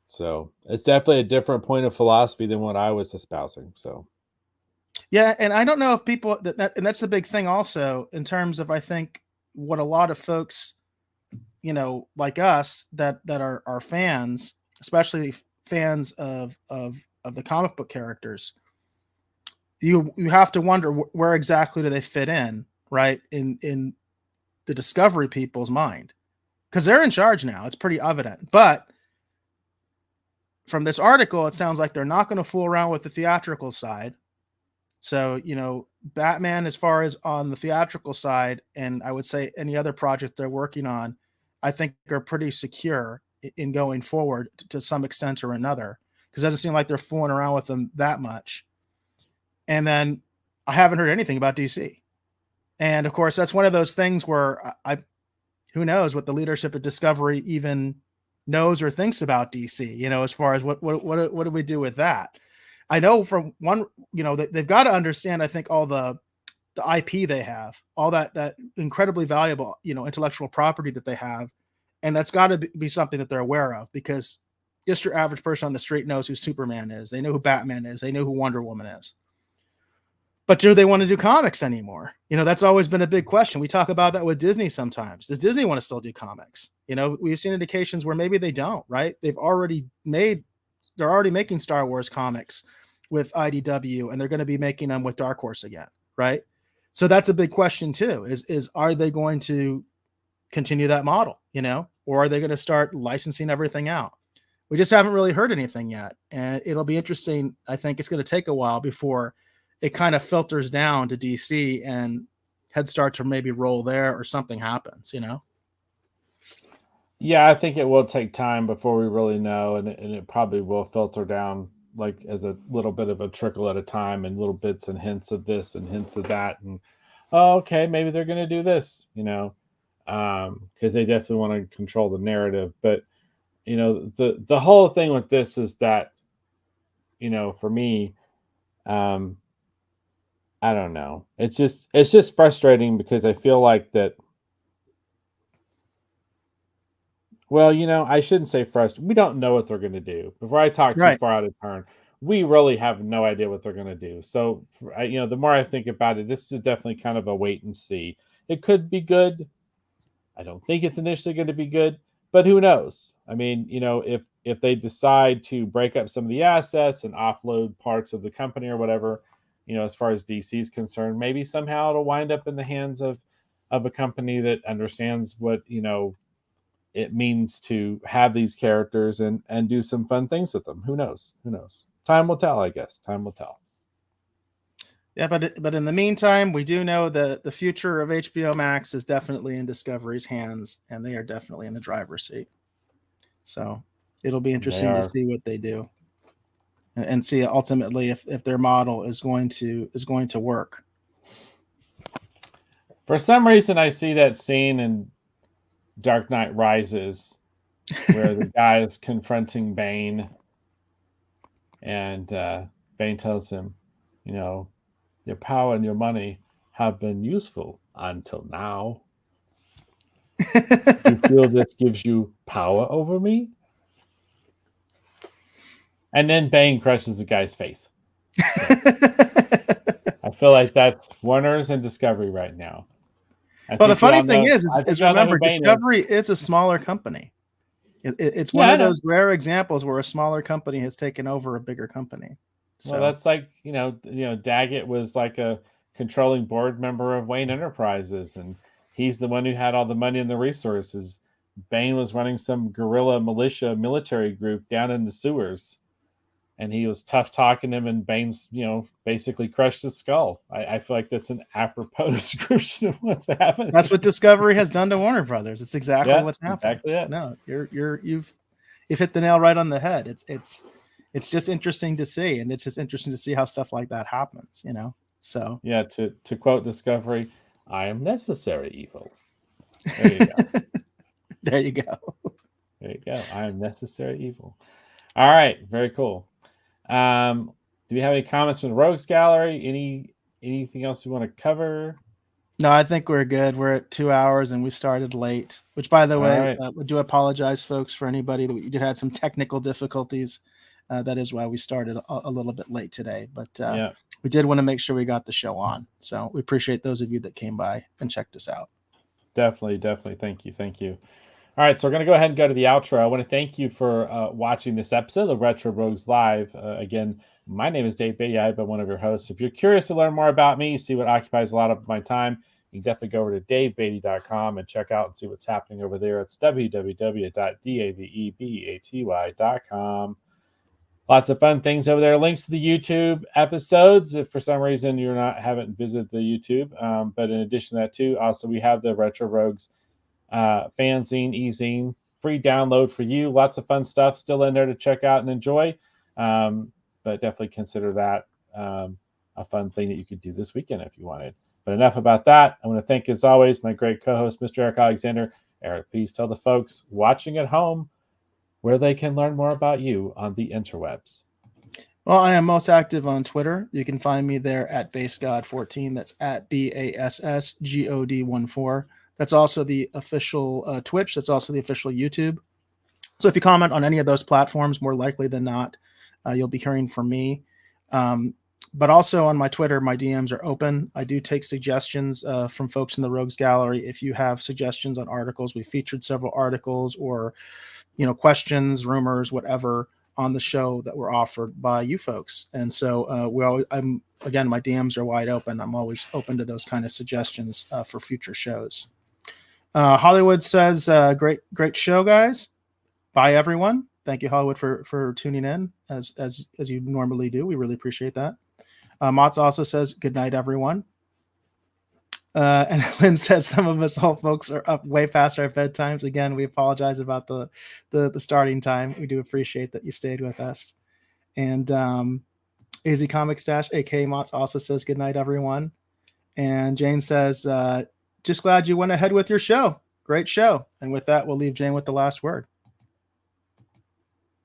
So it's definitely a different point of philosophy than what I was espousing. So, yeah, and I don't know if people and that's the big thing also, in terms of, I think, what a lot of folks, like us that are fans, especially fans of the comic book characters, you have to wonder where exactly do they fit in, right, in the Discovery people's mind, because they're in charge now. It's pretty evident. But from this article, it sounds like they're not going to fool around with the theatrical side. So, Batman, as far as on the theatrical side, and I would say any other project they're working on, I think are pretty secure in going forward to some extent or another, because it doesn't seem like they're fooling around with them that much. And then I haven't heard anything about DC. And of course, that's one of those things where who knows what the leadership of Discovery even knows or thinks about DC, as far as what do we do with that? I know from one, they've got to understand, I think, all the IP they have, all that incredibly valuable, intellectual property that they have. And that's got to be something that they're aware of, because just your average person on the street knows who Superman is. They know who Batman is. They know who Wonder Woman is. But do they want to do comics anymore? That's always been a big question. We talk about that with Disney sometimes. Does Disney want to still do comics? We've seen indications where maybe they don't, right? They're already making Star Wars comics with IDW, and they're going to be making them with Dark Horse again, right? So that's a big question too, is are they going to continue that model, or are they going to start licensing everything out? We just haven't really heard anything yet. And it'll be interesting. I think it's going to take a while before it kind of filters down to DC and heads start to maybe roll there or something happens, Yeah, I think it will take time before we really know, and it probably will filter down like as a little bit of a trickle at a time, and little bits and hints of this and hints of that, and okay, maybe they're going to do this, because they definitely want to control the narrative. But the whole thing with this is that, for me, I don't know. It's just frustrating because I feel like that. Well, I shouldn't say frustrated. We don't know what they're going to do. Before I talk too far out of turn, we really have no idea what they're going to do. So, the more I think about it, this is definitely kind of a wait and see. It could be good. I don't think it's initially going to be good, but who knows? I mean, if they decide to break up some of the assets and offload parts of the company or whatever, as far as DC is concerned, maybe somehow it'll wind up in the hands of a company that understands what, it means to have these characters and do some fun things with them. Who knows? Time will tell, I guess. Time will tell. Yeah, but in the meantime, we do know that the future of HBO Max is definitely in Discovery's hands, and they are definitely in the driver's seat. So it'll be interesting to see what they do, and see ultimately if their model is going to work. For some reason, I see that scene in Dark Knight Rises where the guy is confronting Bane, and Bane tells him, your power and your money have been useful until now. You feel this gives you power over me? And then Bane crushes the guy's face. I feel like that's Warner's and Discovery right now. Well, the funny thing is remember, Discovery is a smaller company. It's one of those rare examples where a smaller company has taken over a bigger company. So. Well, that's like, Daggett was like a controlling board member of Wayne Enterprises, and he's the one who had all the money and the resources. Bane was running some guerrilla militia military group down in the sewers, and he was tough talking him, and Bane's, basically crushed his skull. I feel like that's an apropos description of what's happening. That's what Discovery has done to Warner Brothers. It's exactly what's happening. Exactly it. No, you've hit the nail right on the head. It's just interesting to see, and it's just interesting to see how stuff like that happens, So yeah, to quote Discovery, I am necessary evil. There you go. There you go. There you go. I am necessary evil. All right, very cool. Do we have any comments from the Rogues Gallery? Anything else we want to cover? No, I think we're good. We're at 2 hours and we started late, which, by the way, I do apologize, folks, for anybody that we did have some technical difficulties. That is why we started a little bit late today, but we did want to make sure we got the show on. So we appreciate those of you that came by and checked us out. Definitely. Thank you. All right, so we're going to go ahead and go to the outro. I want to thank you for watching this episode of Retro Rogues Live. Again, my name is Dave Beatty. I've been one of your hosts. If you're curious to learn more about me, see what occupies a lot of my time, you can definitely go over to davebeatty.com and check out and see what's happening over there. It's www.davebeatty.com. Lots of fun things over there. Links to the YouTube episodes if for some reason you haven't visited the YouTube. But in addition to that, too, also we have the Retro Rogues fanzine, e-zine, free download for you. Lots of fun stuff still in there to check out and enjoy. But definitely consider that a fun thing that you could do this weekend if you wanted. But enough about that. I want to thank, as always, my great co-host, Mr. Eric Alexander. Eric, please tell the folks watching at home where they can learn more about you on the interwebs. Well, I am most active on Twitter. You can find me there at BassGod14. That's at BASSGOD14. That's also the official Twitch. That's also the official YouTube. So if you comment on any of those platforms, more likely than not, you'll be hearing from me. But also on my Twitter, my DMs are open. I do take suggestions from folks in the Rogues Gallery. If you have suggestions on articles, we featured several articles or, questions, rumors, whatever on the show that were offered by you folks. And so my DMs are wide open. I'm always open to those kind of suggestions for future shows. Hollywood says, great show, guys. Bye, everyone. Thank you, Hollywood, for tuning in as you normally do. We really appreciate that. Mott's also says, good night, everyone. And Lynn says some of us old folks are up way past our bedtimes. Again, we apologize about the starting time. We do appreciate that you stayed with us. And AZ Comic Stash, aka Mott's, also says good night, everyone. And Jane says, just glad you went ahead with your show. Great show. And with that, we'll leave Jane with the last word.